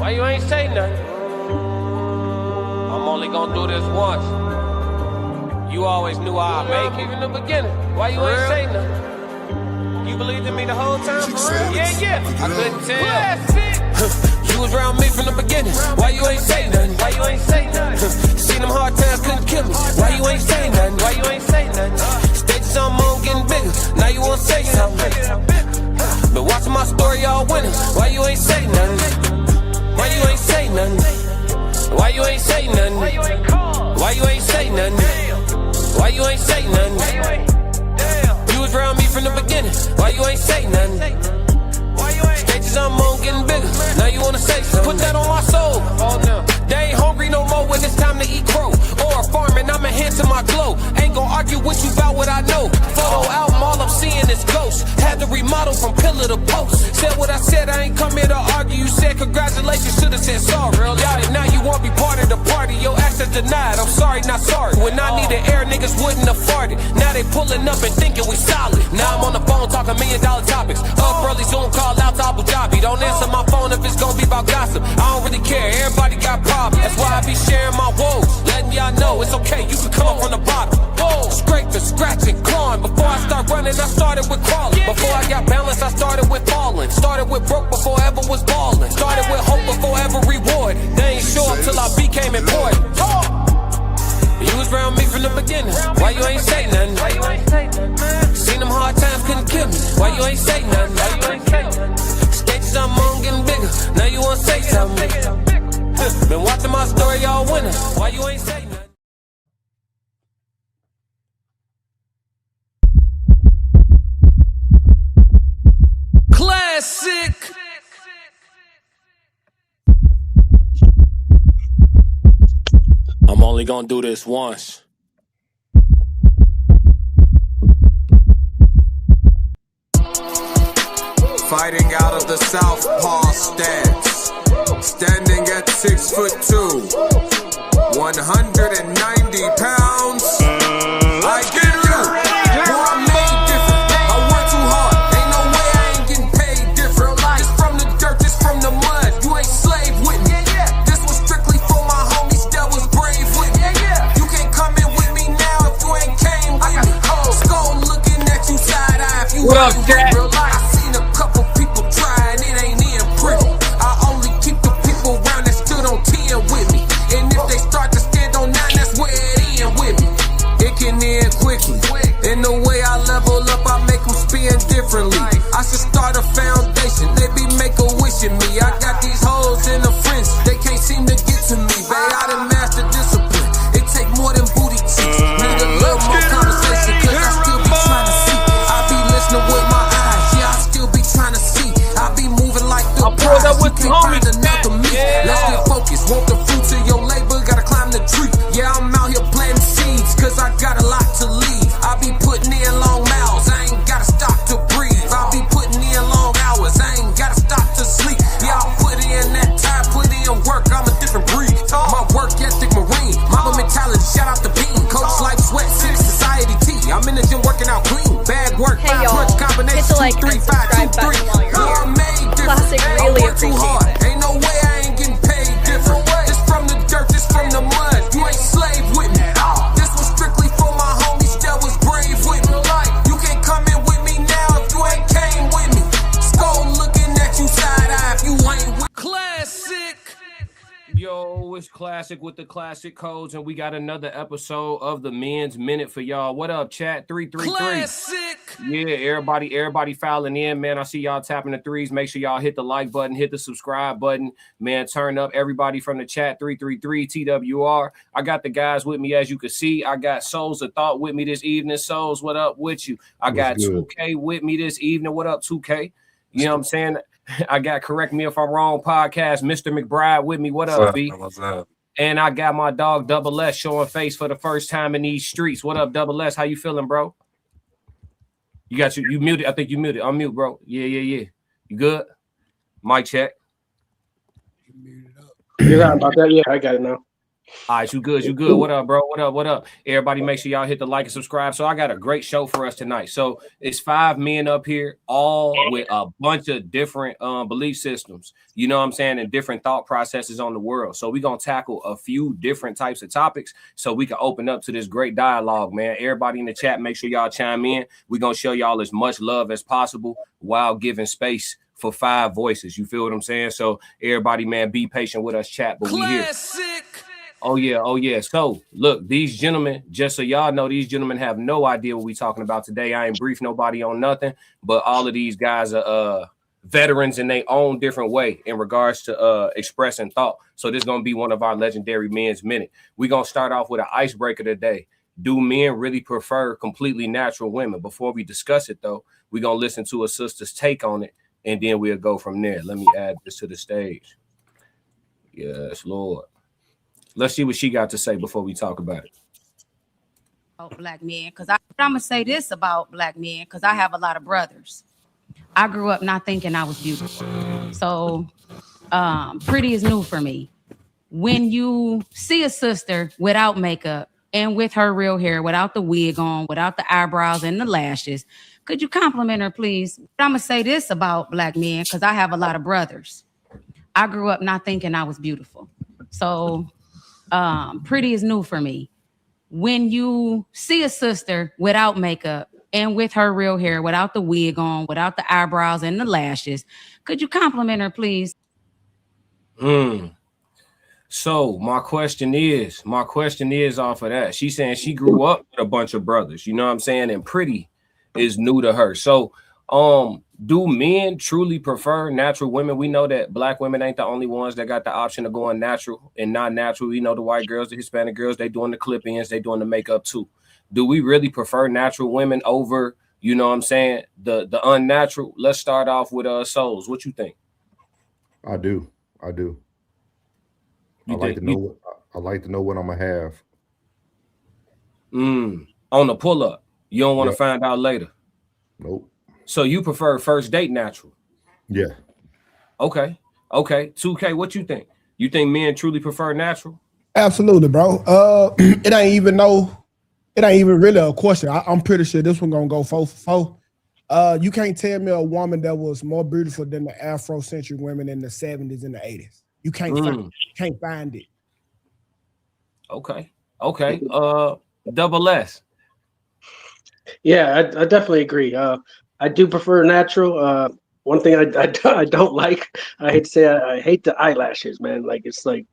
Why you ain't say nothing? I'm only gonna do this once. You always knew I'd make it in the beginning. Why you ain't say nothing? You believed in me the whole time, for real? Yeah. I couldn't tell. You was around me from the beginning. Why you ain't say nothing? Why you ain't say nothing? Seen them hard times, couldn't kill me. Why you ain't say nothing? Why you ain't say nothing? Stages I'm on getting bigger. Now you wanna say something. Been watching my story all winter. Why you ain't say nothing? Why you ain't say nothing? Why you ain't say nothing? Why you ain't say nothing? Why you ain't say nothing? You was around me from the beginning. Why you ain't say nothing? Stages I'm on getting bigger. Now you wanna say something? Put that on my soul. Oh no. They ain't hungry no more when it's time to eat crow. Or farming, I'm enhancing my glow. Ain't gon' argue with you about what I know. Photo album, all I'm seeing is ghosts. Had to remodel from pillar to post. Said what I said, I ain't come here to argue. You said congratulations, should've said sorry. Got it, now you won't be part of the party. Your access denied, I'm sorry, not sorry. When I needed air, niggas wouldn't have farted. Now they pulling up and thinking we solid. Now I'm on the phone talking $1 million topics. Up early, Zoom call out to Abu Dhabi. Don't answer my phone if it's gonna be about gossip. I don't really care, everybody got problems. That's why I be sharing my woes, letting y'all know it's okay, you can come up from the bottom. Scraping, scratching, clawing. Before I start running, I started with crawling. Before I got balance, I started with falling. Started with broke before ever was balling. Started with hope before ever reward. They ain't show up till I became important. You was around me from the beginning. Why you ain't say nothing? Why you ain't say nothing? Seen them hard times, couldn't kill me. Why you ain't say nothing? Why you ain't say nothing? Stages I'm on getting bigger. Now you wanna say something? Been watching my story all winter. Why you ain't say nothing? Classic. I'm only gonna do this once. Fighting out of the southpaw stance, standing at 6'2", 190 pounds. I get you, boy, I'm made different. I work too hard, ain't no way I ain't getting paid different. This from the dirt, this from the mud, you ain't slave with me. This was strictly for my homies that was brave with me. You can't come in with me now if you ain't came with me. Skull looking at you side eye if you ain't with real life. I seen a couple people trying, it ain't in pretty. I only keep the people around that stood on 10 with me. And if they start to stand on 9, that's where it end with me. It can end quickly. In the way I level up, I make them spin differently. I should start a foundation, they be make a wish in me. I got these hoes in the frenzy, they can't seem to get to me. Babe, I done mastered discipline, it take more than booty cheeks. Need a little more conversation, cause I still be trying to see. I be listening with my eyes, yeah, I still be trying to see. I be moving like the prize, you can't find another me. Let's get focused, want the fruits of your labor, gotta climb the tree. Yeah, I'm out here planting seeds, cause I got a lot to leave. I be putting in long miles, I ain't gotta stop to breathe. I be putting in long hours, I ain't gotta stop to sleep. Yeah, I'll put in that time, put in work, I'm a different breed. My work ethic marine, Mamba mentality, shout out to Bean. Coach Life Sweat, 6 Society T. I'm in the gym working out clean. Bag work, 5 punch combination, 2, 3, 5, 2, 3. I'm made different, I work too hard. Ain't no way I ain't getting paid different. This from the dirt, this from the mud, you ain't slave with me. This was strictly for my homies that was brave with me. You can't come in with me now if you ain't came with me. Skull looking at you side eye if you ain't with me. Classic. Yo, it's Classic with the classic codes, and we got another episode of the Men's Minute for y'all. What up, chat? 333. Classic. Yeah, everybody filing in, man. I see y'all tapping the threes. Make sure y'all hit the like button, hit the subscribe button, man. Turn up everybody from the chat. 333 TWR. I got the guys with me, as you can see. I got Souls of Thought with me this evening. Souls, what up with you? I got 2K with me this evening. What up, 2K? You know what I'm saying? I got Correct Me If I'm Wrong podcast, Mr. McBride with me. What up, B? What's up? And I got my dog Double S showing face for the first time in these streets. What up, Double S? How you feeling, bro? You got you muted. I think you muted. Unmute, bro. Yeah. You good? Mic check. You got about that? Yeah, I got it now. All right, you good, you good. What up, bro? What up, what up? Everybody make sure y'all hit the like and subscribe. So I got a great show for us tonight. So it's 5 men up here, all with a bunch of different belief systems, you know what I'm saying, and different thought processes on the world. So we're going to tackle a few different types of topics so we can open up to this great dialogue, man. Everybody in the chat, make sure y'all chime in. We're going to show y'all as much love as possible while giving space for 5 voices. You feel what I'm saying? So everybody, man, be patient with us, chat, but we here. Oh yeah. So look, these gentlemen, just so y'all know, these gentlemen have no idea what we're talking about today. I ain't briefed nobody on nothing, but all of these guys are veterans in their own different way in regards to expressing thought. So this is gonna be one of our legendary men's minute. We're gonna start off with an icebreaker today. Do men really prefer completely natural women? Before we discuss it though, we're gonna listen to a sister's take on it, and then we'll go from there. Let me add this to the stage. Yes, Lord. Let's see what she got to say before we talk about it. Black men, because I'm gonna say this about black men, because I have a lot of brothers. I grew up not thinking I was beautiful, so pretty is new for me. When you see a sister without makeup and with her real hair, without the wig on, without the eyebrows and the lashes, could you compliment her, please? I'm gonna say this about black men, because I have a lot of brothers. I grew up not thinking I was beautiful, so pretty is new for me. When you see a sister without makeup and with her real hair, without the wig on, without the eyebrows and the lashes, could you compliment her, please? So my question is off of that. She's saying she grew up with a bunch of brothers, you know what I'm saying? And pretty is new to her. So do men truly prefer natural women? We know that black women ain't the only ones that got the option of going natural and not natural. We know the white girls, the Hispanic girls, they doing the clip-ins, they doing the makeup too. Do we really prefer natural women over, you know what I'm saying, the unnatural? Let's start off with Souls. What you think? I do. I like to know what I'm gonna have. On the pull-up. You don't want to find out later. Nope. So you prefer first date natural? Yeah. Okay. 2K, what you think? You think men truly prefer natural? Absolutely, bro. It ain't even really a question. I'm pretty sure this one gonna go 4 for 4. You can't tell me a woman that was more beautiful than the Afrocentric women in the 70s and the 80s. You can't find it. Okay. Double S. Yeah, I definitely agree. I do prefer natural. One thing I don't like, I hate to say, I hate the eyelashes, man. Like it's like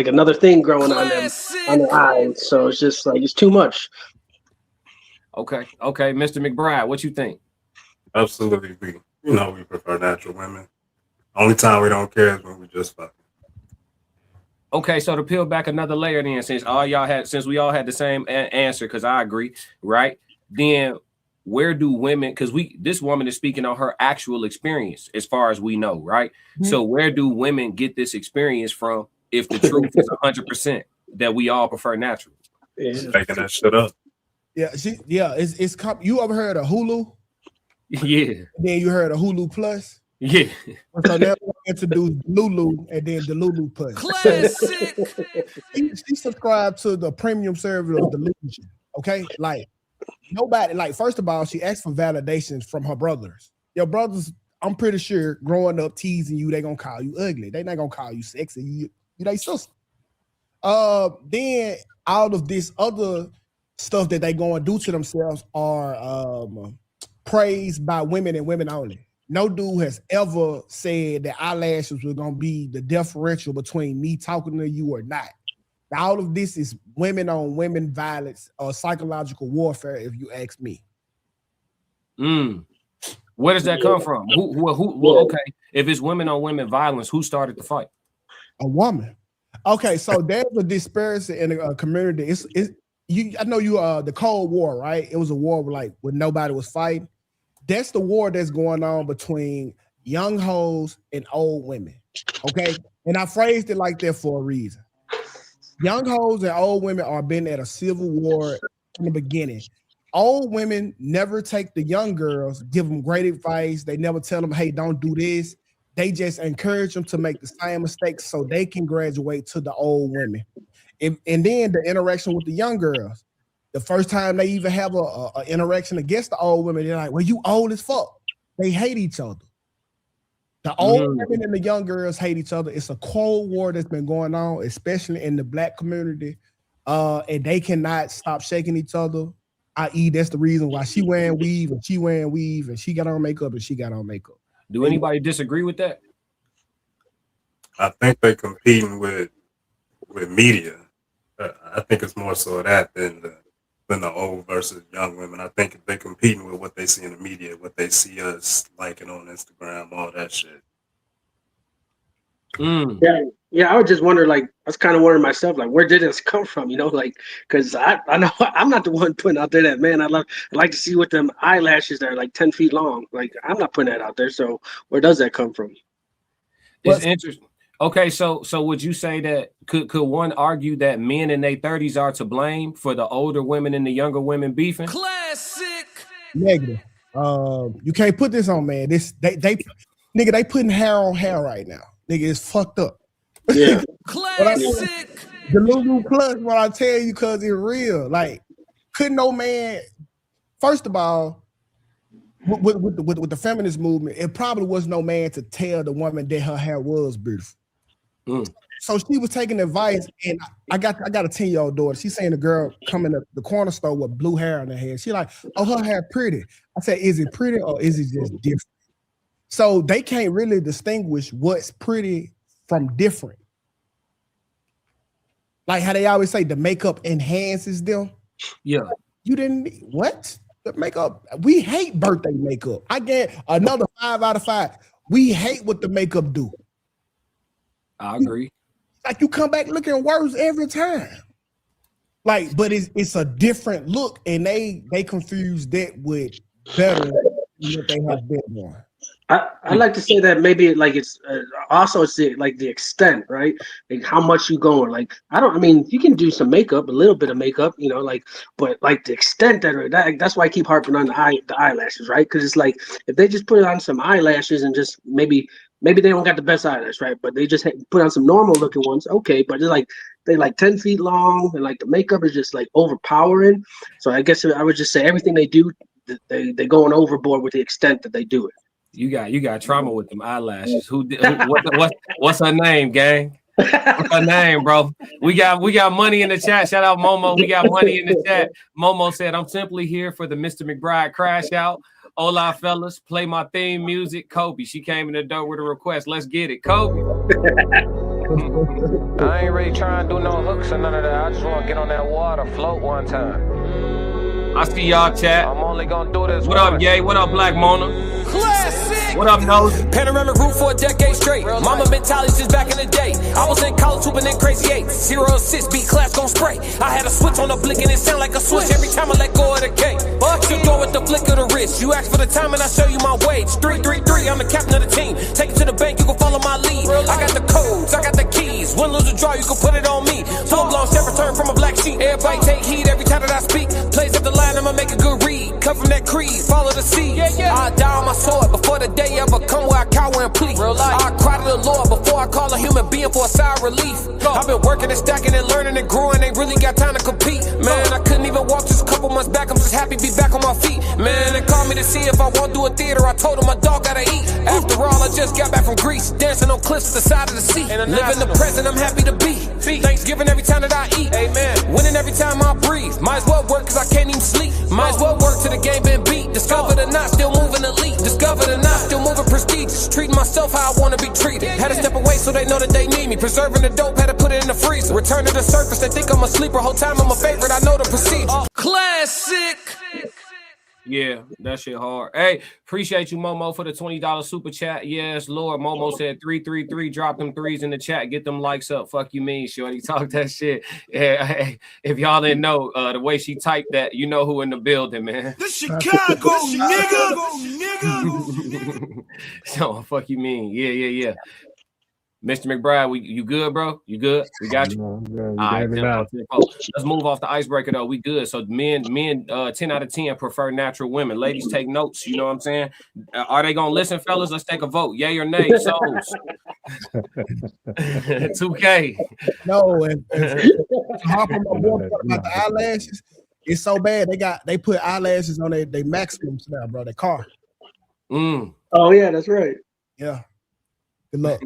another thing growing on them on the eyes. So it's just like it's too much. Okay, Mr. McBride, what you think? Absolutely, we prefer natural women. Only time we don't care is when we just fuck. Okay, so to peel back another layer, then since we all had the same answer, because I agree, right? Then where do women? Because this woman is speaking on her actual experience, as far as we know, right? Mm-hmm. So where do women get this experience from? If the truth is 100% that we all prefer natural, making that shit up. Yeah, it's you ever heard of Hulu? Yeah. Then you heard of Hulu Plus? Yeah. So now we introduced Lulu and then the Lulu Plus. Classic. She subscribed to the premium service of Delusion. Okay, like nobody. Like first of all, she asked for validations from her brothers. Your brothers, I'm pretty sure, growing up teasing you, they gonna call you ugly. They not gonna call you sexy. You they sister. Then all of this other stuff that they gonna do to themselves are praised by women and women only. No dude has ever said that eyelashes were gonna be the differential between me talking to you or not. All of this is women on women violence or psychological warfare, if you ask me. Where does that come from? Who? Well, okay, if it's women on women violence, who started the fight? A woman. Okay, so there's a disparity in the community. I know the Cold War, right? It was a war where nobody was fighting. That's the war that's going on between young hoes and old women. Okay. And I phrased it like that for a reason. Young hoes and old women are been at a civil war in the beginning. Old women never take the young girls, give them great advice. They never tell them, hey, don't do this. they just encourage them to make the same mistakes so they can graduate to the old women. And then the interaction with the young girls. The first time they even have a interaction against the old women, they're like, well, you old as fuck. They hate each other. The old women and the young girls hate each other. It's a cold war that's been going on, especially in the black community. And they cannot stop shaking each other. I.e., that's the reason why she wearing weave and she wearing weave and she got on makeup and she got on makeup. Do anybody disagree with that? I think they're competing with media. I think it's more so that than the old versus young women. I think they're competing with what they see in the media, what they see us liking on Instagram, all that shit. Yeah. I would just wonder, like, I was kind of wondering myself, like, where did this come from? You know, like, because I know I'm not the one putting out there that, man, I'd like to see what them eyelashes that are like 10 feet long. Like, I'm not putting that out there. So where does that come from? It's interesting. Okay, so would you say that could one argue that men in their 30s are to blame for the older women and the younger women beefing? Classic. Negative. You can't put this on, man. They putting hair on hair right now. Nigga, it's fucked up. Yeah. Classic. The Lulu Plus, what I tell you, cause it's real. Like, couldn't no man. First of all, with the feminist movement, it probably was no man to tell the woman that her hair was beautiful. So she was taking advice, and I got a 10-year-old daughter. She's saying the girl come in the corner store with blue hair on her head. She like, oh, her hair pretty. I said, is it pretty or is it just different? So they can't really distinguish what's pretty from different. Like how they always say the makeup enhances them. Yeah. You didn't, what? The makeup, we hate birthday makeup. I get another 5 out of 5. We hate what the makeup do. I agree. Like you come back looking worse every time. Like, but it's a different look, and they confuse that with better than what they have been doing. I like to say that maybe like it's also it's like the extent, right? Like how much you going. Like I mean, you can do some makeup, a little bit of makeup, you know, like, but like the extent that's why I keep harping on the eyelashes, right? Because it's like if they just put on some eyelashes and just maybe they don't got the best eyelashes, right? But they just put on some normal looking ones, okay? But they're like 10 feet long, and like the makeup is just like overpowering. So I guess I would just say everything they do, they're going overboard with the extent that they do it. You got trauma with them eyelashes. What's her name, gang? What's her name, bro? We got money in the chat. Shout out Momo. We got money in the chat. Momo said, I'm simply here for the Mr. McBride crash out. Hola, fellas. Play my theme music. Kobe. She came in the door with a request. Let's get it. Kobe. I ain't really trying to do no hooks or none of that. I just want to get on that water, float one time. I see y'all, chat. I'm only gonna do this. What up, Yay? What up, Black Mona? Classic. What up, Nose? Panoramic roof for a decade straight. Mama mentality since back in the day. I was in college hooping in crazy 8. 0-6, beat class gon' spray. I had a switch on the blick and it sound like a switch every time I let go of the cake. You go with the flick of the wrist. You ask for the time and I show you my wage. 3-3-3, I'm the captain of the team. Take it to the bank, you can follow my lead. I got the codes, I got the keys. Win, lose, or draw, you can put it on me. Full blown step return from a black sheep. Everybody take heed every time that I speak. Plays at the line, I'ma make a good read. Come from that creed, follow the seed. I die on my sword before the day ever come where I cower and plead. I cry to the Lord before I call a human being for a sigh of relief. I've been working and stacking and learning and growing, ain't really got time to compete. Man, I couldn't even walk just a couple months back. I'm just happy to be back on my feet. Man, they called me to see if I won't do a theater. I told them my dog gotta eat. After all, I just got back from Greece, dancing on cliffs at the side of the sea. Living the present, I'm happy to be. Thanksgiving every time that I eat. Amen. Winning every time I breathe. Might as well work cause I can't even sleep. Might as well work till the game been beat. Discovered or not, still moving elite. Discovered or not, still moving prestigious. Treating myself how I wanna be treated. Had to step away so they know that they need me. Preserving the dope, had to put it in the freezer. Return to the surface, they think I'm a sleeper. Whole time I'm a favorite, I know the procedure. Classic. Yeah, that shit hard. Hey, appreciate you, Momo, for the $20 super chat. Yes, Lord. Momo said 333. Drop them threes in the chat. Get them likes up. Fuck you mean, shorty. Talk that shit. Yeah, hey, if y'all didn't know the way she typed that, you know who in the building, man. The Chicago nigga. So fuck you mean. Yeah. Mr. McBride, you good, bro? You good? We got you. All right, 10 Let's move off the icebreaker though. We good. So men, 10 out of 10 prefer natural women. Ladies, take notes. You know what I'm saying? Are they gonna listen, fellas? Let's take a vote. Yay or nay? Souls. 2K. No, and hop on my boy about the eyelashes. It's so bad they put eyelashes on their maximums now, bro. Their car. Oh yeah, that's right. Yeah. Good luck.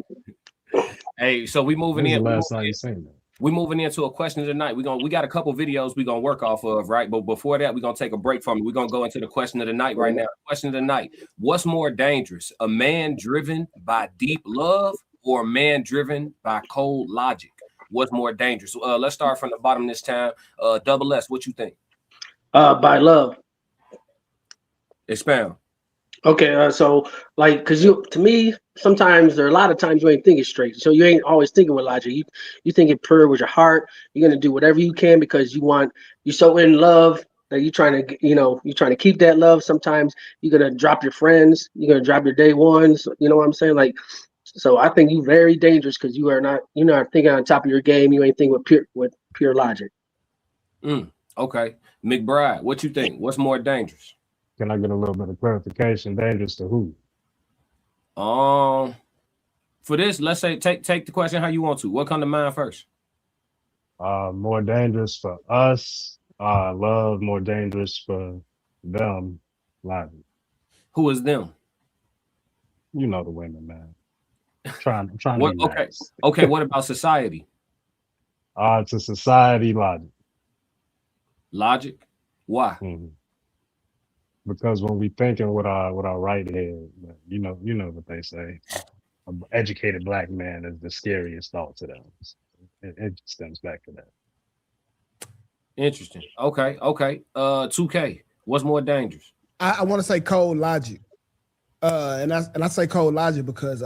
Hey, so we moving in. Last time you seen that? We moving into a question of the night. We got a couple videos we gonna work off of, right? But before that, we're gonna take a break from it. We're gonna go into the question of the night right now. Question of the night: what's more dangerous, a man driven by deep love or a man driven by cold logic? What's more dangerous? Let's start from the bottom this time. Double S, what you think? By love. Expound. Okay, so like, cause to me, sometimes there are a lot of times you ain't thinking straight. So you ain't always thinking with logic. You thinking pure with your heart. You're gonna do whatever you can because you're so in love that you're trying to keep that love. Sometimes you're gonna drop your friends. You're gonna drop your day ones. You know what I'm saying? Like, so I think you're very dangerous because you're not thinking on top of your game. You ain't thinking with pure logic. Okay, McBride, what you think? What's more dangerous? Can I get a little bit of clarification? Dangerous to who? For this, let's say take the question how you want to. What come to mind first? More dangerous for us. Love. More dangerous for them. Logic. Who is them? You know the women, man. I'm trying to be okay. nice. Okay. What about society? To society, logic. Logic. Why? Mm-hmm. Because when we thinking with our right head, you know what they say. An educated black man is the scariest thought to them. It stems back to that. Interesting. Okay. 2K. What's more dangerous? I want to say cold logic. And I say cold logic because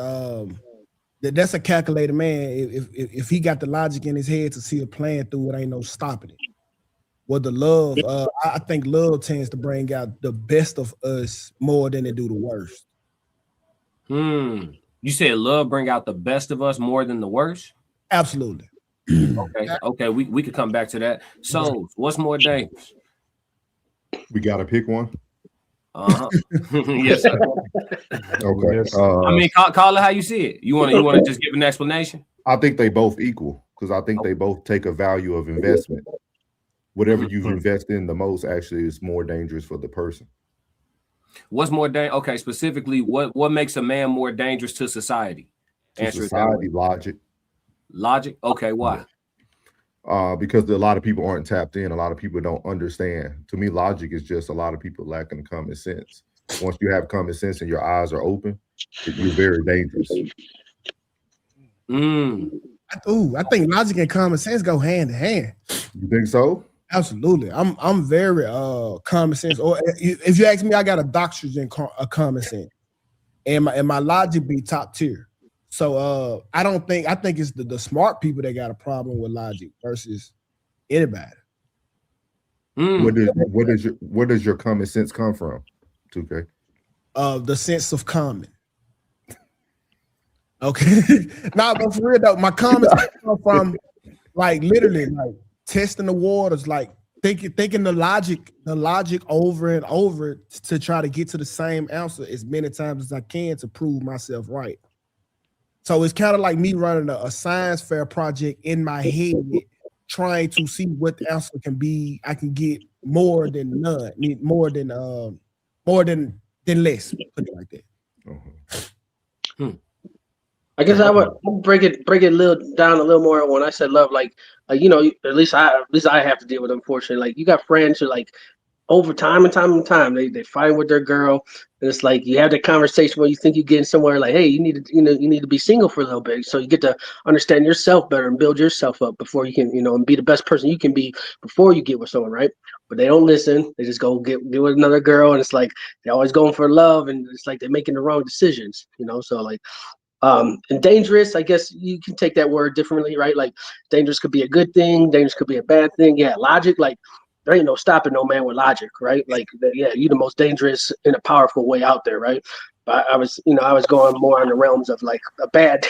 that's a calculated man. If he got the logic in his head to see a plan through, it ain't no stopping it. Well, the love, I think love tends to bring out the best of us more than it do the worst. You said love bring out the best of us more than the worst? Absolutely. Okay. We could come back to that. So, what's more dangerous? We got to pick one. Yes, sir. Okay. I mean, call it how you see it. You want to just give an explanation? I think they both equal because I think they both take a value of investment. Whatever you invest in the most actually is more dangerous for the person. What's more dangerous? Okay, specifically, what makes a man more dangerous to society? To society, logic. Logic? Okay, why? Because a lot of people aren't tapped in. A lot of people don't understand. To me, logic is just a lot of people lacking common sense. Once you have common sense and your eyes are open, you're very dangerous. I think logic and common sense go hand in hand. You think so? Absolutely. I'm very common sense. Or if you ask me, I got a doctorate in common sense, and my logic be top tier. So I think it's the smart people that got a problem with logic versus anybody. Where does your common sense come from, 2K? The sense of common. Okay. Nah, but for real though, my common sense come from like literally like testing the waters, like thinking the logic over and over to try to get to the same answer as many times as I can to prove myself right. So it's kind of like me running a science fair project in my head, trying to see what the answer can be. I can get more than none, more than less. Put it like that. I guess I would break it a little down a little more when I said love. Like at least I have to deal with it, unfortunately. Like you got friends who like over time and time they fight with their girl, and it's like you have that conversation where you think you're getting somewhere. Like, hey, you need to be single for a little bit, so you get to understand yourself better and build yourself up before you can and be the best person you can be before you get with someone, right? But they don't listen. They just go get with another girl, and it's like they're always going for love, and it's like they're making the wrong decisions, So like. And dangerous, I guess you can take that word differently, right? Like dangerous could be a good thing, dangerous could be a bad thing. Yeah, logic, like there ain't no stopping no man with logic, right? Like, yeah, you the most dangerous in a powerful way out there, right? I was, I was going more in the realms of like a bad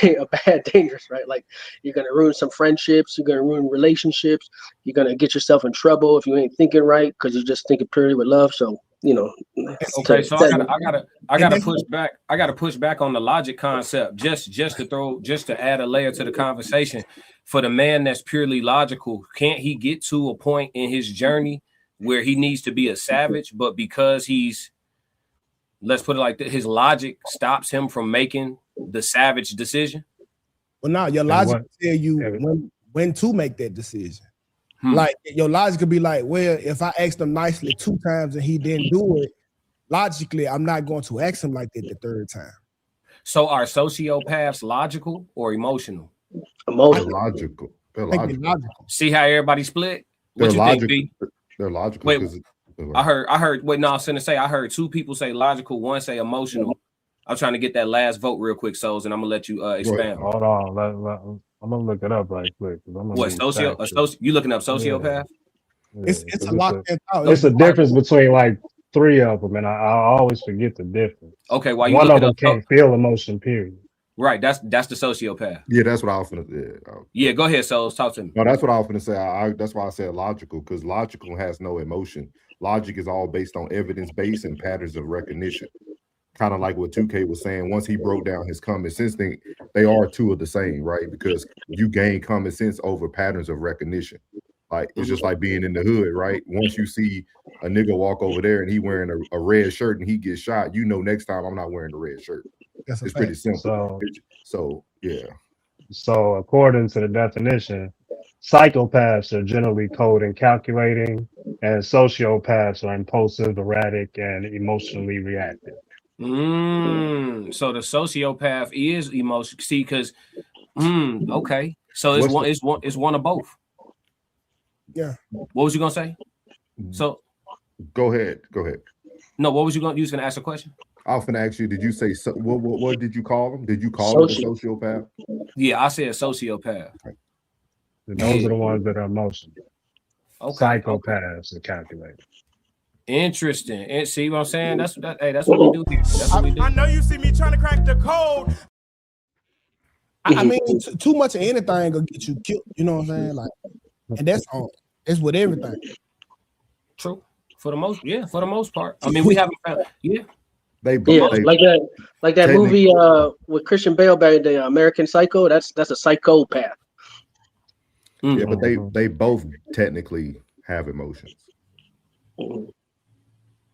dangerous, right? Like you're gonna ruin some friendships, you're gonna ruin relationships, you're gonna get yourself in trouble if you ain't thinking right because you're just thinking purely with love. So Okay, so I gotta push back. I gotta push back on the logic concept just to add a layer to the conversation. For the man that's purely logical, can't he get to a point in his journey where he needs to be a savage, but because he's, let's put it like that, his logic stops him from making the savage decision? Well, now your logic will tell you when to make that decision. Like your logic could be like, well, if I asked him nicely 2 times and he didn't do it, logically, I'm not going to ask him like that the 3rd time. So are sociopaths logical or emotional? Logical. They're logical. See how everybody split? What you think, B? They're logical. Wait, I heard. Wait, no, I was gonna say I heard 2 people say logical, 1 say emotional. I'm trying to get that last vote real quick, Souls, and I'm gonna let you expand. Hold on, I'm gonna look it up right quick. What you looking up sociopath? Yeah. It's a lot. It's a difference between like 3 of them, and I always forget the difference. Okay, while you one look of them can't feel emotion. Period. Right, that's the sociopath. Yeah, that's what I was gonna. Yeah, go ahead, Souls. Talk to me. No, that's what I was gonna say. That's why I said logical, because logical has no emotion. Logic is all based on evidence base and patterns of recognition. Kind of like what 2K was saying. Once he broke down his common sense thing, they are 2 of the same, right? Because you gain common sense over patterns of recognition. Like it's just like being in the hood, right? Once you see a nigga walk over there and he wearing a red shirt and he gets shot, next time I'm not wearing the red shirt. It's pretty simple. So yeah. So according to the definition, psychopaths are generally cold and calculating, and sociopaths are impulsive, erratic, and emotionally reactive. So the sociopath is emotion. See, because okay. So it's one of both. Yeah. What was you gonna say? So go ahead. No, what was you gonna ask a question? I was gonna ask you, did you say what did you call him? Did you call him a sociopath? Yeah, I said sociopath. Okay. Those are the ones that are emotional. Okay. Psychopaths are calculating. Interesting. And see what I'm saying? That's what we do here. That's what we do. I know you see me trying to crack the code. I mean, too much of anything will get you killed. You know what I'm saying? Like, and that's all. It's with everything. True. For the most part. I mean, we haven't found. Yeah. Like that movie with Christian Bale back, the American Psycho. That's a psychopath. Yeah, but they both technically have emotions.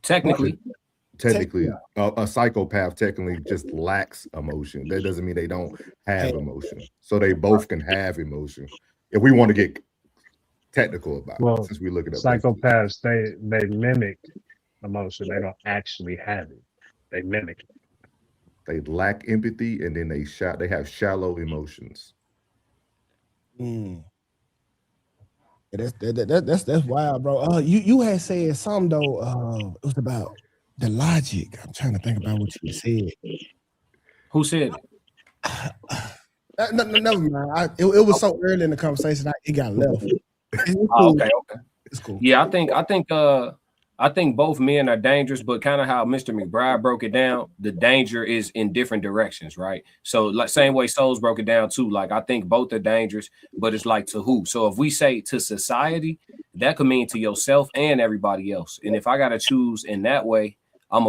Technically, a psychopath technically just lacks emotion. That doesn't mean they don't have emotion. So they both can have emotion. If we want to get technical about it, since we look at psychopaths, they mimic emotion. They don't actually have it. They mimic it. They lack empathy, and then they have shallow emotions. That's wild, bro. You had said something though. It was about the logic. I'm trying to think about what you said. Who said it? Never mind. It was so early in the conversation, it got left. Okay. It's cool. Yeah, I think both men are dangerous, but kind of how Mr. McBride broke it down, the danger is in different directions, right? So like same way Souls broke it down too. Like I think both are dangerous, but it's like to who? So if we say to society, that could mean to yourself and everybody else. And if I gotta choose in that way, I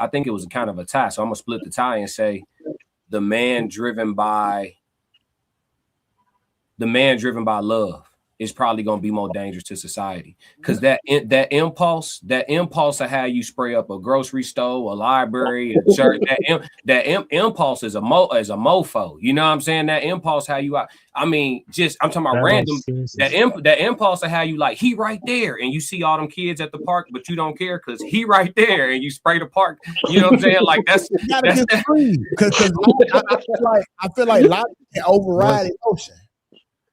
think it was kind of a tie. So I'm gonna split the tie and say the man driven by love is probably going to be more dangerous to society, because that impulse of how you spray up a grocery store, a library, a church, that impulse is a mofo. You know what I'm saying? That impulse, how you, I'm talking about random. That impulse of how you like, he right there, and you see all them kids at the park, but you don't care because he right there, and you spray the park. You know what I'm saying? Like that's because I feel like logic can override emotion.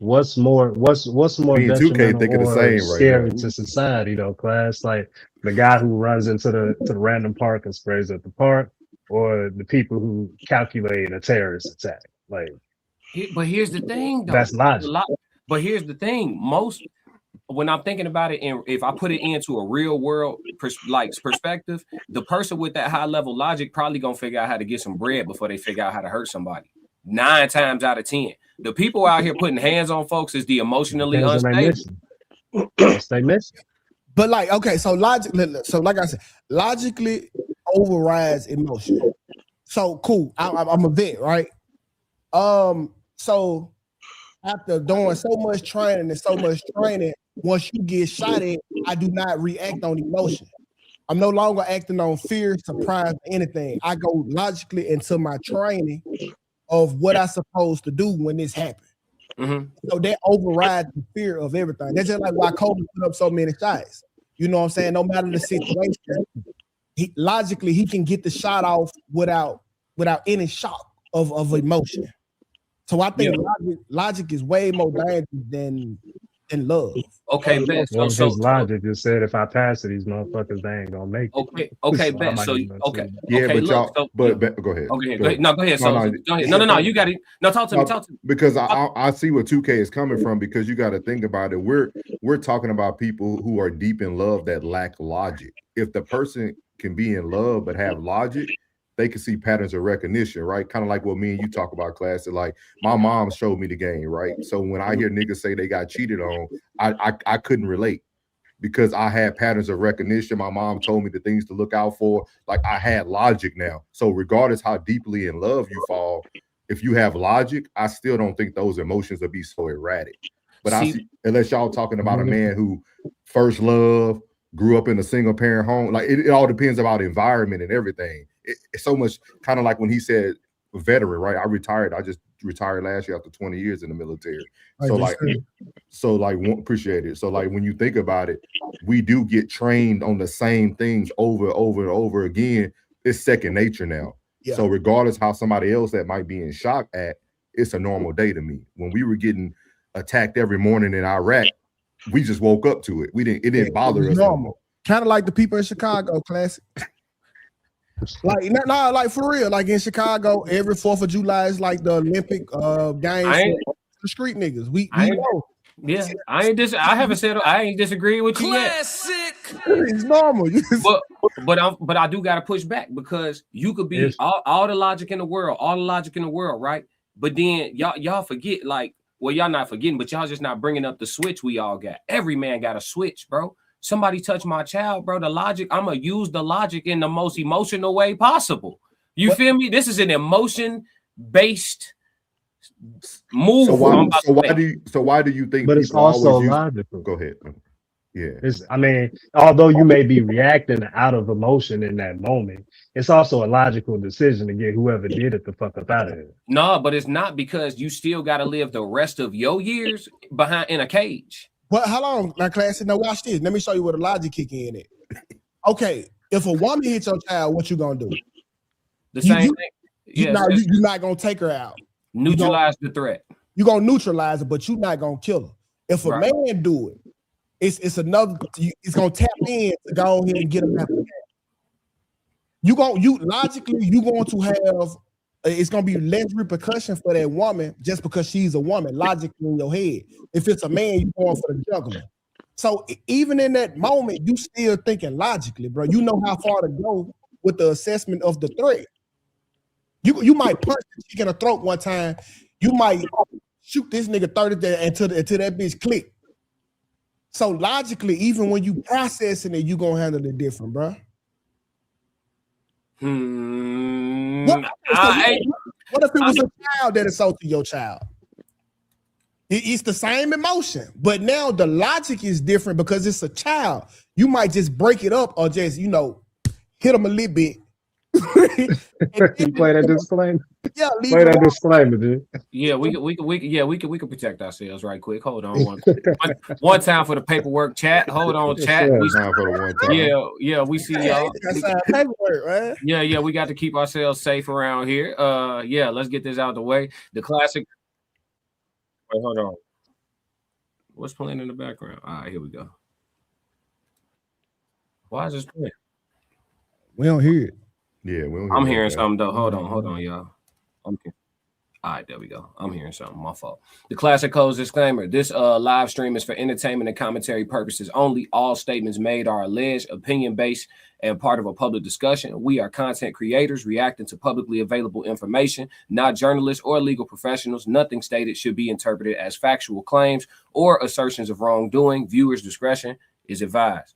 What's more detrimental or scary to society though, class? Like the guy who runs into the random park and sprays at the park, or the people who calculate a terrorist attack? Like, but here's the thing, though. That's logic. But here's the thing: when I'm thinking about it, and if I put it into a real world perspective, the person with that high level logic probably gonna figure out how to get some bread before they figure out how to hurt somebody. 9 times out of 10, the people out here putting hands on folks is the emotionally unstable. They miss. But like, okay, so like I said, logically overrides emotion. So cool. I'm a vet, right? So after doing so much training, once you get shot at, I do not react on emotion. I'm no longer acting on fear, surprise, or anything. I go logically into my training of what I'm supposed to do when this happens. So that overrides the fear of everything. That's just like why Kobe put up so many shots. You know what I'm saying? No matter the situation, logically he can get the shot off without any shock of emotion. So I think logic is way more dangerous than love. Okay, Ben. Well, his logic just said if I pass it, these motherfuckers they ain't gonna make it. Okay, Ben. So okay, yeah, okay, but look, y'all, but go ahead. Okay, go ahead. No, go ahead. So go ahead. No, you got it. No, talk to me. Talk to me. Because I see where 2K is coming from, because you got to think about it. We're talking about people who are deep in love that lack logic. If the person can be in love but have logic, they can see patterns of recognition, right? Kind of like what me and you talk about, class. Like my mom showed me the game, right? So when I hear niggas say they got cheated on, I couldn't relate, because I had patterns of recognition. My mom told me the things to look out for. Like I had logic now. So regardless how deeply in love you fall, if you have logic, I still don't think those emotions will be so erratic. But I see, unless y'all talking about a man who first love, grew up in a single parent home, like it all depends about environment and everything. It's so much, kind of like when he said veteran, right? I just retired last year after 20 years in the military. So appreciate it. So like when you think about it, we do get trained on the same things over and over again. It's second nature now. Yeah. So regardless how somebody else that might be in shock at, it's a normal day to me. When we were getting attacked every morning in Iraq, we just woke up to it. It didn't bother us normal. Kind of like the people in Chicago, classic. Like for real, like in Chicago, every 4th of July is like the Olympic games for the street niggas. We know. Yeah, I ain't disagree with you yet. It's normal. but I do gotta push back, because you could be all the logic in the world, right? But then y'all forget, like, well, y'all not forgetting, but y'all just not bringing up the switch we all got. Every man got a switch, bro. Somebody touch my child, bro. The logic, I'm gonna use the logic in the most emotional way possible. You feel me? This is an emotion-based move. So why do you think? But it's also logical. Go ahead. Yeah. I mean, although you may be reacting out of emotion in that moment, it's also a logical decision to get whoever did it the fuck up out of it. No, but it's not, because you still got to live the rest of your years behind in a cage. But how long, my class? Now watch this. Let me show you where the logic kick in it. Okay, if a woman hits your child, what you gonna do? The same thing. You're not gonna take her out. Neutralize the threat. You're gonna neutralize it, but you're not gonna kill her. If a man do it, it's gonna tap in to go ahead and get him out. Logically you going to have it's gonna be less repercussion for that woman just because she's a woman, logically in your head. If it's a man, you're going for the juggler. So even in that moment, you still thinking logically, bro. You know how far to go with the assessment of the threat. You might punch the chick in the throat one time. You might shoot this nigga 30 there until that bitch click. So logically, even when you processing it, you gonna handle it different, bro. What if it was a child that assaulted your child? It's the same emotion, but now the logic is different because it's a child. You might just break it up or just, hit them a little bit. You play that disclaimer. Yeah, play that disclaimer, dude. Yeah, we can protect ourselves right quick. Hold on one time for the paperwork chat. Hold on, chat. Yeah, we see y'all. Paperwork, right? Yeah, we got to keep ourselves safe around here. Yeah, let's get this out of the way. The classic. Wait, hold on. What's playing in the background? All right, here we go. Why is this playing? We don't hear it. Yeah, I'm hearing something though. Hold on, y'all. All right, there we go. I'm hearing something. My fault. The classic codes disclaimer. This live stream is for entertainment and commentary purposes only. All statements made are alleged, opinion-based, and part of a public discussion. We are content creators reacting to publicly available information, not journalists or legal professionals. Nothing stated should be interpreted as factual claims or assertions of wrongdoing. Viewers' discretion is advised.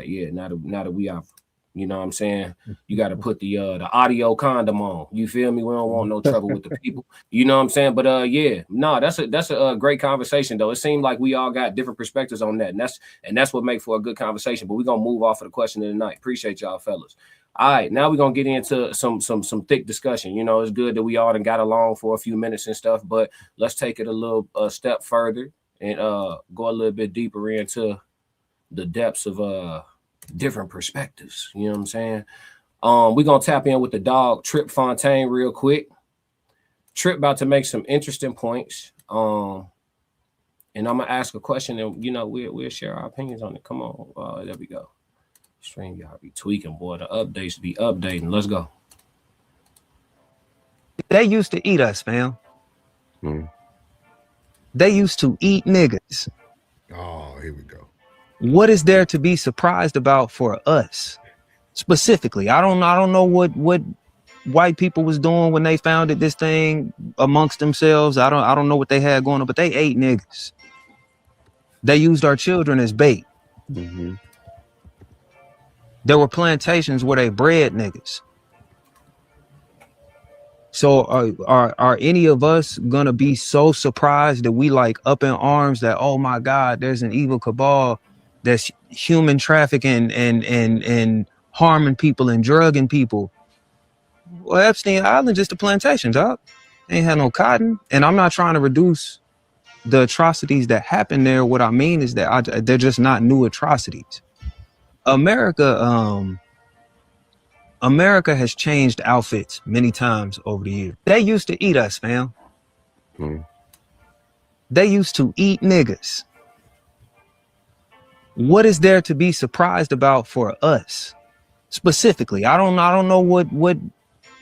Yeah, now that we have, you know what I'm saying? You got to put the audio condom on. You feel me? We don't want no trouble with the people. You know what I'm saying? But yeah, no, that's a great conversation though. It seemed like we all got different perspectives on that, and that's what makes for a good conversation. But we're gonna move off of the question of the night. Appreciate y'all, fellas. All right, now we're gonna get into some thick discussion. You know, it's good that we all done got along for a few minutes and stuff, but let's take it a little step further and go a little bit deeper into the depths of different perspectives. You know what I'm saying? We're gonna tap in with the dog Trip Fontaine real quick. Trip about to make some interesting points. And I'm gonna ask a question, and you know, we'll share our opinions on it. Come on, there we go. Stream y'all be tweaking, boy. The updates be updating. Let's go. They used to eat us, fam. They used to eat niggas. Oh, here we go. What is there to be surprised about for us specifically? I don't know what white people was doing when they founded this thing amongst themselves. I don't know what they had going on, but they ate niggas. They used our children as bait. There were plantations where they bred niggas. So are any of us gonna be so surprised that we like up in arms that, oh my God, there's an evil cabal that's human trafficking and harming people and drugging people? Well, Epstein Island just a plantation, dog. Ain't had no cotton. And I'm not trying to reduce the atrocities that happen there. What I mean is that they're just not new atrocities. America has changed outfits many times over the years. They used to eat us, fam. They used to eat niggas. What is there to be surprised about for us specifically? I don't know what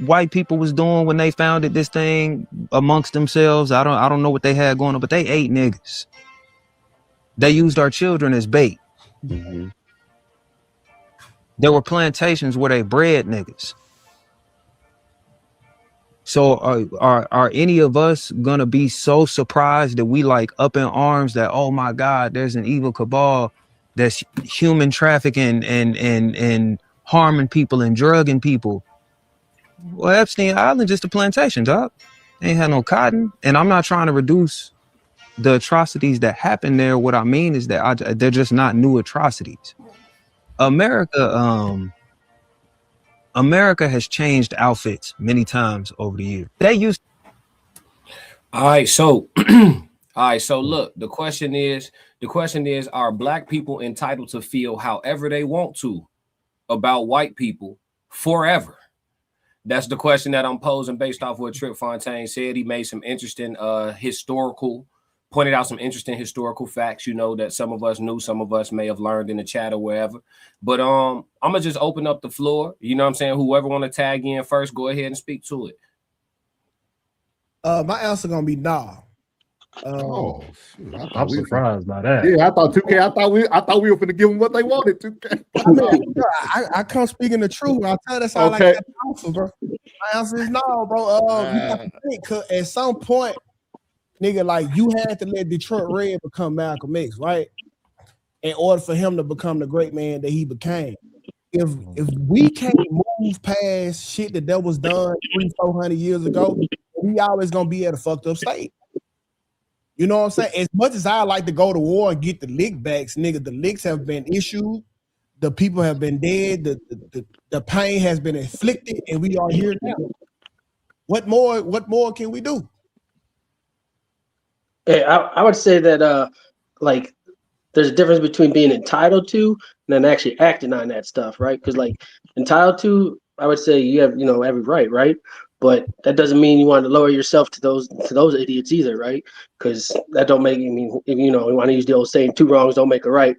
white people was doing when they founded this thing amongst themselves. I don't know what they had going on, but they ate niggas. They used our children as bait. There were plantations where they bred niggas. So are any of us gonna be so surprised that we like up in arms that, oh my God, there's an evil cabal that's human trafficking and harming people and drugging people? Well, Epstein Island just a plantation, dog. Ain't had no cotton. And I'm not trying to reduce the atrocities that happen there. What I mean is that they're just not new atrocities. America has changed outfits many times over the years. They used. All right, so look, the question is, are black people entitled to feel however they want to about white people forever? That's the question that I'm posing based off what Trip Fontaine said. He made some interesting pointed out some interesting historical facts, you know, that some of us knew, some of us may have learned in the chat or wherever. But I'm gonna just open up the floor. You know what I'm saying? Whoever want to tag in first, go ahead and speak to it. My answer gonna be nah. Shoot, I'm surprised by that. Yeah, I thought 2K. I thought we were finna give them what they wanted. 2K. I mean, I come speaking the truth. I tell that's all Okay. I got to answer, bro. My answer is no, bro. You have to think, 'cause at some point, nigga, like you had to let Detroit Red become Malcolm X, right? In order for him to become the great man that he became. If we can't move past shit that was done 300-400 years ago, we always gonna be at a fucked up state. You know what I'm saying? As much as I like to go to war and get the lick backs, nigga, the licks have been issued, the people have been dead, the pain has been inflicted, and we are here now. What more can we do? Yeah, I would say that like there's a difference between being entitled to and then actually acting on that stuff, right? Because like entitled to, I would say you have every right? But that doesn't mean you want to lower yourself to those idiots either, right? Because that don't make we want to use the old saying, two wrongs don't make a right.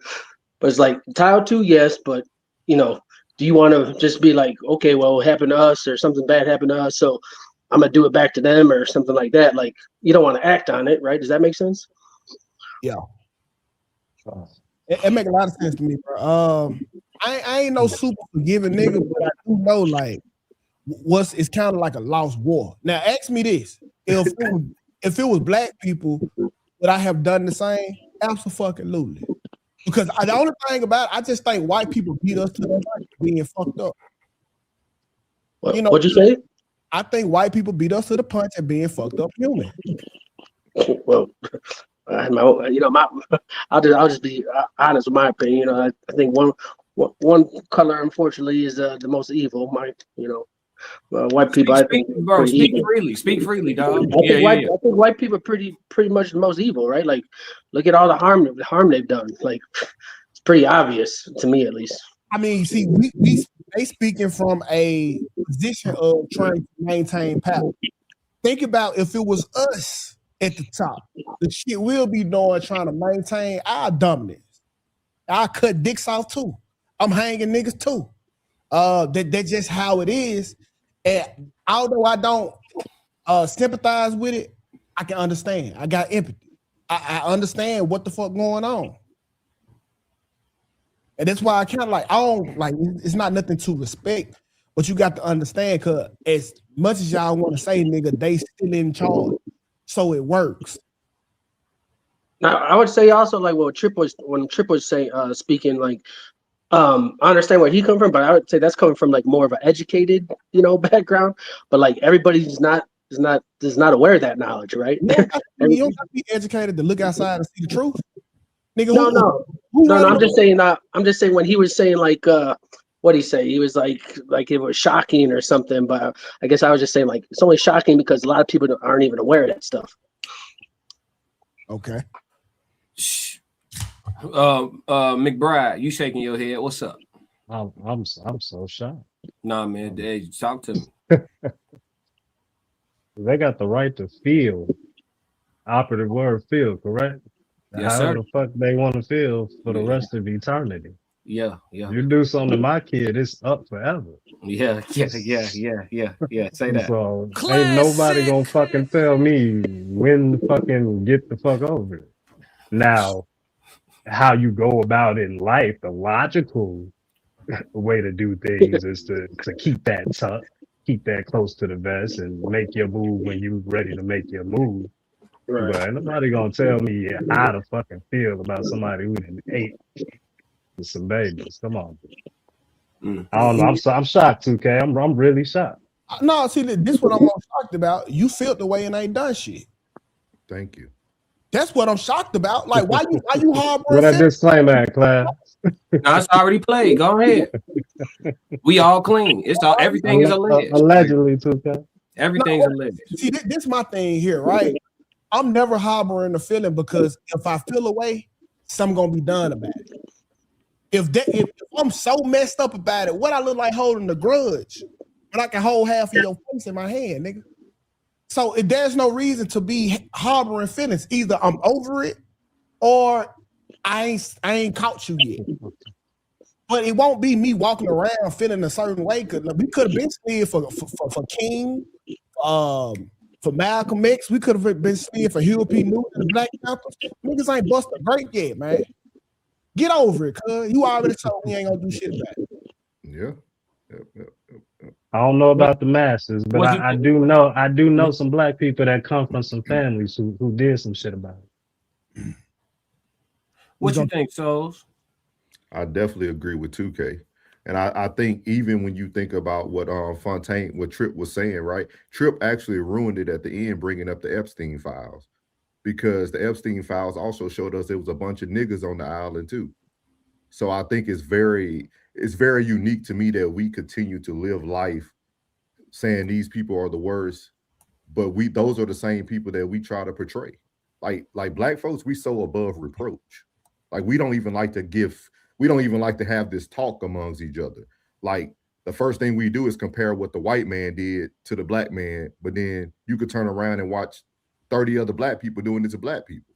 But it's like entitled to, yes, but do you want to just be like, okay, well, it happened to us or something bad happened to us, so I'm gonna do it back to them or something like that. Like you don't want to act on it, right? Does that make sense? Yeah. It make a lot of sense to me, bro. I ain't no super forgiving nigga, but I do know like it's kind of like a lost war. Now ask me this: if it was black people, would I have done the same? Absolutely. Because the only thing about it, I just think white people beat us to the punch being fucked up. You know, what'd you say? I think white people beat us to the punch and being fucked up human. Well, I'll just be honest with my opinion. You know, I think one color unfortunately is the most evil. White people. I think Speak freely, dog. I think white people are pretty much the most evil, right? Like, look at all the harm they've done. Like, it's pretty obvious to me, at least. I mean, see, they speaking from a position of trying to maintain power. Think about if it was us at the top, the shit we'll be doing trying to maintain our dominance. I cut dicks off too. I'm hanging niggas too. That's just how it is. And although I don't sympathize with it, I can understand. I got empathy. I understand what the fuck going on. And that's why I kind of like, I don't like, it's not nothing to respect, but you got to understand, because as much as y'all want to say, nigga, they still in charge. So it works. Now, I would say also, like, when Trip was saying, speaking, like, I understand where he come from, but I would say that's coming from like more of an educated, background. But like everybody's not aware of that knowledge, right? You don't have to be educated to look outside and see the truth. Nigga, no. I'm just saying when he was saying like what he say, he was like it was shocking or something. But I guess I was just saying like it's only shocking because a lot of people aren't even aware of that stuff. Okay. McBride, you shaking your head. What's up? I'm so shocked. Nah, man, hey, talk to me. They got the right to feel. Operative word, feel, correct? Yes, However sir. the fuck they want to feel for the rest of eternity. Yeah. You do something to my kid, it's up forever. Yeah. Say that. So ain't nobody gonna fucking tell me when to fucking get the fuck over it. Now, how you go about in life, the logical way to do things is to keep that tucked, keep that close to the vest, and make your move when you ready to make your move. Right. But ain't nobody gonna tell me how to fucking feel about somebody who done ate some babies. Come on. I don't know. I'm shocked, 2K. I'm really shocked. No, see, this is what I'm most shocked about. You felt the way and ain't done shit. Thank you. That's what I'm shocked about. Like, why you harboring? What a disclaimer at class. No, it's already played. Go ahead. We all clean. It's all everything is alleged. Allegedly, 2K. Everything's alleged. See, this is my thing here, right? I'm never harboring the feeling because if I feel away, something gonna be done about it. If I'm so messed up about it, what I look like holding a grudge, but I can hold half of your face in my hand, nigga. So there's no reason to be harboring feelings. Either I'm over it or I ain't caught you yet. But it won't be me walking around feeling a certain way, because we could have been scared for King, for Malcolm X. We could have been scared for Huey P. Newton and the Black Panthers. Niggas ain't bust a grape yet, man. Get over it, cuz you already told me you ain't gonna do shit about it. Yeah. I don't know about the masses, but I do know some black people that come from some families who did some shit about it. What you think, Souls? I definitely agree with 2K. And I think even when you think about what Trip was saying, right? Trip actually ruined it at the end, bringing up the Epstein files, because the Epstein files also showed us there was a bunch of niggas on the island too. So I think it's very unique to me that we continue to live life saying these people are the worst, but those are the same people that we try to portray. Like black folks, we so above reproach. Like we don't even like to have this talk amongst each other. Like the first thing we do is compare what the white man did to the black man, but then you could turn around and watch 30 other black people doing it to black people.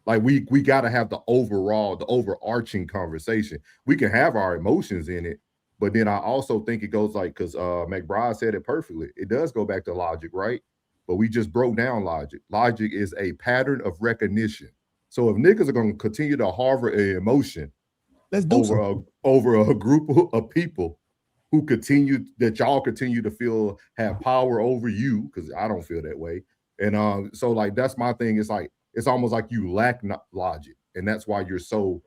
Like we got to have the overarching conversation. We can have our emotions in it, But then I also think it goes like, because McBride said it perfectly. It does go back to logic, right? But we just broke down logic. Logic is a pattern of recognition. So if niggas are going to continue to harbor an emotion over a group of people who y'all continue to feel have power over you, because I don't feel that way. And so like that's my thing. It's like it's almost like you lack logic, and that's why you're so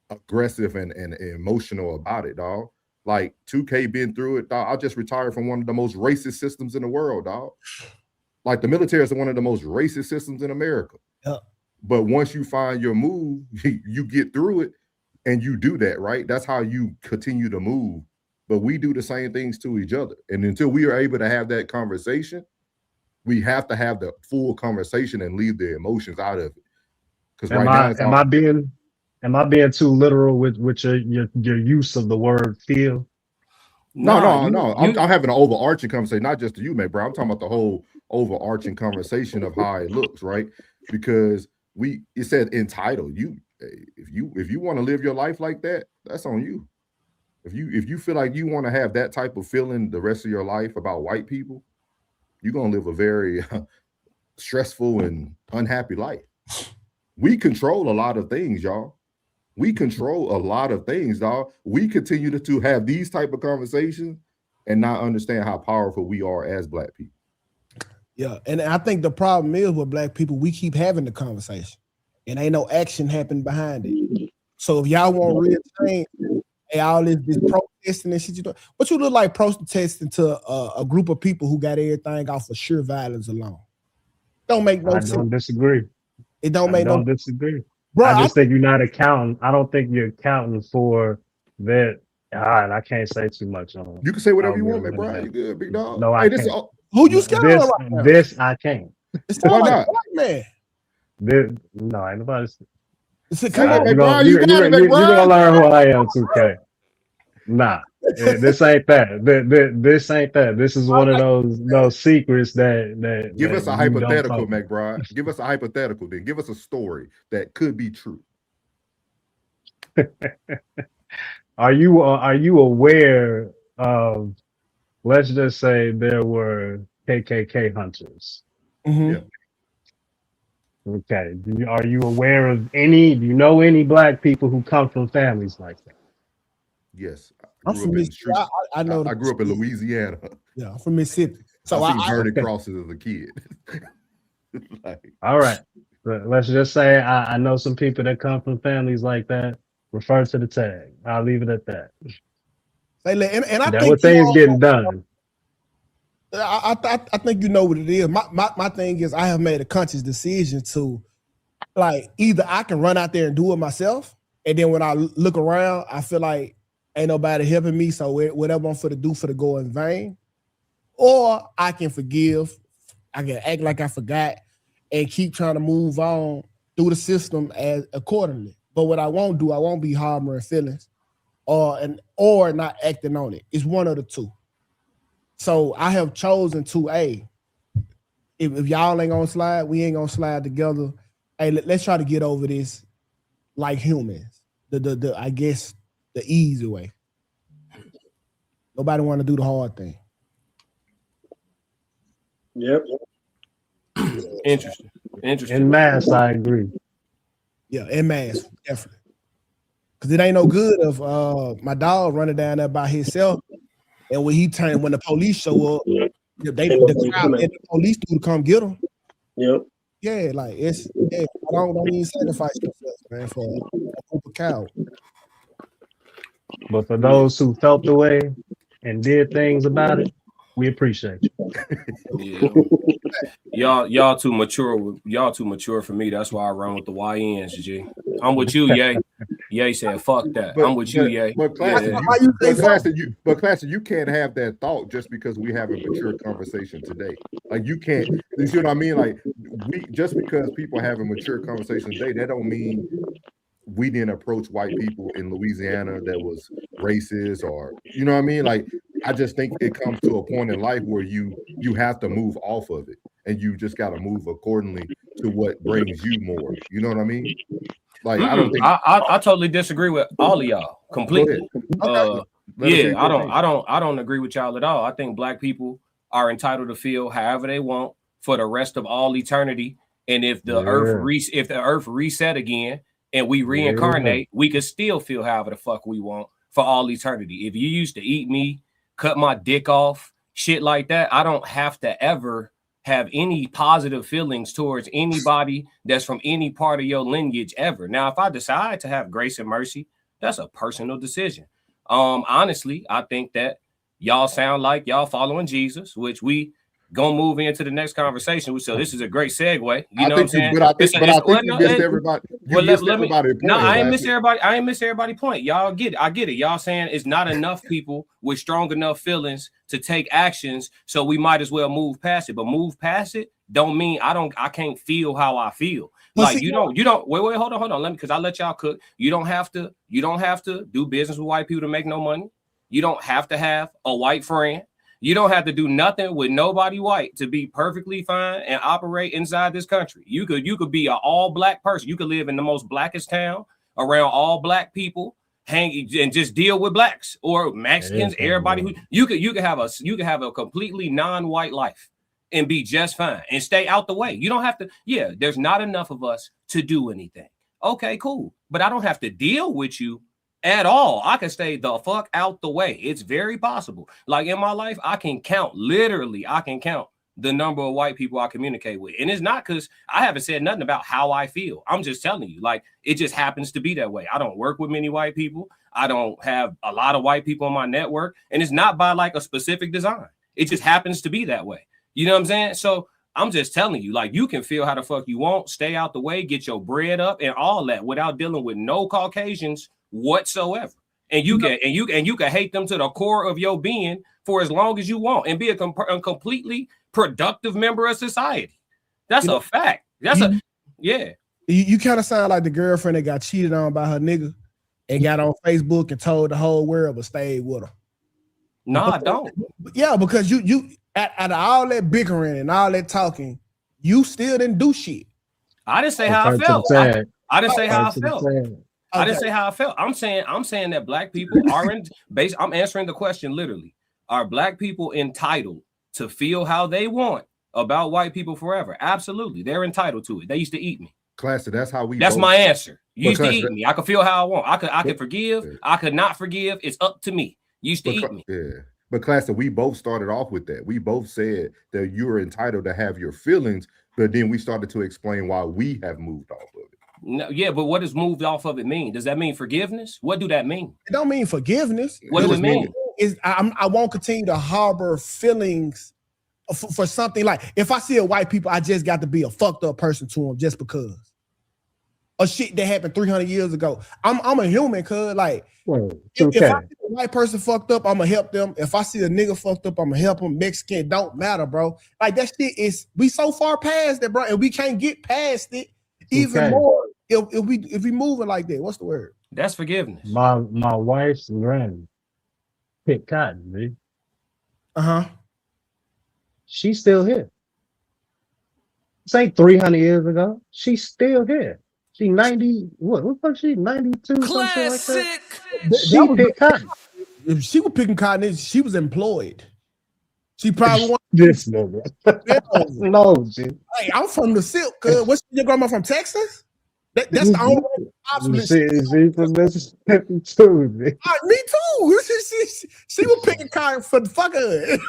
aggressive and emotional about it, dog. Like 2K been through it, dog. I just retired from one of the most racist systems in the world, dog. Like the military is one of the most racist systems in America. Yeah. But once you find your move, you get through it and you do that, right? That's how you continue to move. But we do the same things to each other. And until we are able to have that conversation, we have to have the full conversation and leave the emotions out of it. Because am I being too literal with your use of the word feel? No. I'm having an overarching conversation, not just to you, man, bro. I'm talking about the whole overarching conversation of how it looks, right? Because it said entitled. If you want to live your life like that, that's on you. If you feel like you want to have that type of feeling the rest of your life about white people, you're gonna live a very stressful and unhappy life. We control a lot of things, y'all. We control a lot of things, dog. We continue to have these type of conversations and not understand how powerful we are as Black people. Yeah, and I think the problem is with Black people, we keep having the conversation and ain't no action happening behind it. So if y'all want real change, hey, all this protesting and shit you do, what you look like protesting to a group of people who got everything off of sheer violence alone? Don't make no sense. I don't disagree. It don't make no disagree. Bro, I just think you're not accounting. I don't think you're accounting for that. All right, I can't say too much on it. You can say whatever you want, man, bro. You good, big dog? No, I can't. Who you scared of right now? This I can't. It's not like Black man. No, ain't nobody. Come on, you're gonna learn who I am, 2K. Nah, this ain't that. This ain't that. This is one of those secrets that give us a hypothetical, McBride. Give us a hypothetical, then give us a story that could be true. Are you aware of? Let's just say there were KKK hunters. Mm-hmm. Yeah. Okay. Are you aware of any? Do you know any Black people who come from families like that? Yes. I'm from Mississippi. I know. I grew up in Louisiana. Yeah, I'm from Mississippi. So I seen burning crosses as a kid. All right. Let's just say I know some people that come from families like that. Refer to the tag. I'll leave it at that. And I that think what things getting done. I think you know what it is. My thing is I have made a conscious decision to, like, either I can run out there and do it myself, and then when I look around, I feel like ain't nobody helping me, so whatever I'm for to do for the go in vain, or I can forgive, I can act like I forgot, and keep trying to move on through the system as accordingly. But what I won't do, I won't be harboring feelings, or not acting on it. It's one of the two. So I have chosen to, if y'all ain't gonna slide, we ain't gonna slide together. Hey, let's try to get over this like humans. The I guess the easy way. Nobody want to do the hard thing. Yep. Interesting. In mass, I agree. Yeah, in mass, definitely. Because it ain't no good of my dog running down there by himself, and when the police show up, the crowd and the police do to come get him. Yep. Yeah, like don't even sacrifice yourself, man, for a group of cowards. But for those who felt the way and did things about it, we appreciate you. Yeah. Y'all too mature. Y'all too mature for me. That's why I run with the YNs, G. I'm with you, Ye. Ye said, "Fuck that." I'm with you, Ye. But Classic, you can't have that thought just because we have a mature conversation today. Like you can't. You see what I mean? Like just because people have a mature conversation today, that don't mean we didn't approach white people in Louisiana that was racist, or you know what I mean? Like I just think it comes to a point in life where you have to move off of it, and you just got to move accordingly to what brings you more. You know what I mean? Like I don't think I totally disagree with all of y'all completely. Go Yeah, I don't agree with y'all at all. I think black people are entitled to feel however they want for the rest of all eternity. And if the earth reset again and we reincarnate, we could still feel however the fuck we want for all eternity. If you used to eat me, cut my dick off, shit like that, I don't have to ever have any positive feelings towards anybody that's from any part of your lineage ever. Now, if I decide to have grace and mercy, that's a personal decision. Honestly, I think that y'all sound like y'all following Jesus, which we gonna move into the next conversation. So this is a great segue. You know what I'm saying? But I think you missed everybody. No, I ain't miss everybody. I ain't miss everybody point. Y'all get it. I get it. Y'all saying it's not enough people with strong enough feelings to take actions, so we might as well move past it. But move past it don't mean I can't feel how I feel. Like you don't wait, hold on. Let me, because I let y'all cook. You don't have to do business with white people to make no money. You don't have to have a white friend. You don't have to do nothing with nobody white to be perfectly fine and operate inside this country. You could be an all black person. You could live in the most blackest town around all black people, hang and just deal with blacks or Mexicans. Everybody who you could have a completely non-white life and be just fine and stay out the way. You don't have to. Yeah, there's not enough of us to do anything. Okay, cool, but I don't have to deal with you at all. I can stay the fuck out the way. It's very possible. Like in my life, I can count the number of white people I communicate with. And it's not because I haven't said nothing about how I feel. I'm just telling you, like, it just happens to be that way. I don't work with many white people. I don't have a lot of white people on my network. And it's not by like a specific design. It just happens to be that way. You know what I'm saying? So I'm just telling you, like, you can feel how the fuck you want, stay out the way, get your bread up and all that without dealing with no Caucasians whatsoever. And you can hate them to the core of your being for as long as you want and be a completely productive member of society. That's a fact. You kind of sound like the girlfriend that got cheated on by her nigga and got on Facebook and told the whole world but stayed with her. No, I don't. Yeah, because you out of all that bickering and all that talking, you still didn't do shit. I didn't say how I felt. I didn't say how I felt. I didn't say how I felt. I'm saying that black people aren't based. I'm answering the question literally. Are black people entitled to feel how they want about white people forever? Absolutely. They're entitled to it. They used to eat me. Classic. That's how we. That's my answer. You used to eat me. I could feel how I want. I could forgive. Yeah. I could not forgive. It's up to me. You used to eat me. Yeah. But Classic, we both started off with that. We both said that you are entitled to have your feelings, but then we started to explain why we have moved off of it. No, yeah, but what does moved off of it mean? Does that mean forgiveness? What do that mean? It don't mean forgiveness. What do it mean? I won't continue to harbor feelings for something. Like if I see a white people, I just got to be a fucked up person to them just because of shit that happened 300 years ago. I'm a human, cuz like if I see a white person fucked up, I'm gonna help them. If I see a nigga fucked up, I'm gonna help him. Mexican don't matter, bro. Like that shit is we so far past that, bro, and we can't get past it even more if we moving like that. What's the word? That's forgiveness. My wife's granny picked cotton, man. She's still here. This ain't 300 years ago. She's still here. She 90. What the fuck? She 92. Classic. Like she picked cotton. If she was picking cotton, she was employed. She probably wanted this nigga. No, dude. Hey, I'm from the Silk. What's your grandma from Texas? That's the only way. She from Mississippi too. Me too. She was picking cotton for the fucker.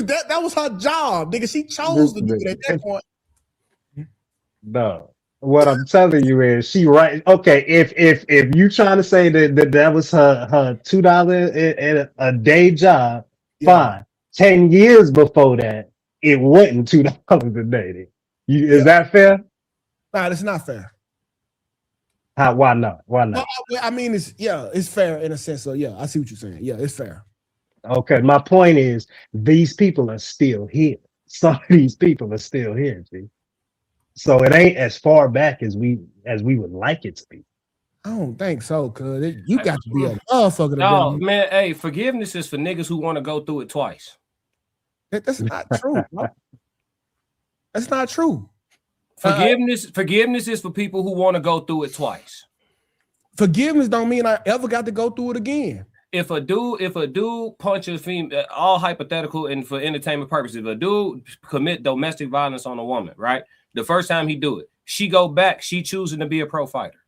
that was her job, nigga. She chose to do it at that point. No. What I'm telling you is she right. Okay, if you trying to say that was her $2 a day job, fine. 10 years before that, it wasn't $2 a day. Is that fair? Nah, that's not fair. Why not? Why not? Well, I mean, it's fair in a sense. So yeah, I see what you're saying. Yeah, it's fair. Okay, my point is these people are still here. Some of these people are still here, G. So it ain't as far back as we would like it to be. I don't think so, cuz you got to be a motherfucker. No, man, hey, forgiveness is for niggas who want to go through it twice. That's not true. That's not true. Forgiveness is for people who want to go through it twice. Forgiveness don't mean I ever got to go through it again. if a dude punches female, all hypothetical and for entertainment purposes, if a dude commit domestic violence on a woman, right? The first time he do it, she go back, she choosing to be a pro fighter.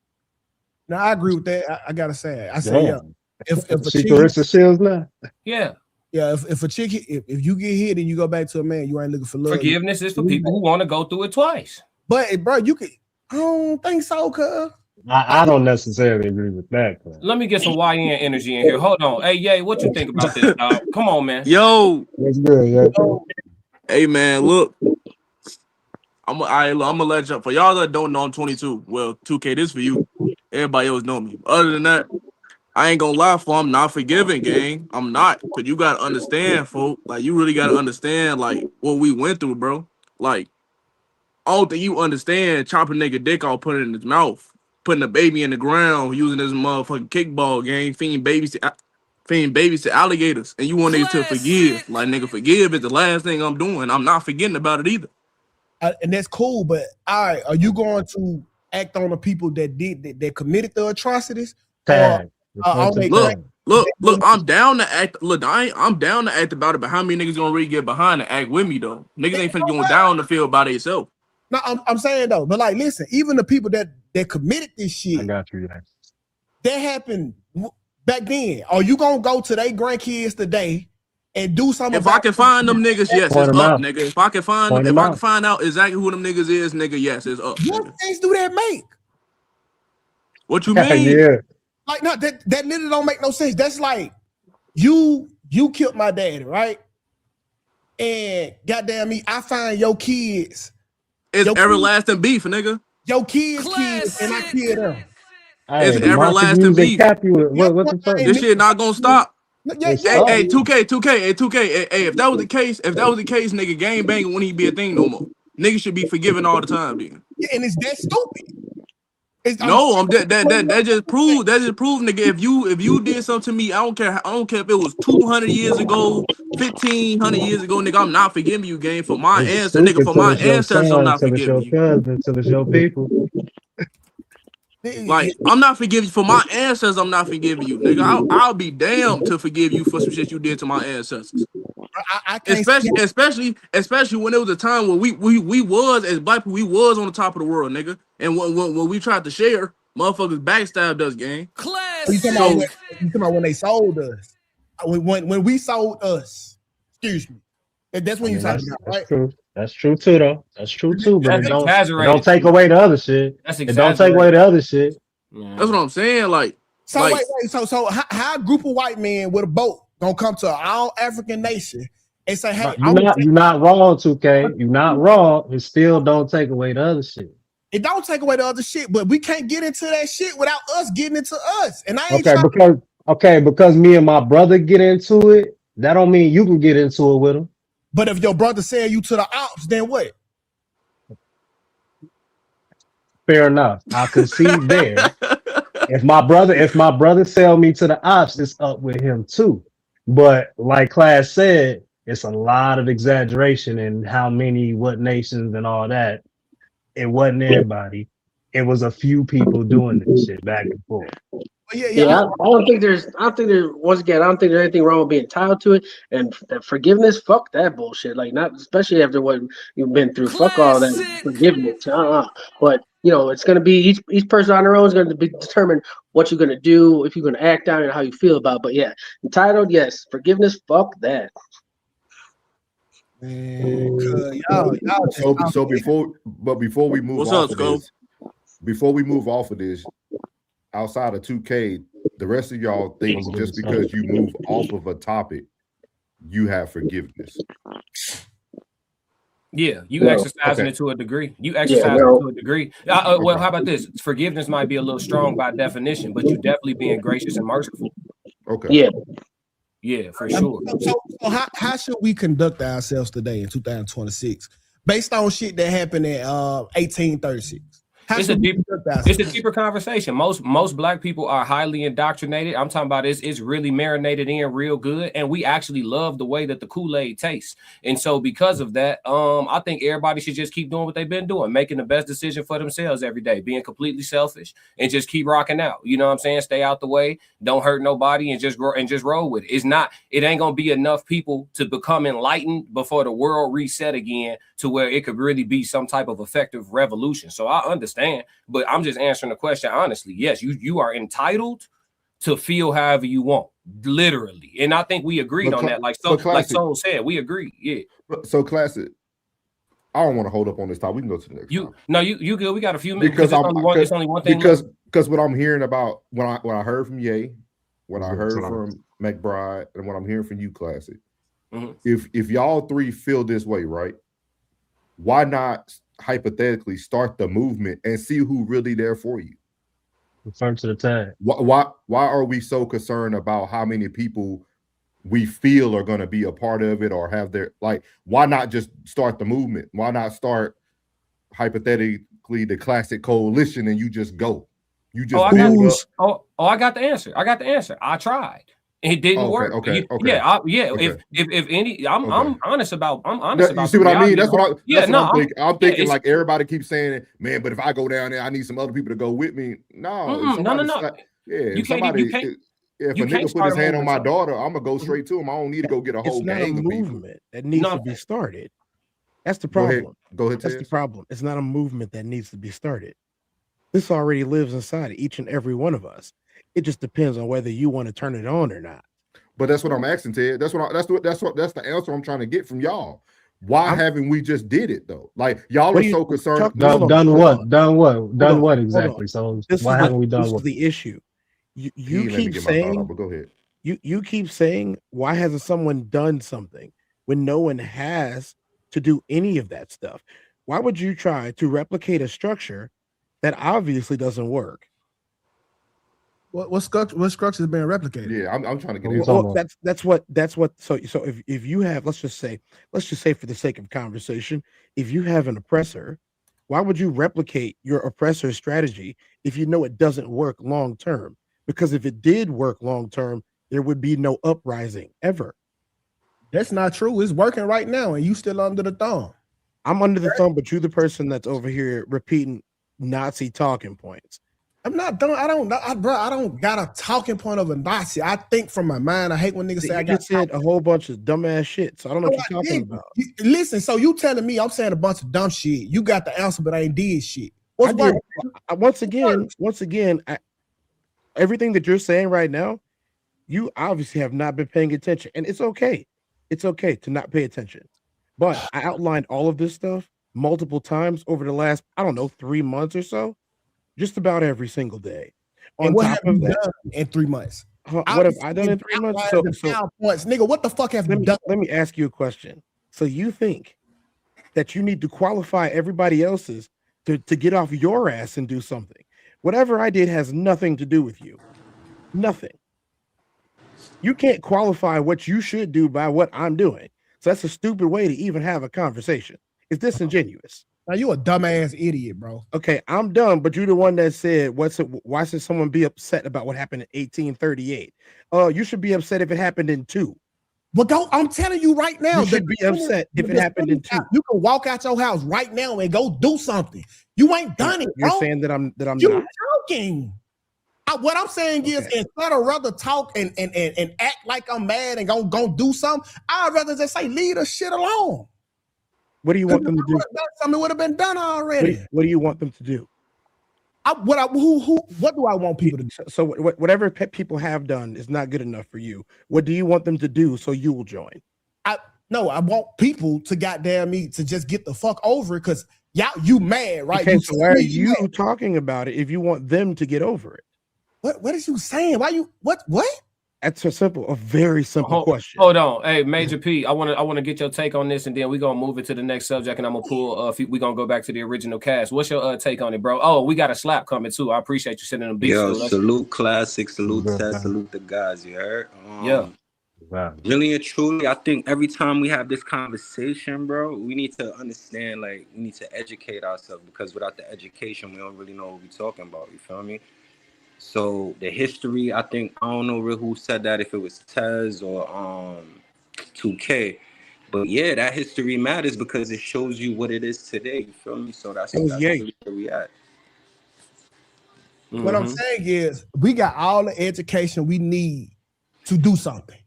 Now I agree with that. I gotta say, I say yeah. If a she chick, Clarissa Shields now. Yeah. Yeah, if a chick, if you get hit and you go back to a man, you ain't looking for love. Forgiveness is for people who want to go through it twice. But bro, you could. I don't think so, cuz. I don't necessarily agree with that. Bro. Let me get some YN energy in here. Hold on. Hey, Yay, what you think about this, dog? Come on, man. Yo. That's good, yeah. Hey, man, look. I'm gonna let y'all, for y'all that don't know, I'm 22. Well, 2K, this for you. Everybody else know me. Other than that, I ain't gonna lie, I'm not forgiving, gang. I'm not. Cause you gotta understand, folk. Like, you really gotta understand, like, what we went through, bro. Like, I don't think you understand chopping nigga dick off, putting it in his mouth, putting a baby in the ground, using this motherfucking kickball game, feeding babies to alligators, and you want niggas to forgive. Like, nigga, forgive is the last thing I'm doing. I'm not forgetting about it either. And that's cool, but all right, are you going to act on the people that committed the atrocities? Look, I'm down to act. Look, I'm down to act about it, but how many niggas gonna really get behind and act with me though? Niggas ain't finna go down the field by themselves. No, I'm saying though, but like, listen, even the people that committed this shit, I got you. That happened back then. Are you gonna go to their grandkids today and do something? If I can find them niggas, yes, it's up, nigga. If I can find them, if I can find out exactly who them niggas is, nigga, yes, it's up. What things do that make? What you mean? Yeah. Like, no, that literally don't make no sense. That's like you killed my daddy, right? And goddamn me, I find your kids. It's everlasting beef, nigga. Your kids, and I kill them. It's everlasting beef. What the fuck? This shit not gonna stop. Yeah. Hey, 2K. Hey, if that was the case, nigga, gang banging wouldn't even be a thing no more. Niggas should be forgiven all the time, dude. Yeah, and it's that stupid. That just proved, nigga. If you did something to me, I don't care if it was 200 years ago, 1,500 years ago, nigga. I'm not forgiving you, gang. For my ancestors, nigga. For my ancestors, I'm not forgiving you. Till it's your people. Like, I'm not forgiving for my ancestors. I'm not forgiving you, nigga. I'll be damned to forgive you for some shit you did to my ancestors. I can't especially when it was a time where we was as black people, we was on the top of the world, nigga. And when we tried to share, motherfuckers backstabbed us, gang. You talking about when they sold us? When we sold us? Excuse me. That's when you talking about, right? True. That's true too, though. That's true too. But it don't take too. away the other shit. It don't take away the other shit. That's what I'm saying. Like, so wait. So how a group of white men with a boat gonna come to an all African nation and say, "Hey, you're not wrong, 2K. You're not wrong. It still don't take away the other shit. It don't take away the other shit, but we can't get into that shit without us getting into us." And I ain't because me and my brother get into it, that don't mean you can get into it with him. But if your brother send you to the ops, then what? Fair enough. I concede there. If my brother sell me to the ops, it's up with him too. But like Class said, it's a lot of exaggeration in how many, what nations and all that. It wasn't everybody. It was a few people doing this shit back and forth. Yeah, I don't think there's once again, I don't think there's anything wrong with being entitled to it. And forgiveness, fuck that bullshit. Like, not especially after what you've been through. Fuck all that forgiveness. But you know, it's gonna be each person on their own is gonna be determined what you're gonna do, if you're gonna act out, and how you feel about it. But yeah, entitled, yes. Forgiveness, fuck that. Man, so before we move before we move off of this, outside of 2K, the rest of y'all think just because you move off of a topic, you have forgiveness. Yeah, you exercising it to a degree. You exercise it to a degree. Well, how about this? Forgiveness might be a little strong by definition, but you definitely being gracious and merciful. Okay. Yeah, for sure. So how should we conduct ourselves today in 2026 based on shit that happened in 1836? It's a deeper conversation. Most black people are highly indoctrinated. I'm talking about it's really marinated in real good, and we actually love the way that the Kool-Aid tastes. And so because of that, I think everybody should just keep doing what they've been doing, making the best decision for themselves every day, being completely selfish, and just keep rocking out. You know what I'm saying? Stay out the way, don't hurt nobody, and just roll with it. It ain't gonna be enough people to become enlightened before the world reset again to where it could really be some type of effective revolution. So I understand, but I'm just answering the question honestly. Yes, you are entitled to feel however you want, literally. And I think we agreed on that. Like Soul said, we agree. Yeah. So Classic, I don't want to hold up on this topic. We can go to the next. You good. We got a few minutes because it's only one thing. Because what I'm hearing about what I heard from Ye, what I heard from McBride, and what I'm hearing from you, Classic. Mm-hmm. If y'all three feel this way, right? Why not hypothetically start the movement and see who really there for you? Refer to the tag. Why are we so concerned about how many people we feel are going to be a part of it or have their why not just start the movement? Why not start hypothetically the Classic Coalition and you just go? You just I got the answer. I tried. It didn't work. Okay. If any, I'm honest about. You see what I mean? That's what I'm thinking. Like everybody keeps saying, man, but if I go down there, I need some other people to go with me. No. If a nigga put his hand on my daughter, I'm gonna go straight to him. I don't need to go get a whole gang of movement that needs to be started. That's the problem. Go ahead. That's the problem. It's not a movement that needs to be started. This already lives inside of each and every one of us. It just depends on whether you want to turn it on or not. But that's what I'm asking, Ted. That's the answer I'm trying to get from y'all. Why haven't we just did it though? Like y'all are so concerned. Done what exactly? So why haven't we done what? The issue. You keep saying. Go ahead. You keep saying, why hasn't someone done something when no one has to do any of that stuff? Why would you try to replicate a structure that obviously doesn't work? What structure is being replicated? Yeah, I'm trying to get into that's what. So if you have, let's just say for the sake of conversation, if you have an oppressor, why would you replicate your oppressor's strategy if you know it doesn't work long term? Because if it did work long term, there would be no uprising ever. That's not true. It's working right now, and you still under the thumb. I'm under the thumb, but you're the person that's over here repeating Nazi talking points. I'm not done. I don't got a talking point of a Nazi. I think from my mind. I hate when niggas say I got said a whole bunch of dumbass shit. So I don't know what you're talking about. Listen, so you telling me I'm saying a bunch of dumb shit. You got the answer, but I ain't did shit. Once again, everything that you're saying right now, you obviously have not been paying attention, and it's okay. It's okay to not pay attention. But I outlined all of this stuff multiple times over the last, 3 months or so. Just about every single day. And what have you done in 3 months? What have I done in 3 months? Points. Nigga, what the fuck have you done? Let me ask you a question. So you think that you need to qualify everybody else's to get off your ass and do something? Whatever I did has nothing to do with you. Nothing. You can't qualify what you should do by what I'm doing. So that's a stupid way to even have a conversation. It's disingenuous. Now you a dumbass idiot, bro. Okay, I'm dumb, but you're the one that said, why should someone be upset about what happened in 1838? You should be upset if it happened in 2. Well, I'm telling you right now. You should be upset if it happened in 2. You can walk out your house right now and go do something. You ain't done it, bro. You're saying that I'm You're not joking. What I'm saying is, instead of rather talk and act like I'm mad and go do something, I'd rather just say leave the shit alone. What do you want them to do? Something would have been done already. What do you want them to do? What do I want people to do? So whatever people have done is not good enough for you. What do you want them to do so you will join? I want people to goddamn me to just get the fuck over it because you mad, right? Okay, so why are you talking about it if you want them to get over it? What is you saying? Why you what? That's a very simple question. Hold on, hey, Major P, I want to get your take on this, and then we're gonna move it to the next subject, and I'm gonna pull. We're gonna go back to the original cast. What's your take on it, bro? Oh, we got a slap coming too. I appreciate you sending them beats. Yo, salute Classic, salute Tess, salute the guys. You heard? Yeah. Exactly. Really and truly, I think every time we have this conversation, bro, we need to understand, like, we need to educate ourselves, because without the education, we don't really know what we're talking about. You feel me? So the history, I think, I don't know really who said that, if it was Tez or 2K. But yeah, that history matters because it shows you what it is today. You feel me? So that's It was Ye. really where we at. What I'm saying is, we got all the education we need to do something.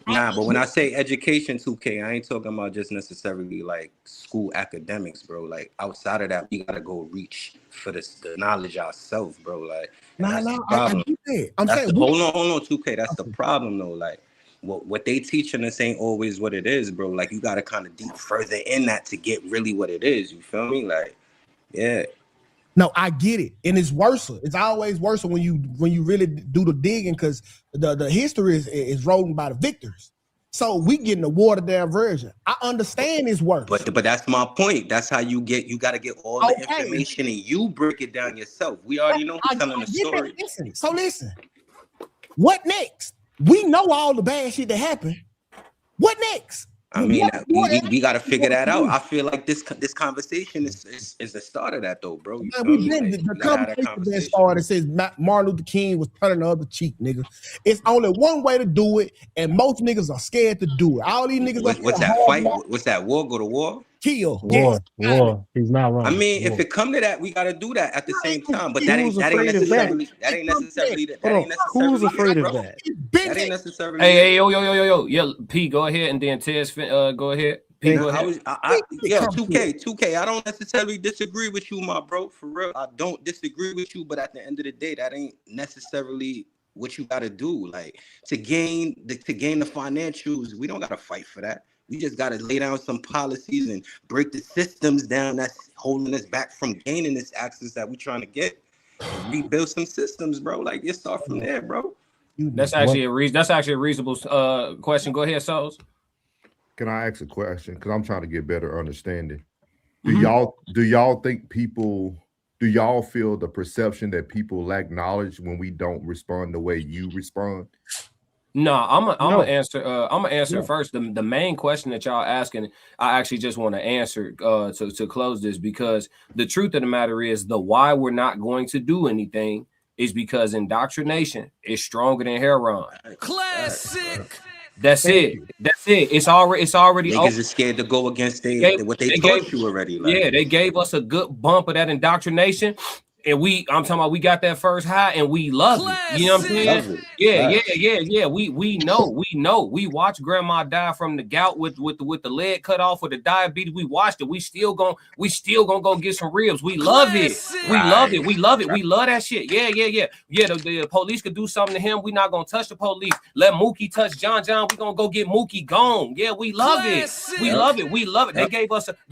Nah, but when I say education, 2K, I ain't talking about just necessarily like school academics, bro. Like outside of that, we gotta go reach for the knowledge ourselves, bro. Like, and that's the problem. I'm saying, hold on, 2K. That's the problem, though. Like, what they teaching us ain't always what it is, bro. Like, you gotta kind of deep further in that to get really what it is. You feel me? Like, yeah. No, I get it, and it's worse. It's always worse when you really do the digging, because the history is written by the victors. So we getting the watered down version. I understand it's worse, but that's my point. That's how you got to get all the information and you break it down yourself. We already know who's telling the story. Listen. What next? We know all the bad shit that happened. What next? I mean, we got to figure that out. I feel like this conversation is the start of that, though, bro. Man, the conversation that started says Martin Luther King was turning the other cheek, nigga. It's only one way to do it, and most niggas are scared to do it. All these niggas. What's that fight? What's that war? Go to war? Kill. War. He's not wrong. I mean, if it come to that, we got to do that at the same time. But that ain't necessarily. Who's afraid of that? That ain't necessarily. Hey, yo, P, go ahead, and then Tez, go ahead. P, go ahead. 2K. I don't necessarily disagree with you, my bro. For real, I don't disagree with you. But at the end of the day, that ain't necessarily what you got to do. Like to gain the financials, we don't got to fight for that. We just got to lay down some policies and break the systems down that's holding us back from gaining this access that we're trying to get. And rebuild some systems, bro. Like, you start from there, bro. That's actually a reasonable question. Go ahead, Souls. Can I ask a question? Because I'm trying to get better understanding. Do y'all think people? Do y'all feel the perception that people lack knowledge when we don't respond the way you respond? No, I'm gonna answer first. The main question that y'all asking, I actually just want to answer to close this, because the truth of the matter is the why we're not going to do anything is because indoctrination is stronger than heroin. Classic. That's it. It's already. Niggas is scared to go against what they taught you already. Like. Yeah, they gave us a good bump of that indoctrination. And I'm talking about, we got that first high and we love it. You know what I'm saying? Yeah. We know. We watched grandma die from the gout with the leg cut off, with the diabetes. We watched it. We still gonna go get some ribs. We love it. We love it. We love it. We love that shit. Yeah. The police could do something to him. We not gonna touch the police. Let Mookie touch John. We gonna go get Mookie gone. Yeah, we love it. We love it. We love it. They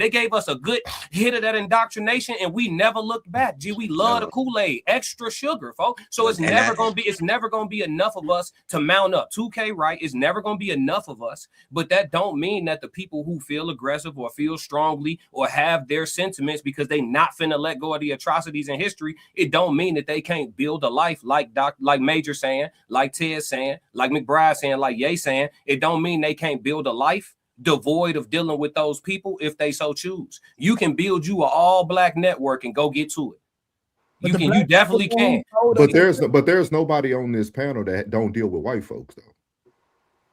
gave us a good hit of that indoctrination, and we never looked back. Gee, we love the Kool-Aid, extra sugar, folks. So it's never gonna be enough of us to mount up. 2K, right? It's never gonna be enough of us. But that don't mean that the people who feel aggressive or feel strongly or have their sentiments because they not finna let go of the atrocities in history, it don't mean that they can't build a life like Major saying, like Ted saying, like McBride saying, like Ye saying. It don't mean they can't build a life devoid of dealing with those people if they so choose. You can build you an all-black network and go get to it. You definitely can. But there's nobody on this panel that don't deal with white folks, though.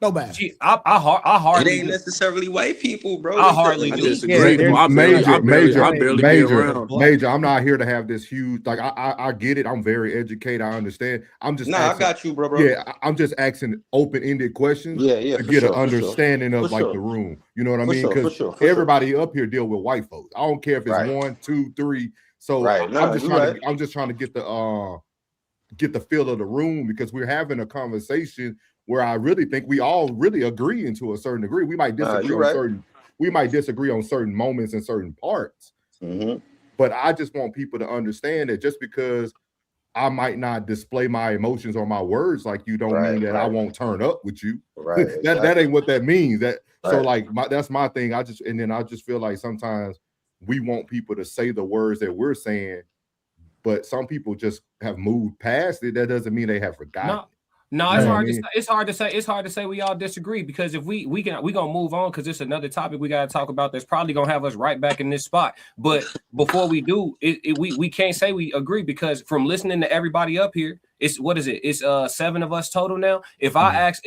Nobody. Gee, I hardly. It ain't necessarily white people, bro. I hardly do. Major. I'm not here to have this huge. Like I get it. I'm very educated. I understand. I'm just. I got you, bro. Yeah, I'm just asking open-ended questions. Yeah. To get an understanding of like the room. You know what I mean? Because everybody up here deal with white folks. I don't care if it's 1, 2, 3. So I'm just trying to get the feel of the room, because we're having a conversation where I really think we all really agree to a certain degree. We might disagree on certain moments and certain parts. But I just want people to understand that just because I might not display my emotions or my words like you don't mean that I won't turn up with you. That ain't what that means. So like that's my thing. I just feel like sometimes we want people to say the words that we're saying, but some people just have moved past it. That doesn't mean they have forgotten. No, You it's know what I hard to mean? it's hard to say. It's hard to say we all disagree because if we gonna move on because it's another topic we gotta talk about that's probably gonna have us right back in this spot. But before we do, we can't say we agree because from listening to everybody up here, it's what is it? It's 7 of us total now. If I ask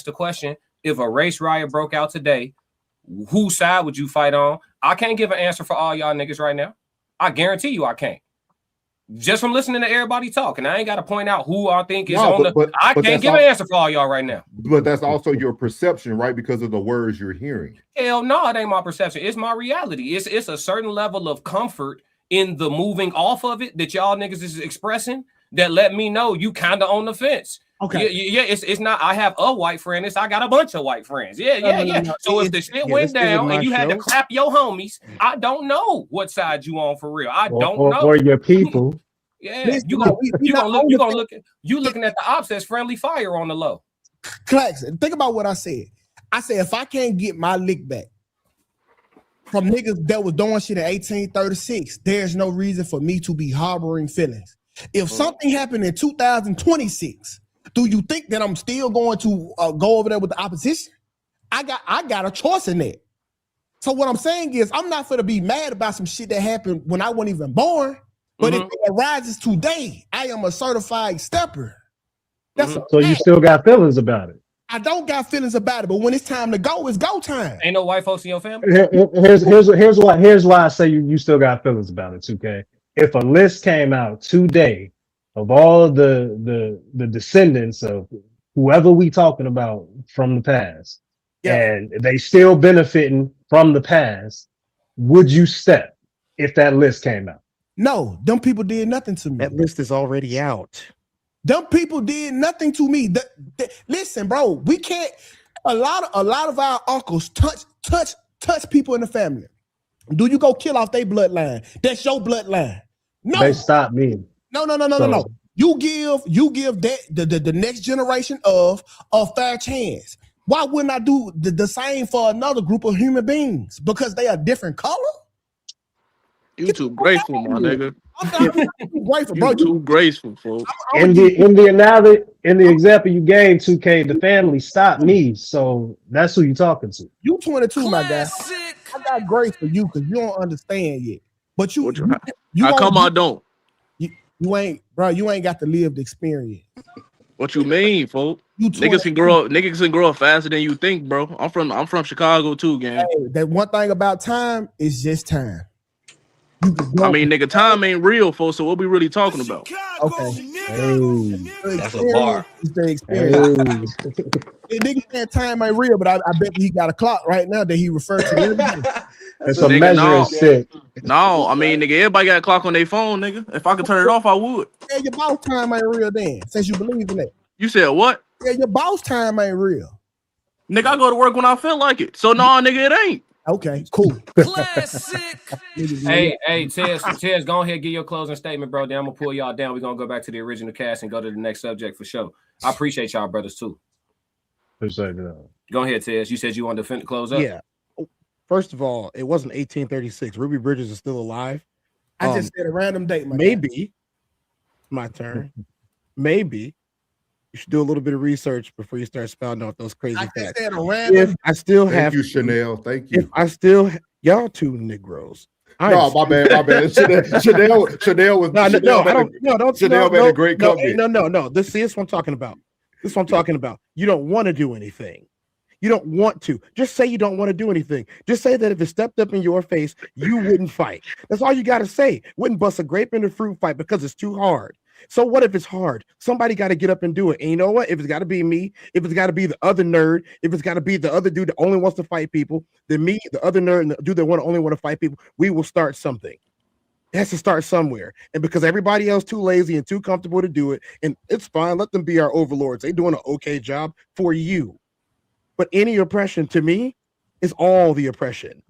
the question, if a race riot broke out today, whose side would you fight on? I can't give an answer for all y'all niggas right now. I guarantee you I can't. Just from listening to everybody talk, and I ain't got to point out who I think is on the. I can't give an answer for all y'all right now. But that's also your perception, right? Because of the words you're hearing. Hell no, it ain't my perception. It's my reality. It's a certain level of comfort in the moving off of it that y'all niggas is expressing that let me know you kind of on the fence. Okay. Yeah. It's not. I have a white friend. I got a bunch of white friends. Yeah. So if the shit went down and you had to clap your homies, I don't know what side you on for real. I don't know. Or your people. Yeah, Listen, you looking at the ops as friendly fire on the low. Claxton, think about what I said. I said if I can't get my lick back from niggas that was doing shit in 1836, there's no reason for me to be harboring feelings. If something happened in 2026, do you think that I'm still going to go over there with the opposition? I got a choice in that. So what I'm saying is I'm not gonna be mad about some shit that happened when I wasn't even born. But if it arises today, I am a certified stepper. That's so you still got feelings about it. I don't got feelings about it, but when it's time to go, it's go time. Ain't no white folks in your family. Here's why I say you still got feelings about it, 2K. If a list came out today of all the descendants of whoever we talking about from the past, and they still benefiting from the past, would you step if that list came out? No, them people did nothing to me. That list is already out. Them people did nothing to me. Listen, bro, we can't. A lot of our uncles touch people in the family. Do you go kill off their bloodline? That's your bloodline. No, they stopped me. No. You give that the next generation of a fair chance. Why wouldn't I do the same for another group of human beings? Because they are different color. You too graceful, my nigga. I'm grateful, bro. You too graceful, folks. In the example you gave, 2K, the family stopped me, so that's who you talking to. You 22, my guy. I got grace for you because you don't understand yet. But you how come I don't? You ain't, bro. You ain't got the lived experience. What you mean, folks? Niggas can grow up faster than you think, bro. I'm from Chicago too, gang. Hey, that one thing about time is just time. I mean, nigga, time ain't real, folks. So what we really talking about? Okay. That's a bar. Nigga saying time ain't real, but I bet he got a clock right now that he referred to. It's a measuring stick. No, I mean, nigga, everybody got a clock on their phone, nigga. If I could turn it off, I would. Yeah, your boss time ain't real then, since you believe in that. You said what? Yeah, your boss time ain't real. Nigga, I go to work when I feel like it. So no, nigga, it ain't. Okay, cool. Classic. hey, Tez, go ahead, give your closing statement, bro. Then I'm gonna pull y'all down. We're gonna go back to the original cast and go to the next subject for sure. I appreciate y'all brothers too. Go ahead, Tez. You said you wanted to close up. Yeah. First of all, it wasn't 1836. Ruby Bridges is still alive. I just said a random date. Maybe my turn. Maybe you should do a little bit of research before you start spouting out those crazy facts. Said a random. If I still Thank have you, Chanel. Thank you. If I still y'all two Negroes. No, my bad. Chanel was Chanel made a great comeback. No. This is what I'm talking about. You don't want to do anything. You don't want to. Just say you don't want to do anything. Just say that if it stepped up in your face, you wouldn't fight. That's all you got to say. Wouldn't bust a grape in a fruit fight because it's too hard. So what if it's hard? Somebody got to get up and do it. And you know what? If it's got to be me, if it's got to be the other nerd, if it's got to be the other dude that only wants to fight people, then me, the other nerd, and the dude that only want to fight people, we will start something. It has to start somewhere. And because everybody else too lazy and too comfortable to do it, and it's fine, let them be our overlords. They're doing an okay job for you. But any oppression to me is all the oppression.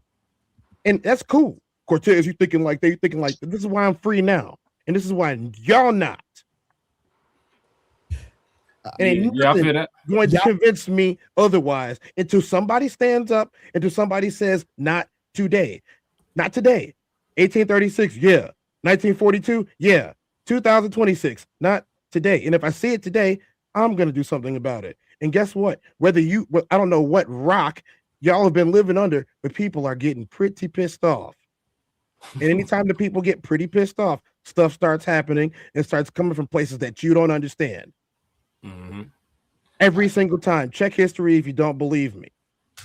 And that's cool. Cortez, you thinking like this is why I'm free now. And this is why y'all not. And going to convince me otherwise until somebody stands up, until somebody says, not today. Not today. 1836, yeah. 1942, yeah. 2026, not today. And if I see it today, I'm going to do something about it. And guess what? I don't know what rock y'all have been living under, but people are getting pretty pissed off. And anytime the people get pretty pissed off, stuff starts happening and starts coming from places that you don't understand. Mm-hmm. Every single time. Check history if you don't believe me.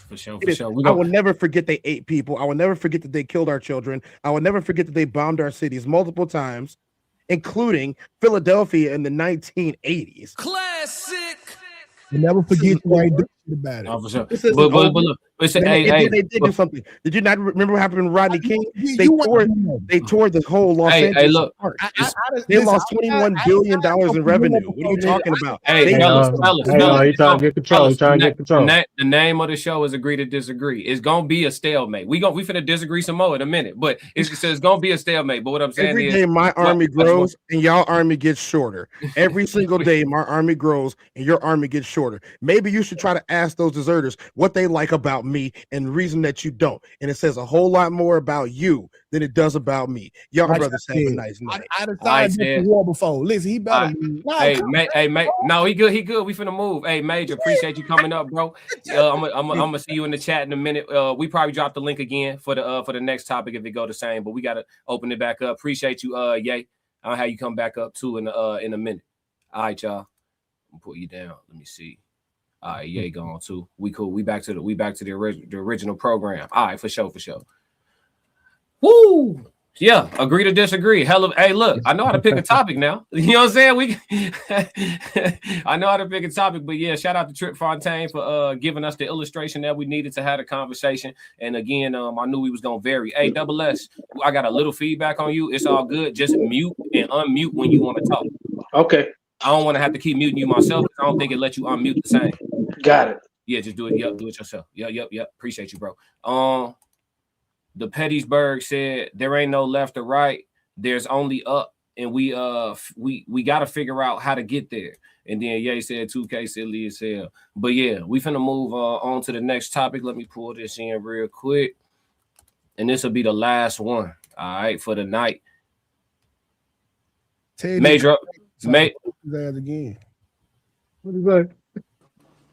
For sure, I will never forget they ate people. I will never forget that they killed our children. I will never forget that they bombed our cities multiple times, including Philadelphia in the 1980s. Classic. You never forget you ain't doing shit about it. Oh, for sure. This isn't But over. look, listen, They did do something. Did you not remember what happened with Rodney King? They tore the whole Los Angeles look, apart. They lost $21 billion in revenue. What are you talking about? Hey, fellas, he trying to get control. He trying to get control. The name of the show is Agree to Disagree. It's gonna be a stalemate. We finna disagree some more in a minute, but it's gonna be a stalemate. But what I'm saying every is, day my army grows and y'all army gets shorter. Every single day my army grows and your army gets shorter. Maybe you should try to ask those deserters what they like about me and reason that you don't. And it says a whole lot more about you than it does about me. Y'all brothers have a nice night. I decided to war before. Listen, he better. No, he good. We finna move. Hey, Major, appreciate you coming up, bro. I'm gonna see you in the chat in a minute. We probably drop the link again for the next topic if it go the same, but we gotta open it back up. Appreciate you, Yay. I'll have you come back up too in a minute. All right, y'all. I'm put you down. Let me see. All right, Yay gone too. We cool. We back to the original program. All right, for sure. Woo! Yeah, agree to disagree. Hey, look, I know how to pick a topic now. You know what I'm saying? I know how to pick a topic, but yeah, shout out to Trip Fontaine for giving us the illustration that we needed to have a conversation. And again, I knew we was gonna vary. Hey, Double S, I got a little feedback on you. It's all good. Just mute and unmute when you want to talk. Okay. I don't want to have to keep muting you myself because I don't think it lets you unmute the same. Got it. Yeah, just do it. Yep, do it yourself. Yep. Appreciate you, bro. The Pettysburg said there ain't no left or right. There's only up, and we got to figure out how to get there. And then Ye said 2K silly as hell. But yeah, we finna move on to the next topic. Let me pull this in real quick, and this will be the last one. All right, for the night. Major. Again. What is that?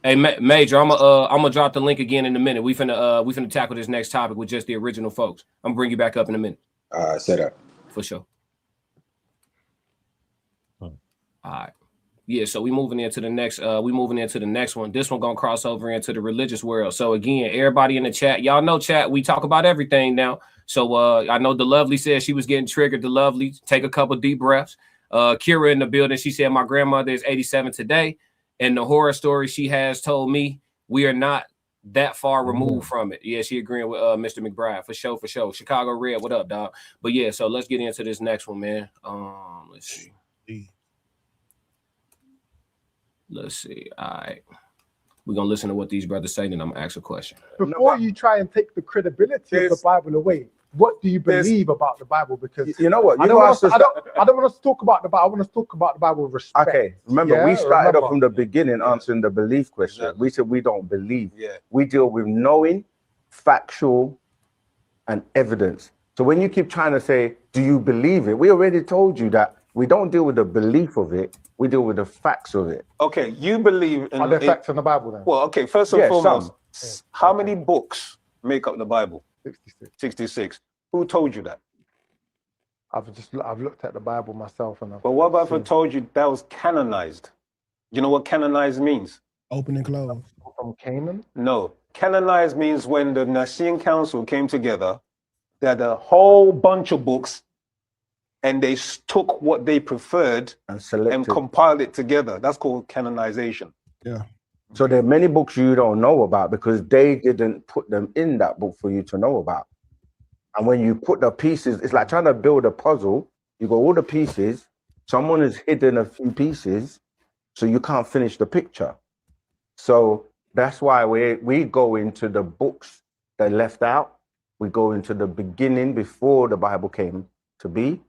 Hey, Major, I'm gonna drop the link again in a minute. We finna tackle this next topic with just the original folks. I'm gonna bring you back up in a minute. Set up. For sure. All right. Yeah, so we moving into the next one. This one gonna cross over into the religious world. So again, everybody in the chat, y'all know chat, we talk about everything now. So I know the Lovely said she was getting triggered. The Lovely, take a couple deep breaths. Kira in the building, she said my grandmother is 87 today. And the horror story she has told me, we are not that far removed from it. Yeah, she agreeing with Mr. McBride for sure. Chicago Red, what up, dog? But yeah, so let's get into this next one, man. Let's see. All right. We're gonna listen to what these brothers say, and I'm gonna ask a question. Before you try and take the credibility of the Bible away, what do you believe about the Bible? Because you know what, I don't want us to talk about the Bible. I want us to talk about the Bible with respect. Okay, remember we started off from the beginning answering the belief question. We said we don't believe. We deal with knowing, factual, and evidence. So when you keep trying to say, do you believe it? We already told you that we don't deal with the belief of it. We deal with the facts of it. Okay, you believe in... Are there facts in the Bible then? Well, okay, first and foremost, how many books make up the Bible? 66. Who told you that? I've looked at the Bible myself. But what about if I told you that was canonized? You know what canonized means? Open and close. From Canaan? No. Canonized means when the Nicene Council came together, they had a whole bunch of books and they took what they preferred and compiled it together. That's called canonization. Yeah. So there are many books you don't know about because they didn't put them in that book for you to know about. And when you put the pieces, it's like trying to build a puzzle. You got all the pieces, someone has hidden a few pieces, so you can't finish the picture. So that's why we go into the books that left out. We go into the beginning before the Bible came to be,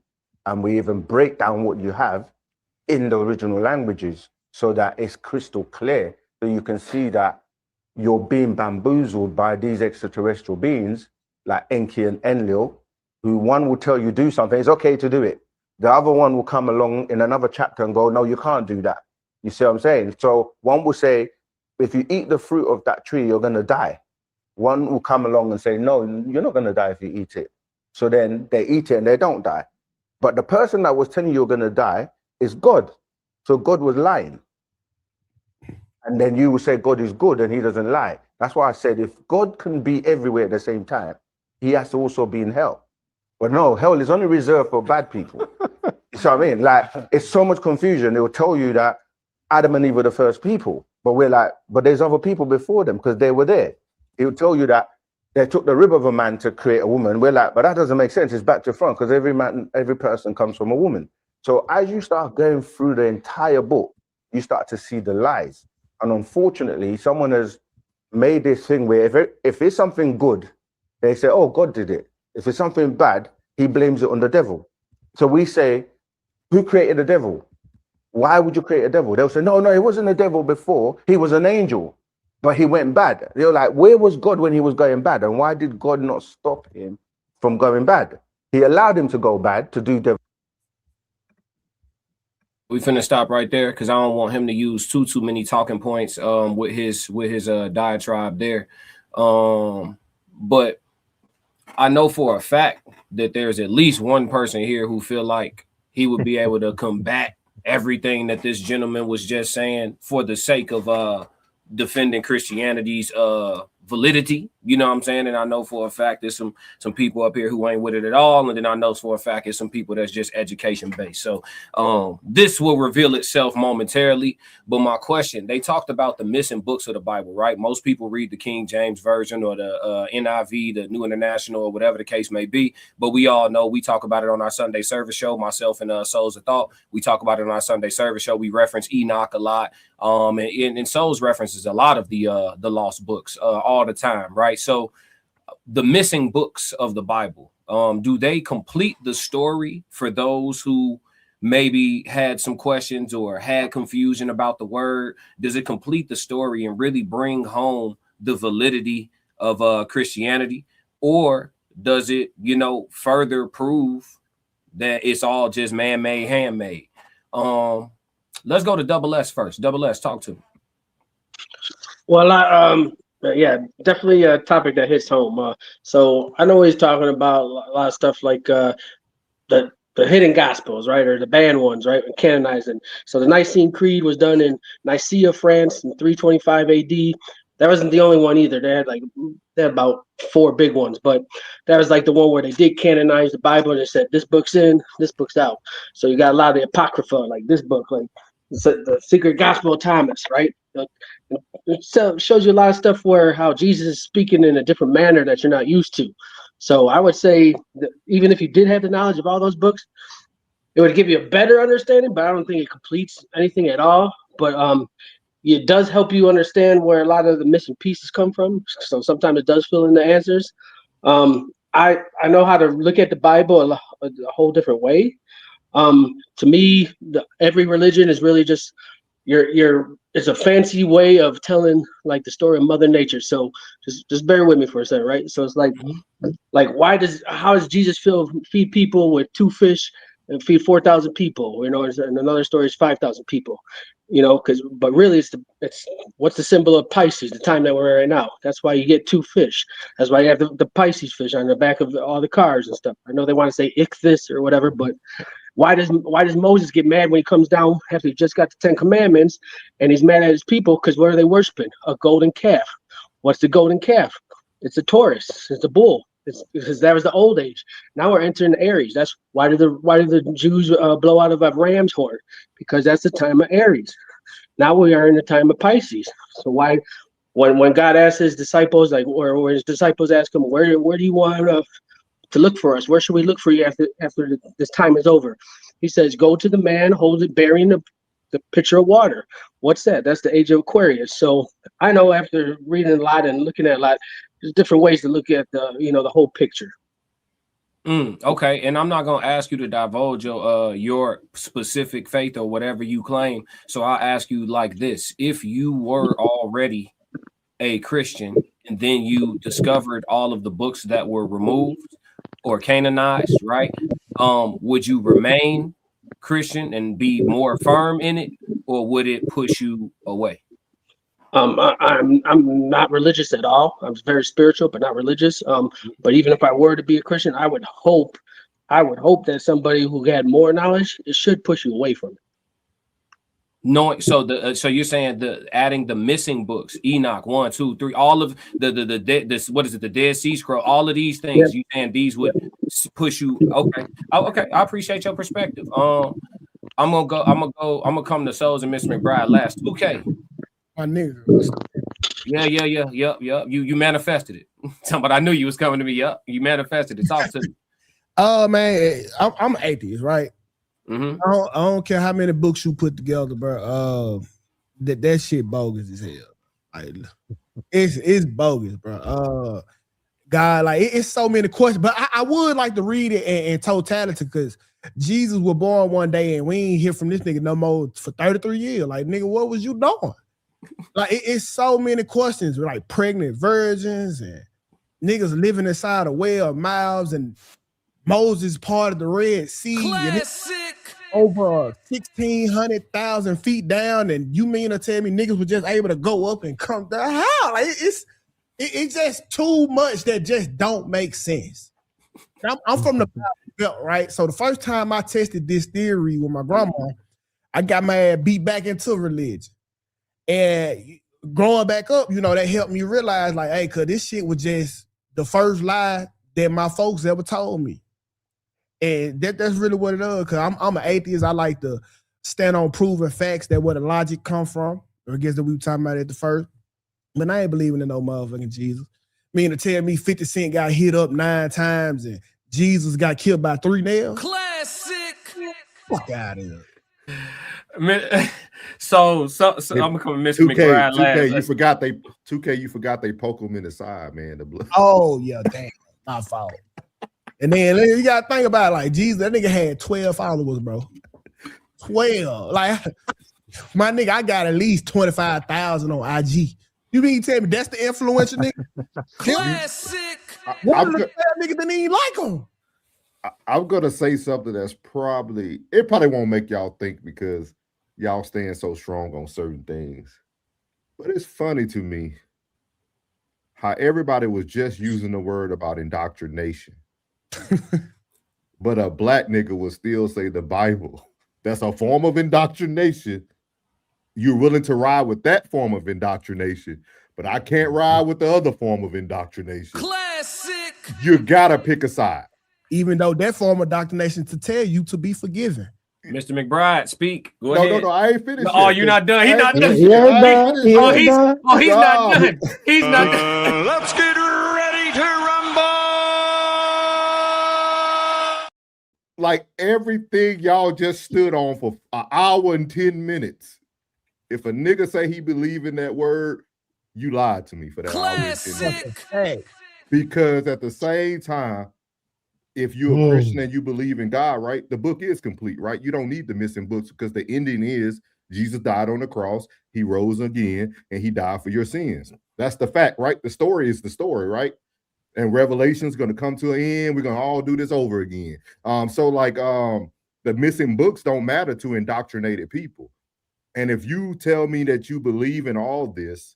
and we even break down what you have in the original languages so that it's crystal clear, so you can see that you're being bamboozled by these extraterrestrial beings like Enki and Enlil, who one will tell you do something, it's okay to do it. The other one will come along in another chapter and go, no, you can't do that. You see what I'm saying? So one will say, if you eat the fruit of that tree, you're going to die. One will come along and say, no, you're not going to die if you eat it. So then they eat it and they don't die. But the person that was telling you you're going to die is God. So God was lying. And then you will say God is good and he doesn't lie. That's why I said if God can be everywhere at the same time, he has to also be in hell. But no, hell is only reserved for bad people. You see what I mean? Like, it's so much confusion. It will tell you that Adam and Eve were the first people. But we're like, but there's other people before them because they were there. It will tell you that they took the rib of a man to create a woman. We're like, but that doesn't make sense. It's back to front because every person comes from a woman. So as you start going through the entire book, you start to see the lies. And unfortunately, someone has made this thing where if it's something good, they say, oh, God did it. If it's something bad, he blames it on the devil. So we say, who created the devil? Why would you create a devil? They'll say, no, he wasn't a devil before. He was an angel, but he went bad. They're like, where was God when he was going bad? And why did God not stop him from going bad? He allowed him to go bad to do devil. We finna stop right there because I don't want him to use too many talking points with his diatribe there. But I know for a fact that there's at least one person here who feel like he would be able to combat everything that this gentleman was just saying for the sake of defending Christianity's validity, you know what I'm saying? And I know for a fact there's some people up here who ain't with it at all, and then I know for a fact there's some people that's just education based. So this will reveal itself momentarily. But my question, they talked about the missing books of the Bible, right? Most people read the King James Version or the NIV, the New International, or whatever the case may be. But we all know, we talk about it on our Sunday service show, myself and Souls of Thought. We talk about it on our Sunday service show. We reference Enoch a lot. And Souls references a lot of the lost books all the time, right? So the missing books of the Bible, do they complete the story for those who maybe had some questions or had confusion about the word? Does it complete the story and really bring home the validity of Christianity? Or does it, further prove that it's all just man-made, handmade? Let's go to Double S first. Double S, talk to me. Well, yeah, definitely a topic that hits home. So I know he's talking about a lot of stuff like the hidden gospels, right, or the banned ones, right, and canonizing. So the Nicene Creed was done in Nicaea, France, in 325 AD. That wasn't the only one either. They had about 4 big ones, but that was like the one where they did canonize the Bible and they said this book's in, this book's out. So you got a lot of the Apocrypha, like this book, like the Secret Gospel of Thomas, right? It shows you a lot of stuff where how Jesus is speaking in a different manner that you're not used to. So I would say that even if you did have the knowledge of all those books, it would give you a better understanding, but I don't think it completes anything at all. But it does help you understand where a lot of the missing pieces come from. So sometimes it does fill in the answers. I know how to look at the Bible a whole different way. To me, every religion is really just it's a fancy way of telling like the story of Mother Nature. So just bear with me for a second, right? So it's like how does Jesus feed people with 2 fish and feed 4,000 people? And another story is 5,000 people. But really it's what's the symbol of Pisces, the time that we're in right now. That's why you get 2 fish. That's why you have the Pisces fish on the back of all the cars and stuff. I know they want to say ichthys or whatever, but why does Moses get mad when he comes down after he just got the 10 commandments and he's mad at his people? Because what are they worshiping? A golden calf. What's the golden calf? It's a Taurus. It's a bull. Because that was the old age. Now we're entering Aries. That's why did the Jews blow out of a ram's horn? Because that's the time of Aries. Now we are in the time of Pisces. So why, when God asked his disciples, or his disciples asked him, where do you want to look for us? Where should we look for you after this time is over? He says, go to the man bearing the pitcher of water. What's that? That's the age of Aquarius. So I know after reading a lot and looking at a lot, there's different ways to look at the whole picture. Okay, and I'm not gonna ask you to divulge your specific faith or whatever you claim. So I'll ask you like this: if you were already a Christian and then you discovered all of the books that were removed or canonized, right? Would you remain Christian and be more firm in it, or would it push you away? I'm not religious at all. I'm very spiritual, but not religious. But even if I were to be a Christian, I would hope that somebody who had more knowledge, it should push you away from it. Knowing so you're saying the adding the missing books, Enoch 1, 2, 3, all of the what is it, the Dead Sea Scroll, all of these things, you saying these would push you? Okay. Oh, okay, I appreciate your perspective. I'm gonna come to Souls and Miss McBride last. 2K. My nigga. Yeah. You manifested it. Somebody, I knew you was coming to me. Yup, you manifested it. Talk to me. Man, I'm an atheist, right? Mm-hmm. I don't care how many books you put together, bro. That shit bogus as hell. Like, it's bogus, bro. God, like it's so many questions, but I would like to read it in totality because Jesus was born one day and we ain't hear from this nigga no more for 33 years. Like, nigga, what was you doing? Like, it's so many questions, like pregnant virgins and niggas living inside a well of mouths and Moses parted the Red Sea. Classic. Over 1,600,000 feet down, and you mean to tell me niggas were just able to go up and come down? How? Like, it's just too much that just don't make sense. I'm from the belt, right? So the first time I tested this theory with my grandma, I got my ass beat back into religion. And growing back up, you know, that helped me realize, like, hey, cause this shit was just the first lie that my folks ever told me. And that's really what it is. Cause I'm an atheist. I like to stand on proven facts that where the logic come from. I guess that we were talking about it at the first. But I ain't believing in no motherfucking Jesus. Mean to tell me 50 Cent got hit up 9 times and Jesus got killed by 3 nails? Classic. Fuck out of here. So I'm gonna come Mr. McBride 2K, last. you forgot they poke him in the side, man. The blood. Oh yeah, damn, my fault. And then you gotta think about it, like Jesus, that nigga had 12 followers, bro. 12. Like, my nigga, I got at least 25,000 on IG. You mean tell me that's the influential nigga? Classic. What the nigga didn't even like him? I'm gonna say something that's probably won't make y'all think because y'all stand so strong on certain things. But it's funny to me how everybody was just using the word about indoctrination. But a black nigga will still say the Bible. That's a form of indoctrination. You're willing to ride with that form of indoctrination, but I can't ride with the other form of indoctrination. Classic. You gotta pick a side. Even though that form of indoctrination to tell you to be forgiven. Mr. McBride, speak. Go ahead. No, I ain't finished. Oh, you're not done. He's not done. He's not done. He's not done. Let's get ready to rumble. Like everything y'all just stood on for an hour and 10 minutes. If a nigga say he believe in that word, you lied to me for that. Classic. Because at the same time, if you're a Christian and you believe in God, right, the book is complete, right? You don't need the missing books because the ending is Jesus died on the cross, he rose again, and he died for your sins. That's the fact, right? The story is the story, right? And Revelation's going to come to an end. We're going to all do this over again. So the missing books don't matter to indoctrinated people. And if you tell me that you believe in all this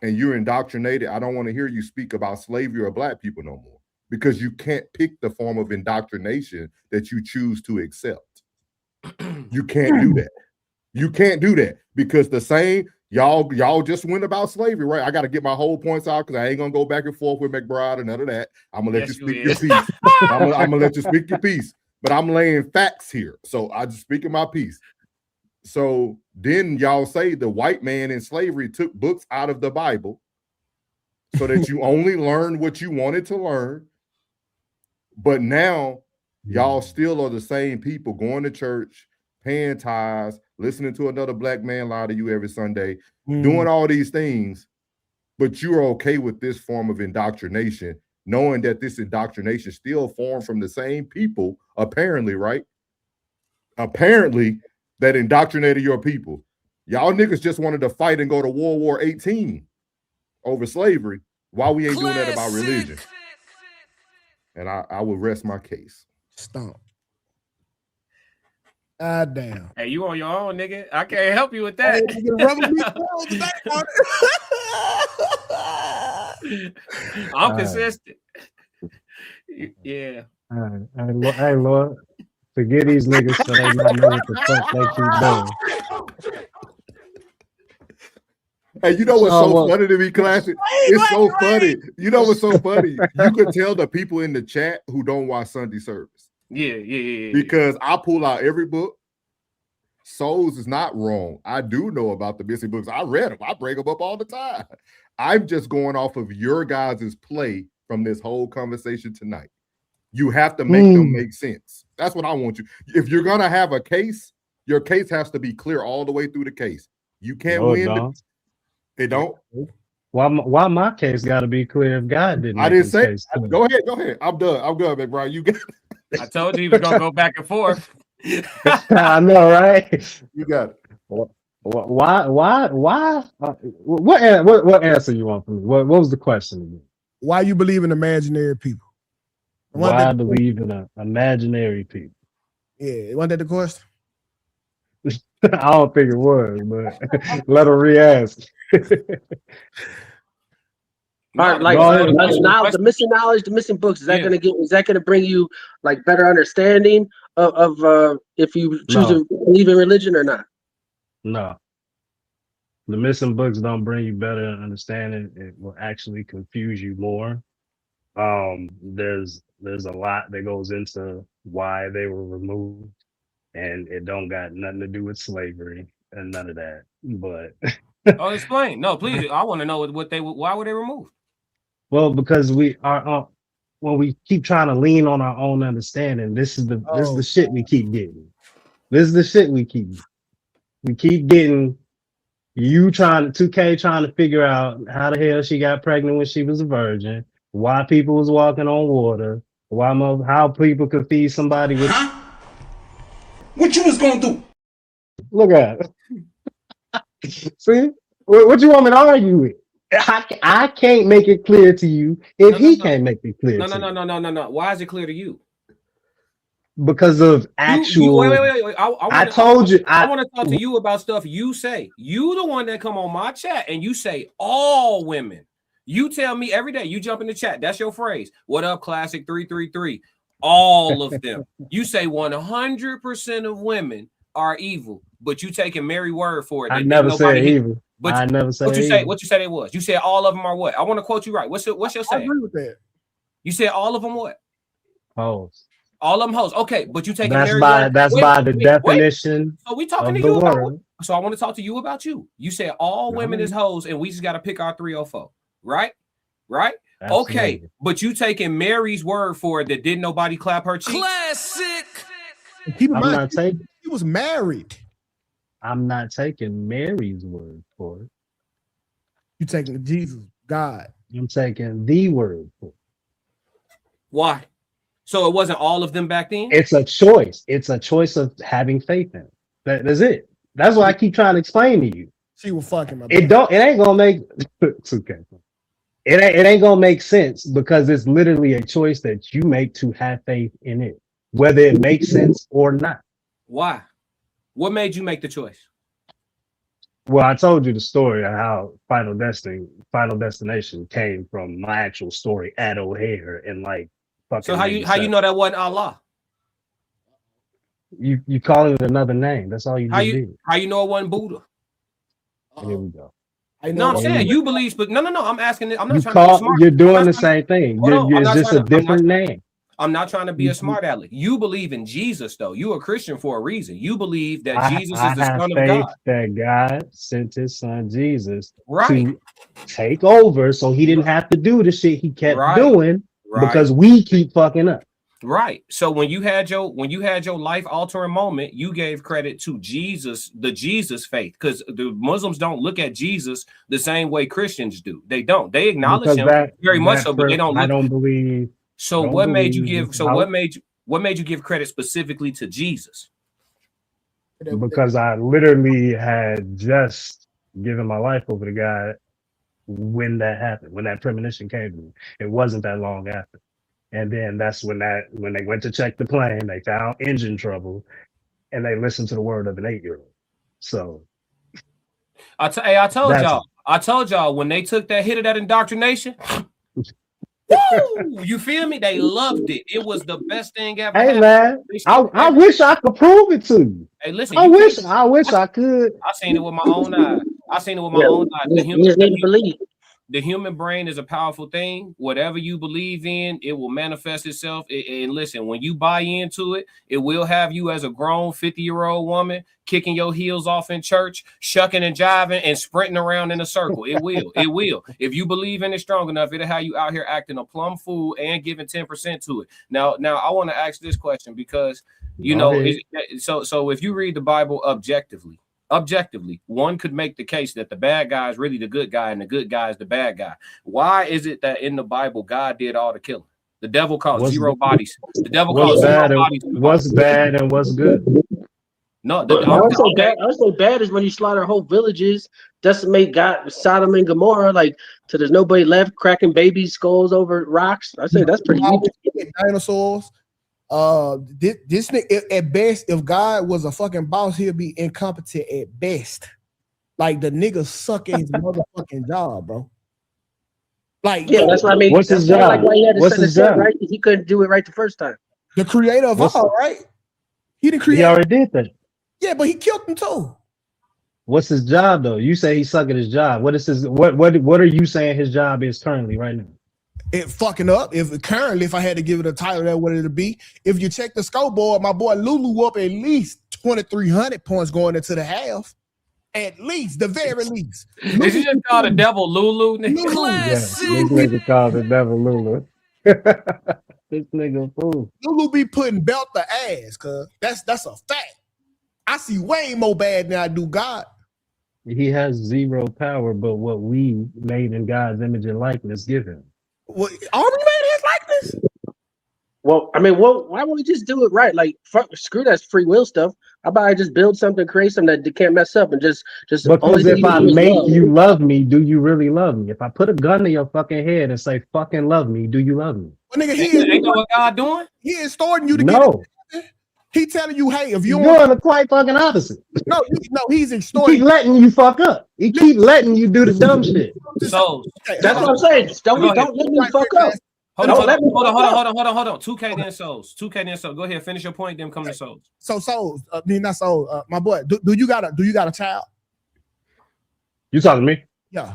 and you're indoctrinated, I don't want to hear you speak about slavery or black people no more, because you can't pick the form of indoctrination that you choose to accept. You can't do that. You can't do that because the same y'all just went about slavery, right? I got to get my whole points out because I ain't gonna go back and forth with McBride and none of that. I'm gonna let you speak your piece. I'm gonna let you speak your piece, but I'm laying facts here, so I just speaking my piece. So then y'all say the white man in slavery took books out of the Bible so that you only learned what you wanted to learn. But now y'all still are the same people going to church, paying tithes, listening to another black man lie to you every Sunday, doing all these things, but you're okay with this form of indoctrination, knowing that this indoctrination still formed from the same people, apparently, right? Apparently, that indoctrinated your people. Y'all niggas just wanted to fight and go to World War 18 over slavery. Why we ain't doing that about religion? And I will rest my case. Stomp. Ah, damn. Hey, you on your own, nigga. I can't help you with that. Hey, nigga, rubber meat balls today on I'm consistent. Yeah. Hey, Lord, forgive these niggas so they not know what the fuck they keep doing. Hey, you know what's so funny to me, Classic? It's so funny. You know what's so funny? You could tell the people in the chat who don't watch Sunday service. Yeah. Because I pull out every book. Souls is not wrong. I do know about the missing books. I read them. I bring them up all the time. I'm just going off of your guys' play from this whole conversation tonight. You have to make them make sense. That's what I want you. If you're gonna have a case, your case has to be clear all the way through the case. You can't win. They don't. Why my case got to be clear if God didn't? I didn't say. Case Go ahead. I'm done, big bro. You got. I told you he was gonna go back and forth. I know, right? You got it. Why? What answer you want from me? What was the question again? Why you believe in imaginary people? Why I believe in imaginary people? Yeah, wasn't that the question? I don't think it was, but let her re-ask. All right, like now the missing knowledge, the missing books, is that gonna bring you like better understanding of if you choose to believe in religion or not? No. The missing books don't bring you better understanding. It will actually confuse you more. There's a lot that goes into why they were removed, and it don't got nothing to do with slavery and none of that. But explain. No, please. I want to know why were they removed? Well, because we are when we keep trying to lean on our own understanding, this is the shit we keep getting. This is the shit we keep getting. You 2K trying to figure out how the hell she got pregnant when she was a virgin, why people was walking on water, how people could feed somebody with. What you was gonna do? Look at it. See, what you want me to argue with? I can't make it clear to you if he can't make it clear. No. Why is it clear to you? Because of actual. Wait. I told you. I want to talk to you about stuff you say. You the one that come on my chat and you say all women. You tell me every day. You jump in the chat. That's your phrase. What up, Classic 333? All of them. You say 100% of women are evil, but you taking Mary's word for it. I never said evil. But I never said what you evil. say? What you said it was? You said all of them are what? I want to quote you right. What's your saying? I agree with that. You said all of them what? Hoes. All of them hoes. Okay, but you taking that's by the definition. So we talking to you about. So I want to talk to you about you. You said all women is hoes, and we just got to pick our 304, right? Absolutely. Okay, but you taking Mary's word for it that didn't nobody clap her cheeks? Classic. Keep in mind, he was married. I'm not taking Mary's word for it. You taking Jesus, God. I'm taking the word for it. Why? So it wasn't all of them back then? It's a choice. It's a choice of having faith in it. That's it. That's what I keep trying to explain to you. She was fucking. It ain't gonna make. It's okay. It ain't gonna make sense because it's literally a choice that you make to have faith in it, whether it makes sense or not. Why? What made you make the choice? Well, I told you the story of how Final Destination came from my actual story at O'Hare and like. So how you know that wasn't Allah? You calling it another name? That's all you did. How you know it wasn't Buddha? Here we go. No, I'm saying you believe, but no. I'm asking. I'm not trying to be smart. You're doing the same thing. It's just a different name. I'm not trying to be a smart aleck. You believe in Jesus, though. You're a Christian for a reason. You believe that Jesus is the Son of God. That God sent His Son Jesus to take over, so He didn't have to do the shit He kept doing because we keep fucking up. Right. So when you had your life altering moment, you gave credit to Jesus, the Jesus faith, because the Muslims don't look at Jesus the same way Christians do. They don't. They acknowledge him very much so, but they don't. I don't believe. So what made you give? So what made you give credit specifically to Jesus? Because I literally had just given my life over to God when that happened, when that premonition came to me. It wasn't that long after. And then that's when they went to check the plane, they found engine trouble. and they listen to the word of an 8-year-old. So I told y'all when they took that hit of that indoctrination. Woo! You feel me? They loved it. It was the best thing ever. Hey happened. man, I wish I could prove it to you. Hey, listen. I wish I could. I seen it with my own eyes. The human brain is a powerful thing. Whatever you believe in, it will manifest itself. And listen, when you buy into it, it will have you as a grown 50-year-old woman kicking your heels off in church, shucking and jiving and sprinting around in a circle. It will. It will. If you believe in it strong enough, it'll have you out here acting a plum fool and giving 10% to it. Now, I want to ask this question because, so if you read the Bible objectively, one could make the case that the bad guy is really the good guy and the good guy is the bad guy. Why is it that in the Bible God did all the killing? The devil caused zero bodies. The devil caused zero bodies. What's bad and what's good? No, I would say bad is when you slaughter whole villages, decimate Sodom and Gomorrah, like so there's nobody left, cracking baby skulls over rocks. I say that's pretty evil. Dinosaurs. This nigga, at best, if God was a fucking boss, he'll be incompetent at best. Like the nigga suck at his motherfucking job, bro. Like, yeah, that's what I mean. What's his job? Like why he had to What's set his his up job? right? He couldn't do it right the first time. The creator of all, right? He the creator. He already did that. Yeah, but he killed him too. What's his job though? You say he's sucking his job. What is his? What are you saying his job is currently right now? It fucking up. If I had to give it a title, that what it'd be. If you check the scoreboard, my boy Lulu up at least 2,300 points going into the half. At least, the very least. Did you just call the devil Lulu? Yes, this nigga called the devil Lulu. This nigga fool. Lulu be putting belt to ass, cuz that's a fact. I see way more bad than I do God. He has zero power, but what we made in God's image and likeness give him. What, are we made his likeness? Well, I mean, why won't we just do it right? Like, screw that free will stuff. How about I just build something, create something that can't mess up, and just because if I make you love me, do you really love me? If I put a gun to your fucking head and say "fucking love me," do you love me? Well, nigga, ain't that what God doing? He extorting you to no. Get it. He telling you, hey, if you You're doing the quite fucking opposite. No, he's extorting. He keep letting you fuck up. He keep letting you do the dumb shit. So that's what I'm saying. Don't let me fuck up. Hold on. 2K then souls. Go ahead, finish your point. Then come to souls. So souls, not souls. My boy, do you got a child? You talking to me? Yeah.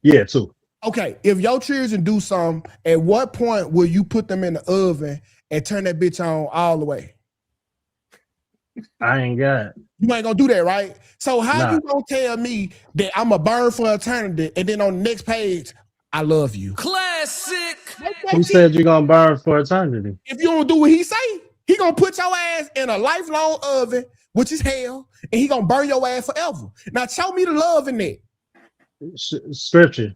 Yeah, too. Okay, if your children do something, at what point will you put them in the oven and turn that bitch on all the way? I ain't got it. You ain't gonna do that, right? So how you gonna tell me that I'm a burn for eternity, and then on the next page, I love you? Classic. Who said you're gonna burn for eternity? If you don't do what he say, he gonna put your ass in a lifelong oven, which is hell, and he gonna burn your ass forever. Now show me the love in that. Scripture.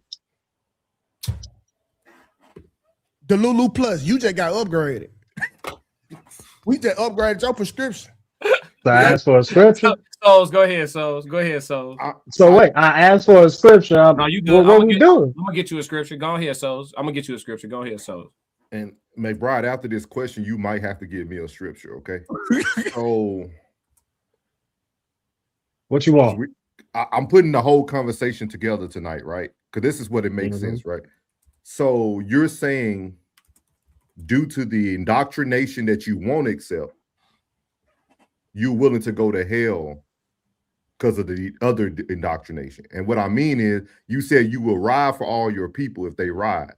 The Lulu Plus, you just got upgraded. We just upgraded your prescription. So I asked for a scripture. Souls, go ahead, Souls. So wait, I asked for a scripture. No, you good. What we doing? I'm gonna get you a scripture. Go ahead, Souls. I'm gonna get you a scripture. Go ahead, Souls. And McBride, after this question, you might have to give me a scripture, okay? So, what you want? I'm putting the whole conversation together tonight, right? Because this is what it makes sense, right? So you're saying, due to the indoctrination that you won't accept, you're willing to go to hell because of the other indoctrination. And what I mean is, you said you will ride for all your people if they ride.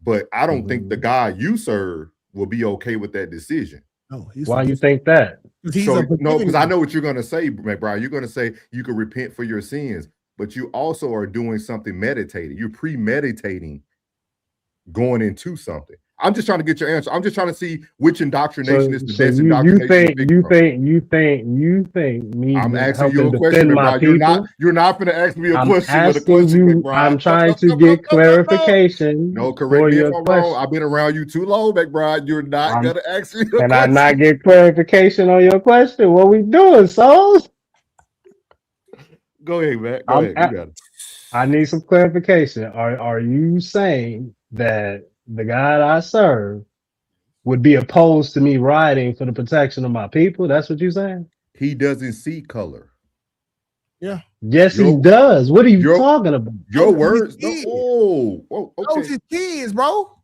But I don't think the God you serve will be okay with that decision. No, why you think that? So, no, because I know what you're going to say, McBride. You're going to say you can repent for your sins, but you also are doing something meditated. You're premeditating going into something. I'm just trying to get your answer. I'm just trying to see which indoctrination is the best indoctrination. You think me? I'm asking you a question, my McBride. You're not going to ask me a question with a question, McBride. I'm trying to get clarification. No, correct me if I'm wrong. I've been around you too long, McBride. You're not going to ask me a question. Can I not get clarification on your question? What we doing, souls? Go ahead, man. Go ahead. You got it. I need some clarification. Are you saying that the God I serve would be opposed to me riding for the protection of my people. That's what you're saying? He doesn't see color. Yeah. Yes, he does. What are you talking about? Your words. Okay. Those his kids, bro.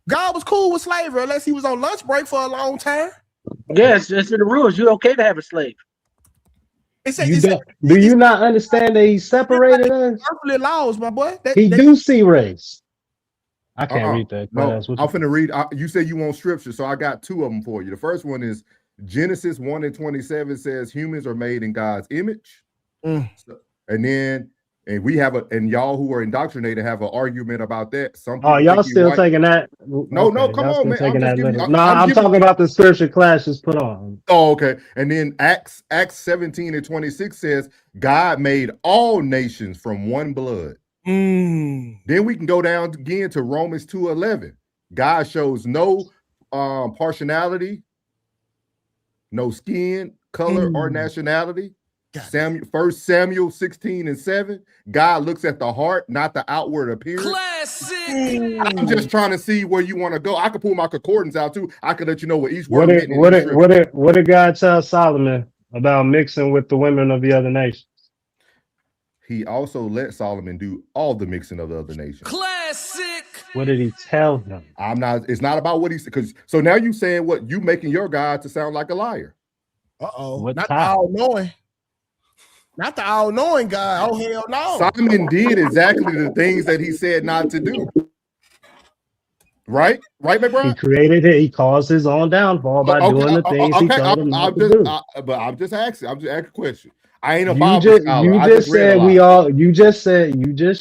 God was cool with slavery unless he was on lunch break for a long time. Yes, it's in the rules. You're okay to have a slave. Do you not understand that he separated us? Earthly laws, my boy. He do see race. I can't read that. No, I'm finna read. You say you want scripture, so I got two of them for you. The first one is Genesis 1:27 says humans are made in God's image. And we have and y'all who are indoctrinated have an argument about that. Some people y'all still taking that? No, come on, man. I'm talking about the scripture classes put on. Oh, okay. And then Acts 17:26 says God made all nations from one blood. Then we can go down again to Romans 2:11. God shows no partiality, no skin, color, or nationality. 1 Samuel 16:7. God looks at the heart, not the outward appearance. Classic. I'm just trying to see where you want to go. I could pull my concordance out too. I could let you know what each word meant. What did God tell Solomon about mixing with the women of the other nations? He also let Solomon do all the mixing of the other nations. Classic. What did he tell him? It's not about what he said. Because so now you saying what you making your God to sound like a liar. Not the all-knowing. Not the all-knowing God. Oh, hell no. Solomon did exactly the things that he said not to do. Right, McBride? He created it. He caused his own downfall by doing the things he told him not to do. But I'm just asking a question. I ain't a Bible scholar. You just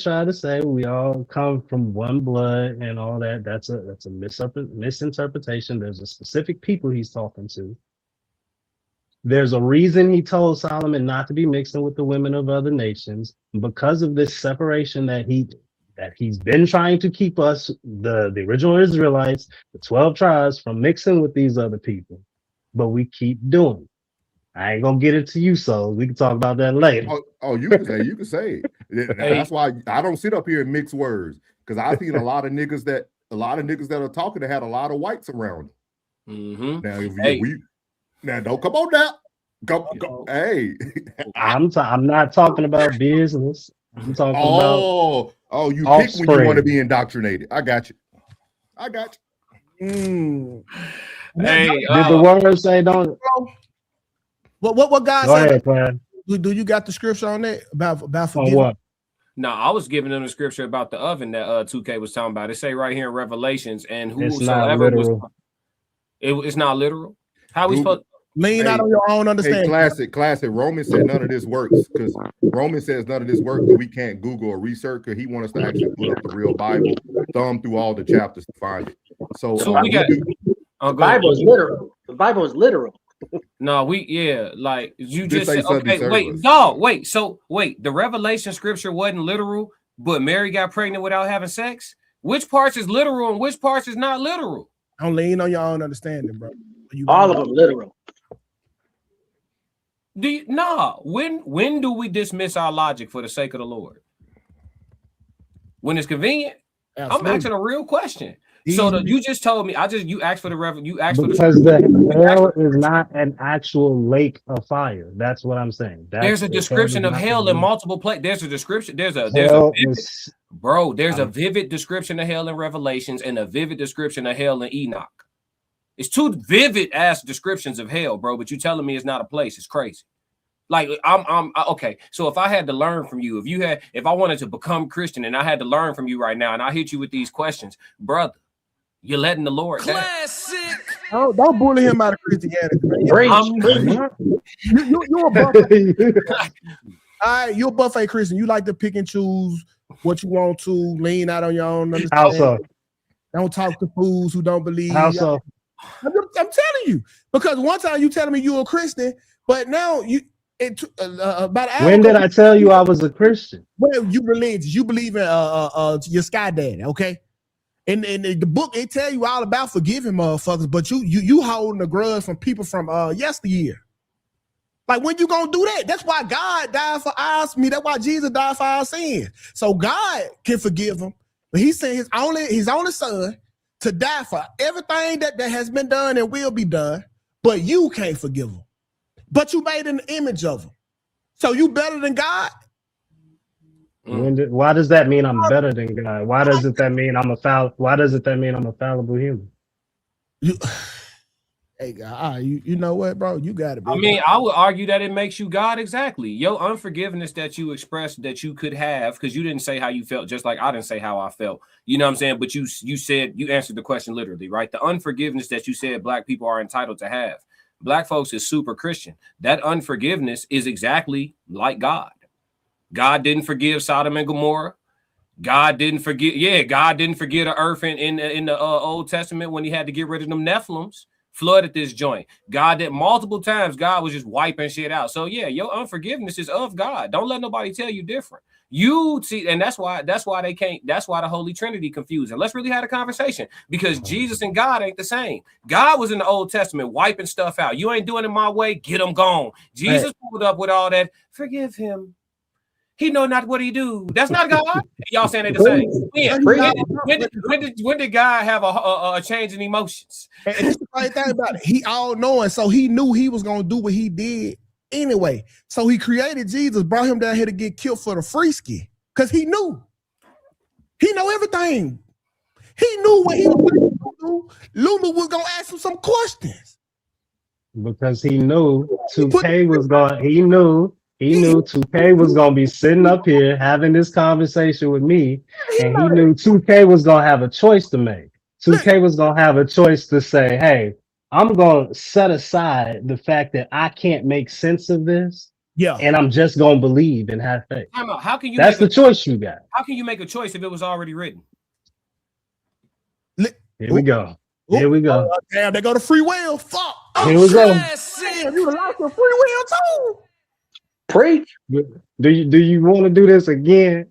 tried to say we all come from one blood and all that. That's a misinterpretation. There's a specific people he's talking to. There's a reason he told Solomon not to be mixing with the women of other nations because of this separation that he's been trying to keep us, the original Israelites, the 12 tribes, from mixing with these other people. But we keep doing it. I ain't gonna get it to you, so we can talk about that later. You can say it. That's why I don't sit up here and mix words, because I've seen a lot of niggas that are talking that had a lot of whites around them. Now don't come on now. Go. Hey, I'm not talking about business. I'm talking about you pick when you want to be indoctrinated. I got you. Hey, did the word say don't? What God Go said? Ahead, Clan. Do you got the scripture on that about forgiving? What? No, I was giving them the scripture about the oven that 2K was talking about. It say right here in Revelations, and whosoever was. It's not literal. How we supposed? Lean out on your own understanding. Classic. Romans said none of this works because Romans says none of this works, but we can't Google or research because he wants us to actually put up the real Bible, thumb through all the chapters to find it. So we got the Bible is literal. The Bible is literal. No, like you just said, okay, wait. So the Revelation scripture wasn't literal, but Mary got pregnant without having sex. Which parts is literal and which parts is not literal? Don't lean on your own understanding, bro. All of them literal. When do we dismiss our logic for the sake of the Lord? When it's convenient? Absolutely. I'm asking a real question. So you just told me you asked for the hell is not an actual lake of fire. That's what I'm saying. There's a description of hell in multiple places. There's a description. There's a vivid description of hell in Revelations and a vivid description of hell in Enoch. It's two vivid ass descriptions of hell, bro. But you telling me it's not a place? It's crazy. Like I'm okay. So if I had to learn from you, if I wanted to become Christian and I had to learn from you right now, and I hit you with these questions, brother, you're letting the Lord classic. Down. Don't bully him out of Christianity. You're a buffet. All right, you're a buffet Christian. You like to pick and choose what you want to, lean out on your own understanding. How so? Don't talk to fools who don't believe. How so? I'm telling you, because one time you telling me you're a Christian, but now when did I tell you I was a Christian? Well, you religious. You believe in your sky daddy, okay? And the book, it tell you all about forgiving motherfuckers, but you holding a grudge from people from yesteryear. Like, when you gonna do that? That's why God died for us. That's why Jesus died for our sins. So God can forgive them, but He sent His only Son to die for everything that has been done and will be done, but you can't forgive them. But you made an image of them. So you better than God? Why does that mean I'm better than God? Why does that mean I'm a fallible human? Hey, God, you know what, bro? You got it, I mean, I would argue that it makes you God. Exactly. Your unforgiveness that you expressed that you could have, because you didn't say how you felt, just like I didn't say how I felt. You know what I'm saying? But you said, you answered the question literally, right? The unforgiveness that you said black people are entitled to have. Black folks is super Christian. That unforgiveness is exactly like God. God didn't forgive Sodom and Gomorrah. God didn't forget. God didn't forget the earth in the Old Testament when he had to get rid of them Nephilims. Flooded this joint. God did multiple times. God was just wiping shit out. So yeah, your unforgiveness is of God. Don't let nobody tell you different. You see, and that's why they can't. That's why the Holy Trinity confused. And let's really have a conversation, because Jesus and God ain't the same. God was in the Old Testament wiping stuff out. You ain't doing it my way. Get them gone. Jesus pulled up with all that. Forgive him. He know not what he do. That's not God. Y'all saying they the same. When did God have a change in emotions? And this is the funny thing about it. He all knowing, so he knew he was gonna do what he did anyway. So he created Jesus, brought him down here to get killed for the free ski, because he knew. He know everything. He knew what he was gonna do. Lulu was gonna ask him some questions. Because he knew 2K was going. He knew 2K was gonna be sitting up here having this conversation with me, and he knew 2K was gonna have a choice to make. 2K was gonna have a choice to say, "Hey, I'm gonna set aside the fact that I can't make sense of this, and I'm just gonna believe and have faith." How can you? That's the choice you got. How can you make a choice if it was already written? Here we go. Here we go. Damn, they go to free will. Fuck. Here we go. Damn, you lost your free will too. Preach. Do you want to do this again?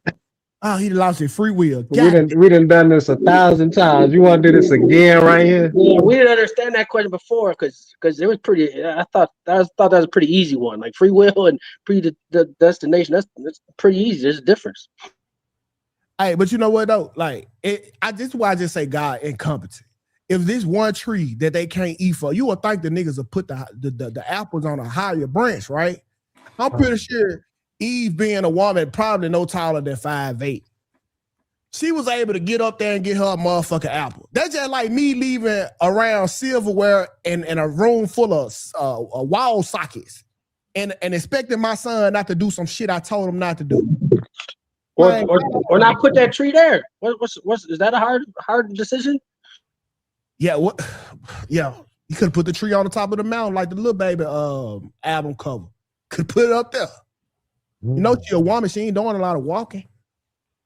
Oh, he lost his free will. We done done this 1,000 times. You want to do this again right here? Yeah, we didn't understand that question before because it was pretty. I thought that was a pretty easy one. Like free will and predestination. That's pretty easy. There's a difference. Hey, but you know what though? Like this is why I just say God incompetent. If this one tree that they can't eat for, you would think the niggas will put the apples on a higher branch, right? I'm pretty sure Eve, being a woman, probably no taller than 5'8". She was able to get up there and get her a motherfucking apple. That's just like me leaving around silverware in a room full of wall sockets and expecting my son not to do some shit I told him not to do. Or not put that tree there. What's is that a hard decision? Yeah, what? Yeah, you could have put the tree on the top of the mountain like the Lil Baby album cover. Could put it up there. You know, she a woman. She ain't doing a lot of walking.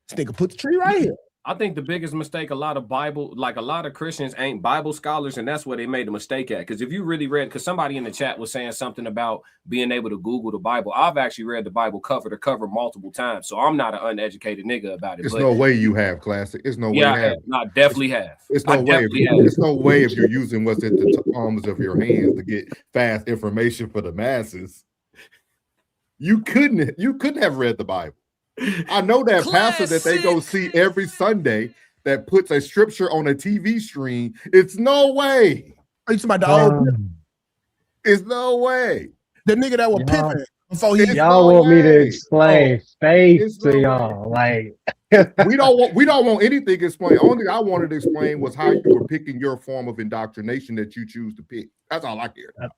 This nigga put the tree right here. I think the biggest mistake a lot of Christians ain't Bible scholars, and that's where they made the mistake at. Because if you really read, because somebody in the chat was saying something about being able to Google the Bible. I've actually read the Bible cover to cover multiple times, so I'm not an uneducated nigga about it. There's no way you have, Classic. It's no way. Yeah, I have. No, I definitely have. It's no way. It's no way if you're using what's at the palms of your hands to get fast information for the masses. You couldn't have read the Bible. I know that pastor that they go see every Sunday that puts a scripture on a TV screen. It's no way. Are you talking about the old? It's no way. The nigga that was pimping before he. Y'all want me to explain faith to y'all? Like we don't want anything explained. Only thing I wanted to explain was how you were picking your form of indoctrination that you choose to pick. That's all I cared about.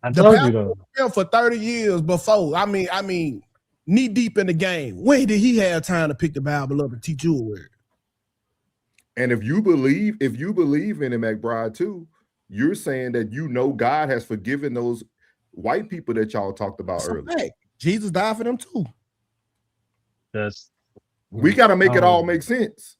I told you though. For 30 years before. I mean, knee deep in the game. When did he have time to pick the Bible up and teach you a word? And if you believe in it, McBride, too, you're saying that you know God has forgiven those white people that y'all talked about earlier. Hey, Jesus died for them too. We got to make it all make sense.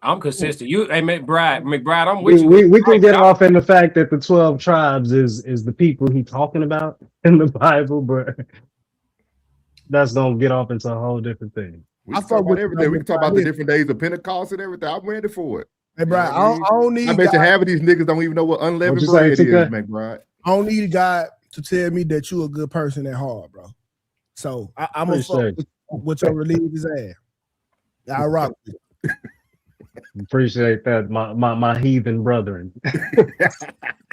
I'm consistent. Hey, McBride, I'm with you. We can get off in the fact that the 12 tribes is the people he talking about in the Bible, but that's gonna get off into a whole different thing. We can talk about everything. We can talk about the different days of Pentecost and everything. I'm ready for it. Hey, Brad, I don't need. I bet you half of these niggas don't even know what unleavened bread is, McBride. I don't need God to tell me that you a good person at heart, bro. So I'm gonna fuck with your religious ass. I rock with you. Appreciate that, my heathen brethren.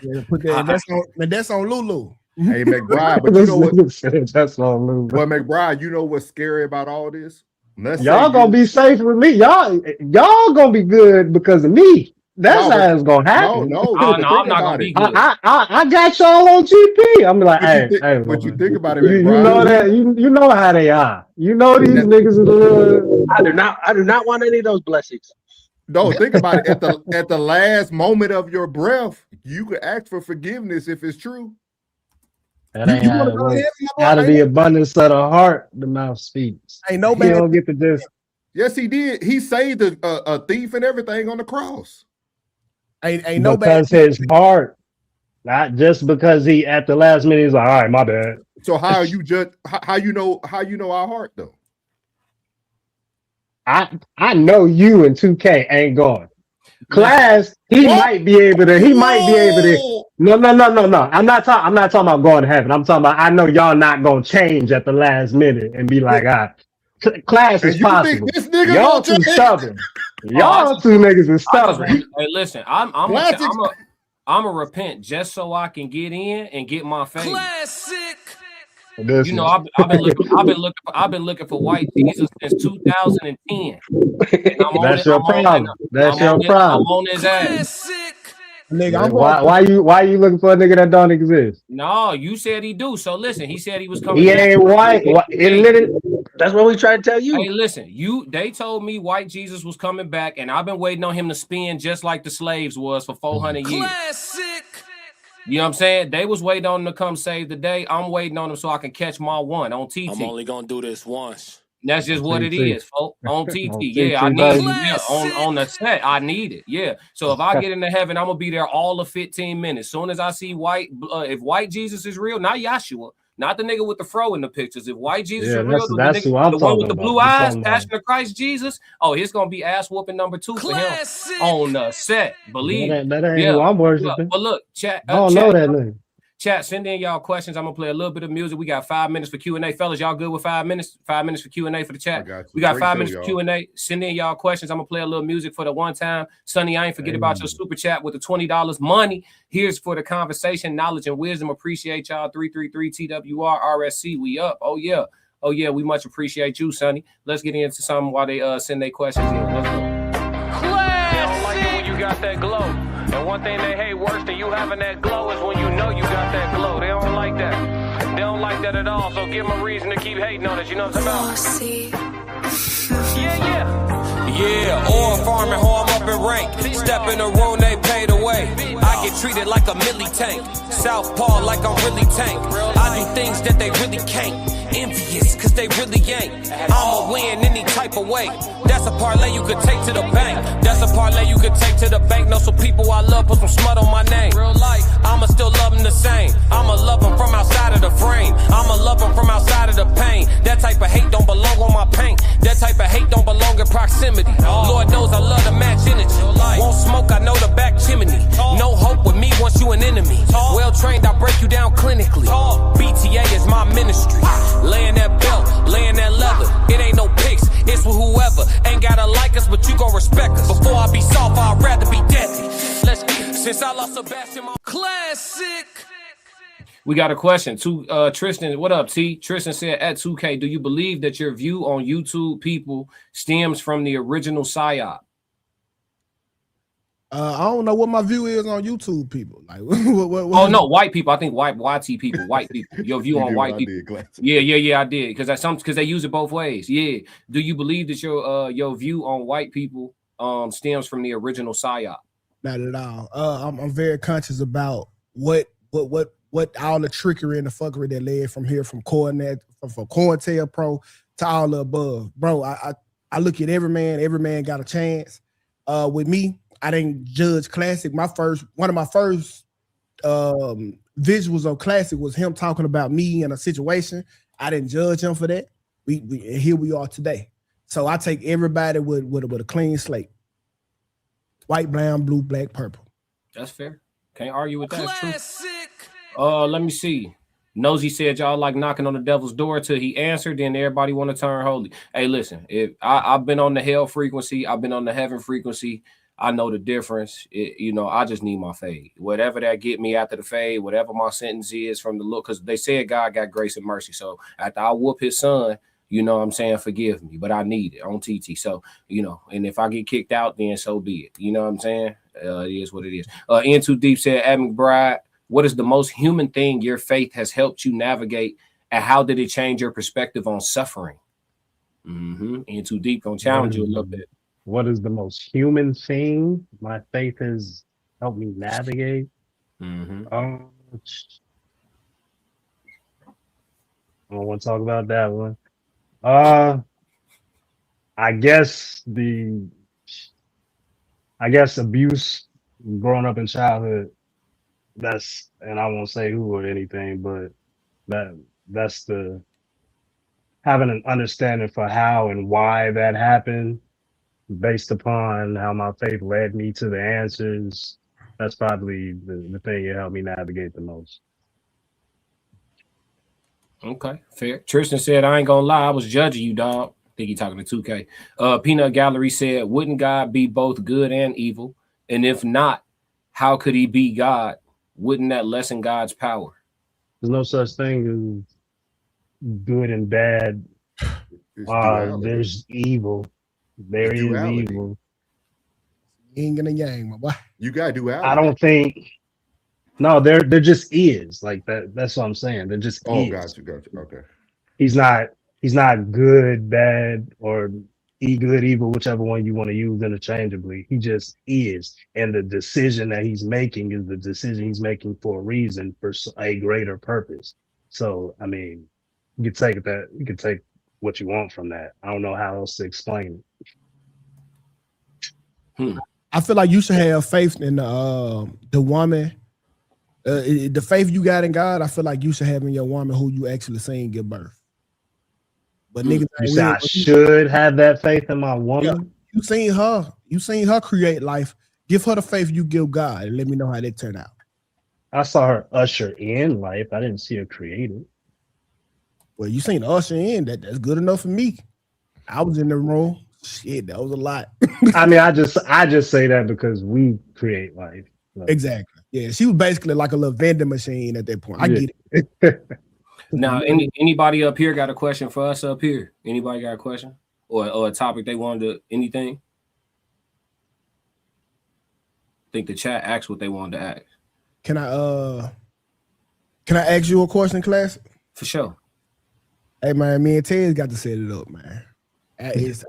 Yeah, put that. That's on Lulu. Hey, McBride, but you know what? That's on Lulu. Well, McBride, you know what's scary about all this? Y'all gonna be safe with me. Y'all gonna be good because of me. That's how it's gonna happen. No, I'm not gonna be good. I got y'all on GP. I'm like, hey, but you think about it, you McBride. know that you know how they are. You know these niggas is I do not want any of those blessings. No, think about it. At the last moment of your breath, you could ask for forgiveness if it's true. That ain't how it works. Out of the abundance of the heart, the mouth speaks. Ain't no You bad. don't get to just. Yes, he did. He saved a thief and everything on the cross. Ain't no bad. Because his heart, not just because he at the last minute he's like, all right, my bad. So how you judge? How you know our heart though? I know you and 2K ain't going. Class, he might be able to. No. I'm not talking about going to heaven. I'm talking about I know y'all not gonna change at the last minute and be like, Class is possible. Y'all too stubborn. Y'all two niggas is stubborn. Hey, listen, I'm a repent just so I can get in and get my favor. Classic. You know, I've been looking for white Jesus since 2010. That's your problem. That's your problem. I'm on his ass. Nigga, why you looking for a nigga that don't exist? No, you said he do. So listen, he said he was coming. He ain't white. That's what we tried to tell you. Hey, listen, they told me white Jesus was coming back, and I've been waiting on him to spin just like the slaves was for 400 years. Classic. You know what I'm saying? They was waiting on him to come save the day. I'm waiting on him so I can catch my one on TT. I'm only gonna do this once. That's just what it is, folks. On TT. On Yeah, I TT, need it. baby. Yeah, on the set. I need it. Yeah. So if I get into heaven, I'm gonna be there all of 15 minutes. Soon as I see if white Jesus is real, not Yahshua, not the nigga with the fro in the pictures. If white Jesus is real, that's who I'm the one talking with the about. blue I'm eyes, talking about. Passion of Christ Jesus. Oh, it's gonna be ass whooping number 2 for him on the set. Believe that ain't who I'm worshiping. But look, chat. I don't know that nigga. Chat, send in y'all questions. I'm gonna play a little bit of music. We got 5 minutes for Q&A. Fellas, y'all good with 5 minutes? 5 minutes for Q&A for the chat. We got 5 minutes for Q&A. Send in y'all questions. I'm gonna play a little music for the one time. Sonny, I ain't forget about your super chat with the $20 money. Here's for the conversation, knowledge, and wisdom. Appreciate y'all. 333 TWR RSC. We up. Oh yeah. We much appreciate you, Sonny. Let's get into something while they send their questions in. Let's go. They don't like it when you got that glow. And one thing they hate worse than you having that glow is when you know you got that glow. They don't like that. They don't like that at all. So give them a reason to keep hating on it. You know what I'm talking about? Yeah, oil farming, how I'm up in rank. Step in the room, they paid away. I get treated like a milli tank. Southpaw like I'm really tank. I do things that they really can't. Envious, cause they really ain't. I'ma win any type of way. That's a parlay you could take to the bank. That's a parlay you could take to the bank. Know some people I love, put some smut on my name. I'ma still love them the same. I'ma love them from outside of the frame. I'ma love them from outside of the pain. That type of hate don't belong on my paint. That type of hate don't belong in proximity. Lord knows I love to match energy. Won't smoke, I know the back chimney. No hope with me once you an enemy. Well trained, I break you down clinically. BTA is my ministry. Laying that belt, laying that leather. It ain't no pics, it's with whoever. Ain't gotta like us, but you gon' respect us. Before I be soft, I'd rather be deadly. Let's get, since I lost Sebastian, my classic. We got a question to Tristan. What up, T? Tristan said at 2K, do you believe that your view on YouTube people stems from the original PSYOP? I don't know what my view is on YouTube people. Like, what oh no, white people. I think YT people, white people. Your view on white people. Yeah, I did because they use it both ways. Yeah. Do you believe that your view on white people stems from the original PSYOP? Not at all. I'm very conscious about what all the trickery and the fuckery that led from here, from COINTELPRO to all the above. Bro, I look at every man got a chance. With me, I didn't judge Classic. One of my first visuals on Classic was him talking about me in a situation. I didn't judge him for that. Here we are today. So I take everybody with a clean slate. White, brown, blue, black, purple. That's fair. Can't argue with that. It's true. Let me see. Nosy said y'all like knocking on the devil's door till he answered, then everybody want to turn holy. Hey, listen, if I've been on the hell frequency, I've been on the heaven frequency. I know the difference. I just need my fade. Whatever that get me after the fade, whatever my sentence is from the look, because they said God got grace and mercy. So after I whoop his son, you know what I'm saying, forgive me, but I need it on TT. So, and if I get kicked out, then so be it. You know what I'm saying? It is what it is. In Too Deep said, Ad McBride, what is the most human thing your faith has helped you navigate, and how did it change your perspective on suffering? In Too Deep gonna challenge you a little bit. What is the most human thing my faith has helped me navigate? I don't want to talk about that one. I guess abuse growing up in childhood. And I won't say who or anything, but that's the having an understanding for how and why that happened based upon how my faith led me to the answers. That's probably the thing that helped me navigate the most. Okay, fair. Tristan said, I ain't gonna lie, I was judging you, dog. I think he talking to 2K. Peanut Gallery said, wouldn't God be both good and evil? And if not, how could he be God? Wouldn't that lessen God's power? There's no such thing as good and bad. There's evil. There is evil. Yin and a yang, my boy. You gotta do I don't think. No, there just is like that. That's what I'm saying. There just is. Gotcha. Okay. He's not good, bad, or good, evil, whichever one you want to use interchangeably. He just is, and the decision that he's making is the decision he's making for a reason, for a greater purpose. So, I mean, you can take what you want from that. I don't know how else to explain it. I feel like you should have faith in the woman. The faith you got in God, I feel like you should have in your woman who you actually seen give birth. But niggas, you say I should have that faith in my woman. Yeah, you seen her create life. Give her the faith you give God, and let me know how that turned out. I saw her usher in life. I didn't see her create it. Well, you seen usher in. That's good enough for me. I was in the room. Shit, that was a lot. I mean, I just say that because we create life. Like, exactly. Yeah, she was basically like a little vending machine at that point. I get it. Now, anybody up here got a question for us up here? Anybody got a question or a topic they wanted to anything? I think the chat asked what they wanted to ask. Can I ask you a question, class? For sure. Hey man, me and Ted got to set it up, man. This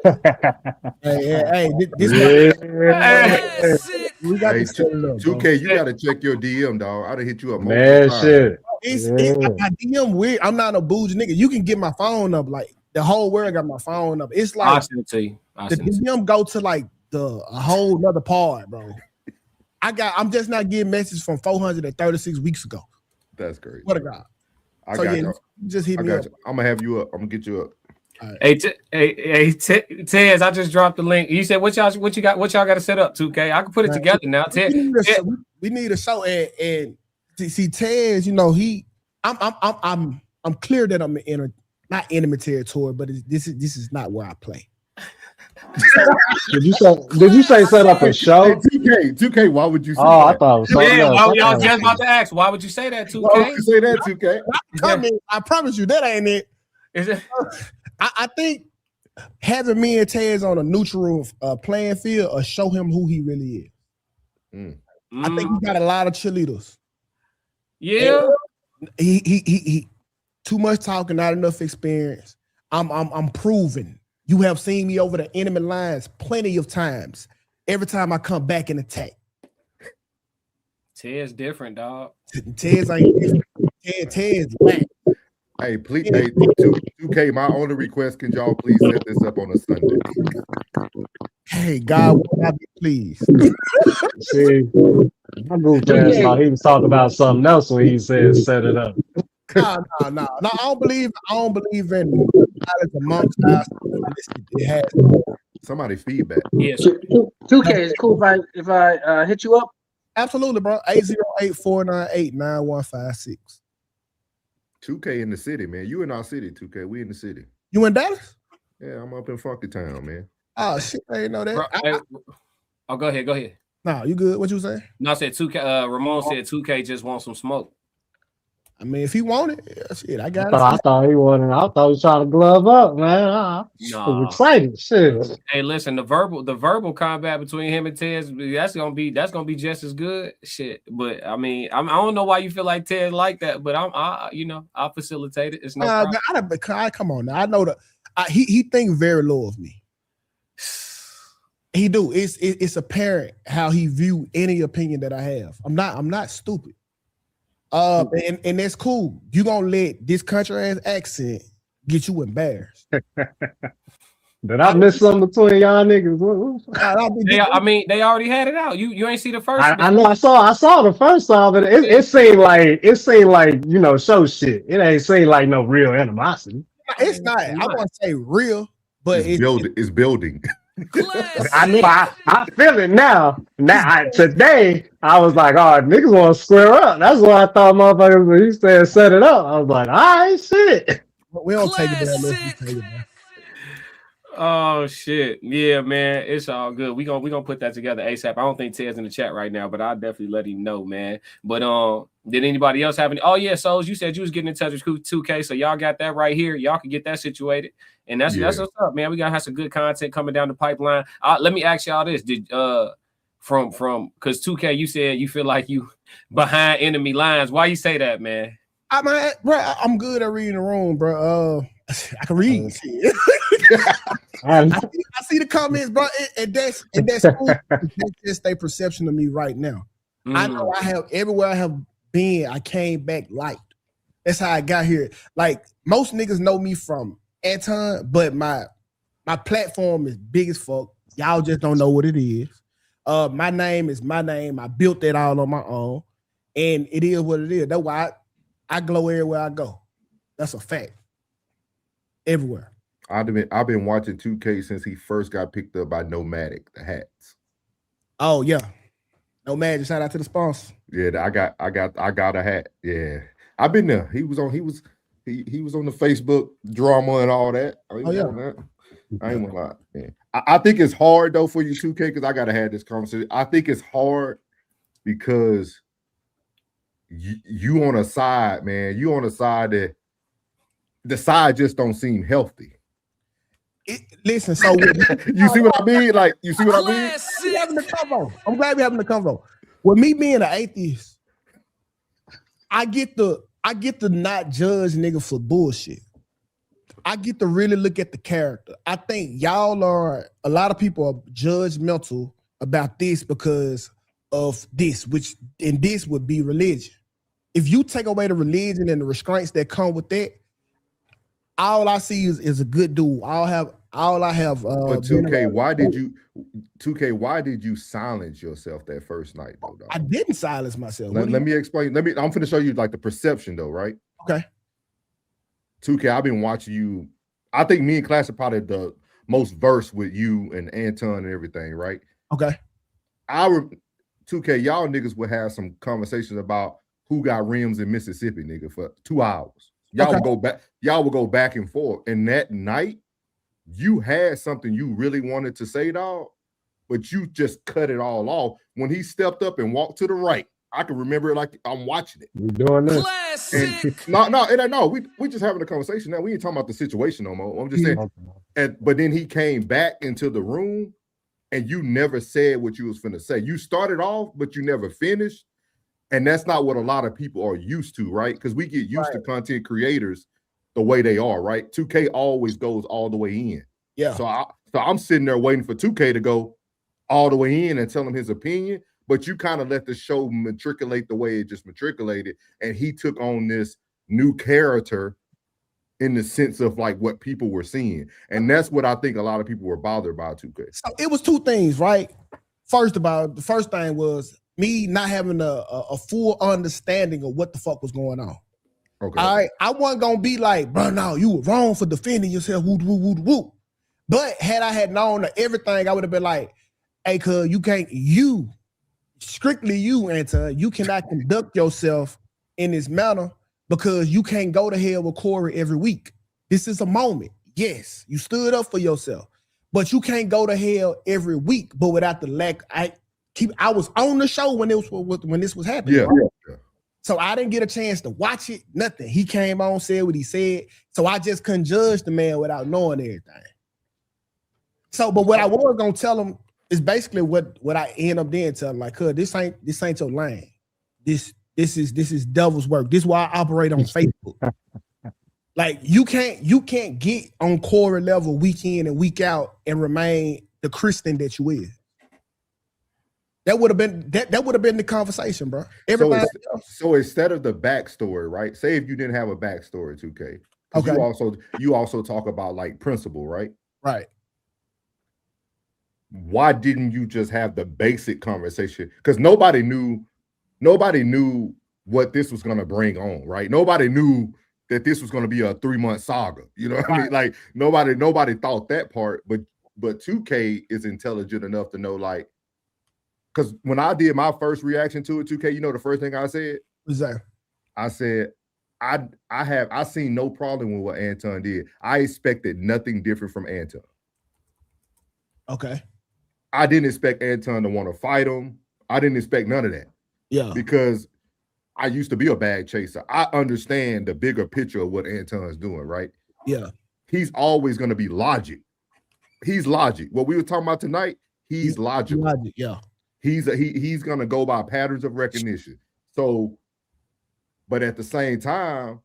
we got to set it up. 2K, you gotta check your DM, dog. I'd have hit you up multiple times. Shit. I DM weird. I'm not a bougie nigga. You can get my phone up, like the whole world got my phone up. It's like the DM go to like a whole nother part, bro. I'm just not getting messages from 436 weeks ago. That's great. What a God. I got you. Just hit me up. I'm gonna have you up. I'm gonna get you up. Right. Hey, Tez, I just dropped the link. You said what y'all got to set up, 2K. I can put it together now. Tez, we need a show and see Tez. You know I'm clear that I'm in not enemy territory, but this is not where I play. Did you say set up a show? Hey, 2K, why would you say that? I thought it was something else. I was just about to ask, why would you say that, 2K? Why would you say that, 2K? I promise you that ain't it. Is it? I think having me and Tez on a neutral playing field or show him who he really is. I think he got a lot of cheerleaders. Yeah. And he too much talking, not enough experience. I'm proving. You have seen me over the enemy lines plenty of times. Every time I come back and attack. Tez different, dog. Tez ain't different. Tez black. Hey, please, 2K, my only request, can y'all please set this up on a Sunday? Hey, God, will I be pleased? See, my group ass thought he was talking about something else when he said set it up. No. I don't believe in knowledge amongst us. It has somebody feedback. Yes. 2K is cool if I hit you up. Absolutely, bro. 808-498-9156. 2K in the city, man. You in our city, 2K. We in the city. You in Dallas? Yeah, I'm up in Funky Town, man. Oh shit, I didn't know that. Bro, go ahead. No, you good? What you say? No, I said 2K. Ramon said 2K just wants some smoke. I mean, if he wanted, yeah, shit, I got I thought he wanted. I thought he was trying to glove up, man. I was excited. Shit. Hey, listen, the verbal combat between him and Tez, that's gonna be just as good. Shit, but I mean, I don't know why you feel like Tez like that, but I'll facilitate it. It's no problem. Come on now. I know that he thinks very low of me. He do. It's apparent how he view any opinion that I have. I'm not stupid. And that's cool. You gonna let this country ass accent get you embarrassed? Did I miss something between y'all niggas? I mean, they already had it out. You ain't see the first. I know. I saw the first song, but it seemed like show shit. It ain't seemed like no real animosity. It's not. I want to say real, but it's building. I feel it now. Today, I was like, oh, niggas want to square up. That's what I thought motherfuckers when he said set it up. I was like, all right, shit. We don't take it there. Oh shit. Yeah, man. It's all good. We gonna put that together ASAP. I don't think Ted's in the chat right now, but I'll definitely let him know, man. But did anybody else have any? Oh yeah, Souls, you said you was getting in touch with 2K, so y'all got that right here. Y'all can get that situated. And that's what's up, man. We gotta have some good content coming down the pipeline. Let me ask y'all this. Did from because 2K, you said you feel like you behind enemy lines. Why you say that, man? I'm good at reading the room, bro. I can read. I see the comments, bro, and that's cool. That's just their perception of me right now. I know I have everywhere I have been, I came back light. That's how I got here. Like most niggas know me from Anton, but my platform is big as fuck. Y'all just don't know what it is. My name is my name. I built that all on my own, and it is what it is. That's why I glow everywhere I go. That's a fact. Everywhere. I've been watching 2K since he first got picked up by Nomadic, the hats. Oh yeah, Nomadic. Shout out to the sponsor. Yeah, I got a hat. Yeah, I've been there. He was on the Facebook drama and all that. I ain't gonna lie. Man. I think it's hard though for you 2K because I gotta have this conversation. I think it's hard because you on a side, man. You on a side that the side just don't seem healthy. Listen, so you see what I mean? Like, you see what I mean? I'm glad we're having the convo. With me being an atheist, I get to not judge nigga for bullshit. I get to really look at the character. I think a lot of people are judgmental about this because of this, and this would be religion. If you take away the religion and the restraints that come with that, all I see is a good dude. All I have. But 2K, why did you silence yourself that first night though? Dog? I didn't silence myself. Let me explain. I'm going to show you like the perception though, right? Okay. 2K, I've been watching you. I think me and Class are probably the most versed with you and Anton and everything, right? Okay. 2K, y'all niggas would have some conversations about who got rims in Mississippi, nigga, for 2 hours. Y'all would go back and forth. And that night, you had something you really wanted to say, dog, but you just cut it all off. When he stepped up and walked to the right, I can remember it like I'm watching it. We doing this? Classic. No, we just having a conversation now. We ain't talking about the situation no more. I'm just saying. But then he came back into the room, and you never said what you was finna say. You started off, but you never finished. And that's not what a lot of people are used to, right? Because we get used to content creators the way they are, right? 2K always goes all the way in. Yeah. So I'm sitting there waiting for 2K to go all the way in and tell him his opinion, but you kind of let the show matriculate the way it just matriculated, and he took on this new character in the sense of like what people were seeing. And that's what I think a lot of people were bothered by 2K. So it was two things, right? The first thing was me not having a full understanding of what the fuck was going on. Okay. All right. I wasn't gonna be like, bro, no, you were wrong for defending yourself. Woo, woo, woo, woo. But had I had known everything, I would have been like, hey, cuz strictly you, Anton, you cannot conduct yourself in this manner because you can't go to hell with Corey every week. This is a moment. Yes, you stood up for yourself, but you can't go to hell every week. But without the lack, I was on the show when this was happening. Yeah. Right? So I didn't get a chance to watch it. Nothing. He came on, said what he said. So I just couldn't judge the man without knowing everything. So, but what I was gonna tell him is basically what I end up then telling him, like, this ain't your lane. This is devil's work. This is why I operate on Facebook. Like you can't get on Corey level week in and week out and remain the Christian that you is. That would have been the conversation, bro. Everybody so instead of the backstory, right? Say if you didn't have a backstory, 2K. Okay. You also talk about like principle, right? Right. Why didn't you just have the basic conversation? Because nobody knew what this was gonna bring on, right? Nobody knew that this was gonna be a 3-month saga. You know what I mean? Like nobody thought that part, but 2K is intelligent enough to know, like, because when I did my first reaction to it, 2K, you know the first thing I said? What's that? I said, I seen no problem with what Anton did. I expected nothing different from Anton. Okay. I didn't expect Anton to want to fight him. I didn't expect none of that. Yeah. Because I used to be a bag chaser. I understand the bigger picture of what Anton's doing, right? Yeah. He's always going to be logic. He's logic. What we were talking about tonight, he's logical. Logic, yeah. He's going to go by patterns of recognition. So, but at the same time,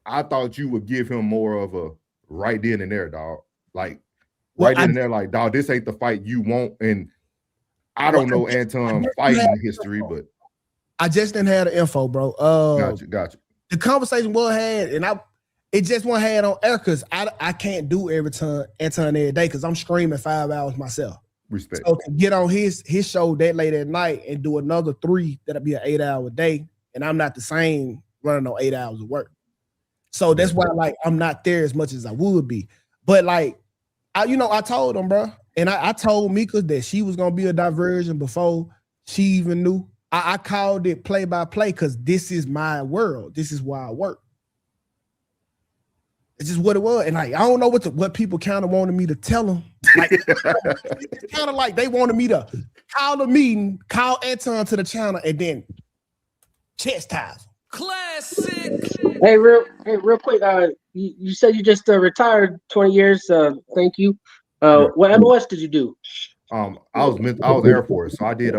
I thought you would give him more of a right then and there, dog. Like, right then and there, like, dog, this ain't the fight you want. And I don't know Anton fighting history, but I just didn't have the info, bro. Gotcha. The conversation was had, and it just wasn't had on air because I can't do Anton every day because I'm streaming 5 hours myself. Respect. So to get on his show that late at night and do another 3, that'll be an 8-hour day, and I'm not the same running on 8 hours of work. So that's why, like, I'm not there as much as I would be. But like, I told him, bro, and I told Mika that she was gonna be a diversion before she even knew. I called it play by play because this is my world. This is why I work. It's just what it was, and like I don't know what people kind of wanted me to tell them. Like, it's kind of like they wanted me to call a meeting, call Anton to the channel, and then chastise him. Classic. Hey, real quick. You said you just retired 20 years. Thank you. What MOS did you do? I was Air Force, so I did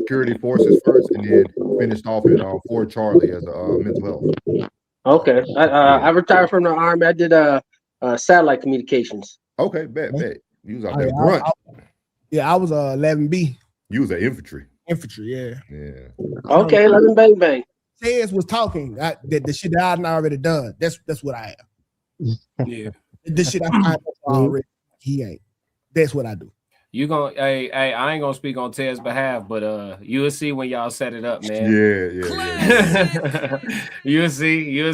security forces first, and then finished off at Fort Charlie as a mental health. Okay, I retired from the Army. I did satellite communications. Okay, bet. You was out there grunt. I was 11B. You was an infantry. Infantry, yeah. Okay, 11 bang bang. Tez was talking the shit that I'd already done. That's what I am. Yeah. The shit I find already. He ain't. That's what I do. You gonna hey, I ain't gonna speak on Ted's behalf, but you'll see when y'all set it up, man. Yeah. You'll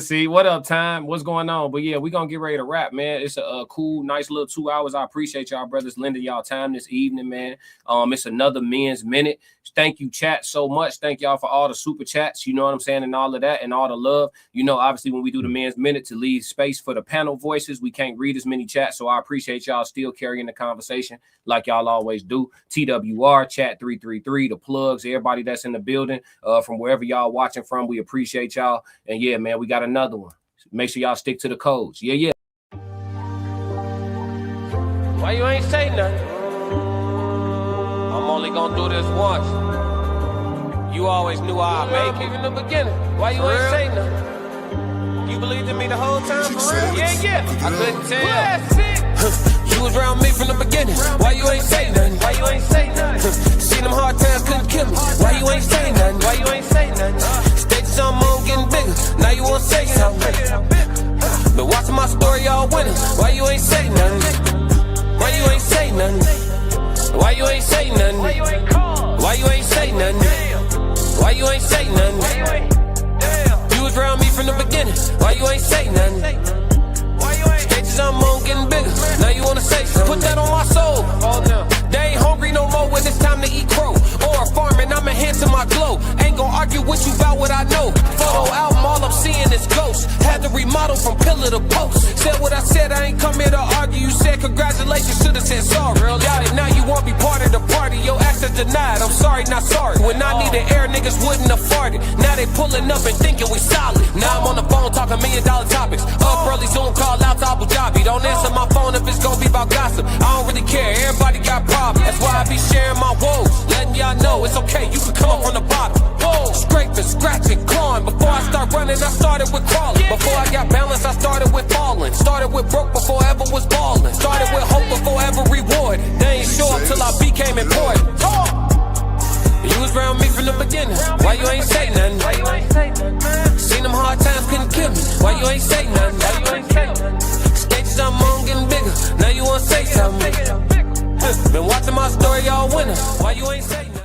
see. What up, time? What's going on? But yeah, we gonna get ready to wrap, man. It's a cool, nice little 2 hours. I appreciate y'all brothers lending y'all time this evening, man. It's another Men's Minute. Thank you, chat, so much. Thank y'all for all the super chats, you know what I'm saying, and all of that, and all the love. You know, obviously, when we do the Men's Minute to leave space for the panel voices, we can't read as many chats, so I appreciate y'all still carrying the conversation like y'all always do. TWR, chat 333, the plugs, everybody that's in the building, from wherever y'all watching from, we appreciate y'all. And yeah, man, we got another one. Make sure y'all stick to the codes. Yeah. Why you ain't say nothing? I'm only gonna do this once. You always knew I'd make it in the beginning. Why you ain't say nothing? You believed in me the whole time, for real? Yeah. I couldn't tell. You was around me from the beginning. Why you ain't say nothing? Why you ain't say nothing? Seen them hard times, couldn't kill me. Why you ain't say nothing? Why you ain't say nothing? Stages on moon getting bigger. Now you wanna say something. Been watching my story all winter. Why you ain't say nothing? Why you ain't say nothing? Why you ain't say nothing? Why you ain't call? Why you ain't say nothing? Why you ain't say nothing? You was around me from the beginning. Why you ain't say nothing? Stages I'm on getting bigger. Now you wanna say something? Put that on my soul. Oh no. They ain't hungry no more when it's time to eat crow. Or farming, I'm enhancing my glow. Ain't gonna argue with you about what I know. Photo album, all I'm seeing this ghost. Had to remodel from pillar to post. Said what I said, I ain't come here to argue. You said congratulations, should've said sorry. Got it, now you won't be part of the party. Your access denied, I'm sorry, not sorry. When I needed air, niggas wouldn't afford it. Now they pulling up and thinking we solid. Now I'm on the phone talking $1 million topics. Up early, Zoom call out to Abu Dhabi. Don't answer my phone if it's gonna be about gossip. I don't really care, everybody got problems. That's why I be sharing my woes, letting y'all know it's okay, you can come up from the bottom. Whoa, scraping, scratching, clawing. Before I start running, I started with crawling. Before I got balance, I started with falling. Started with broke before ever was balling. Started with hope before ever reward. They ain't show up till I became important. You was around me from the beginning. Why you ain't say nothing? Seen them hard times, couldn't kill me. Why you ain't say nothing? Stages I'm on getting bigger. Now you wanna say something? Been watching my story all winter. Why you ain't say nothing?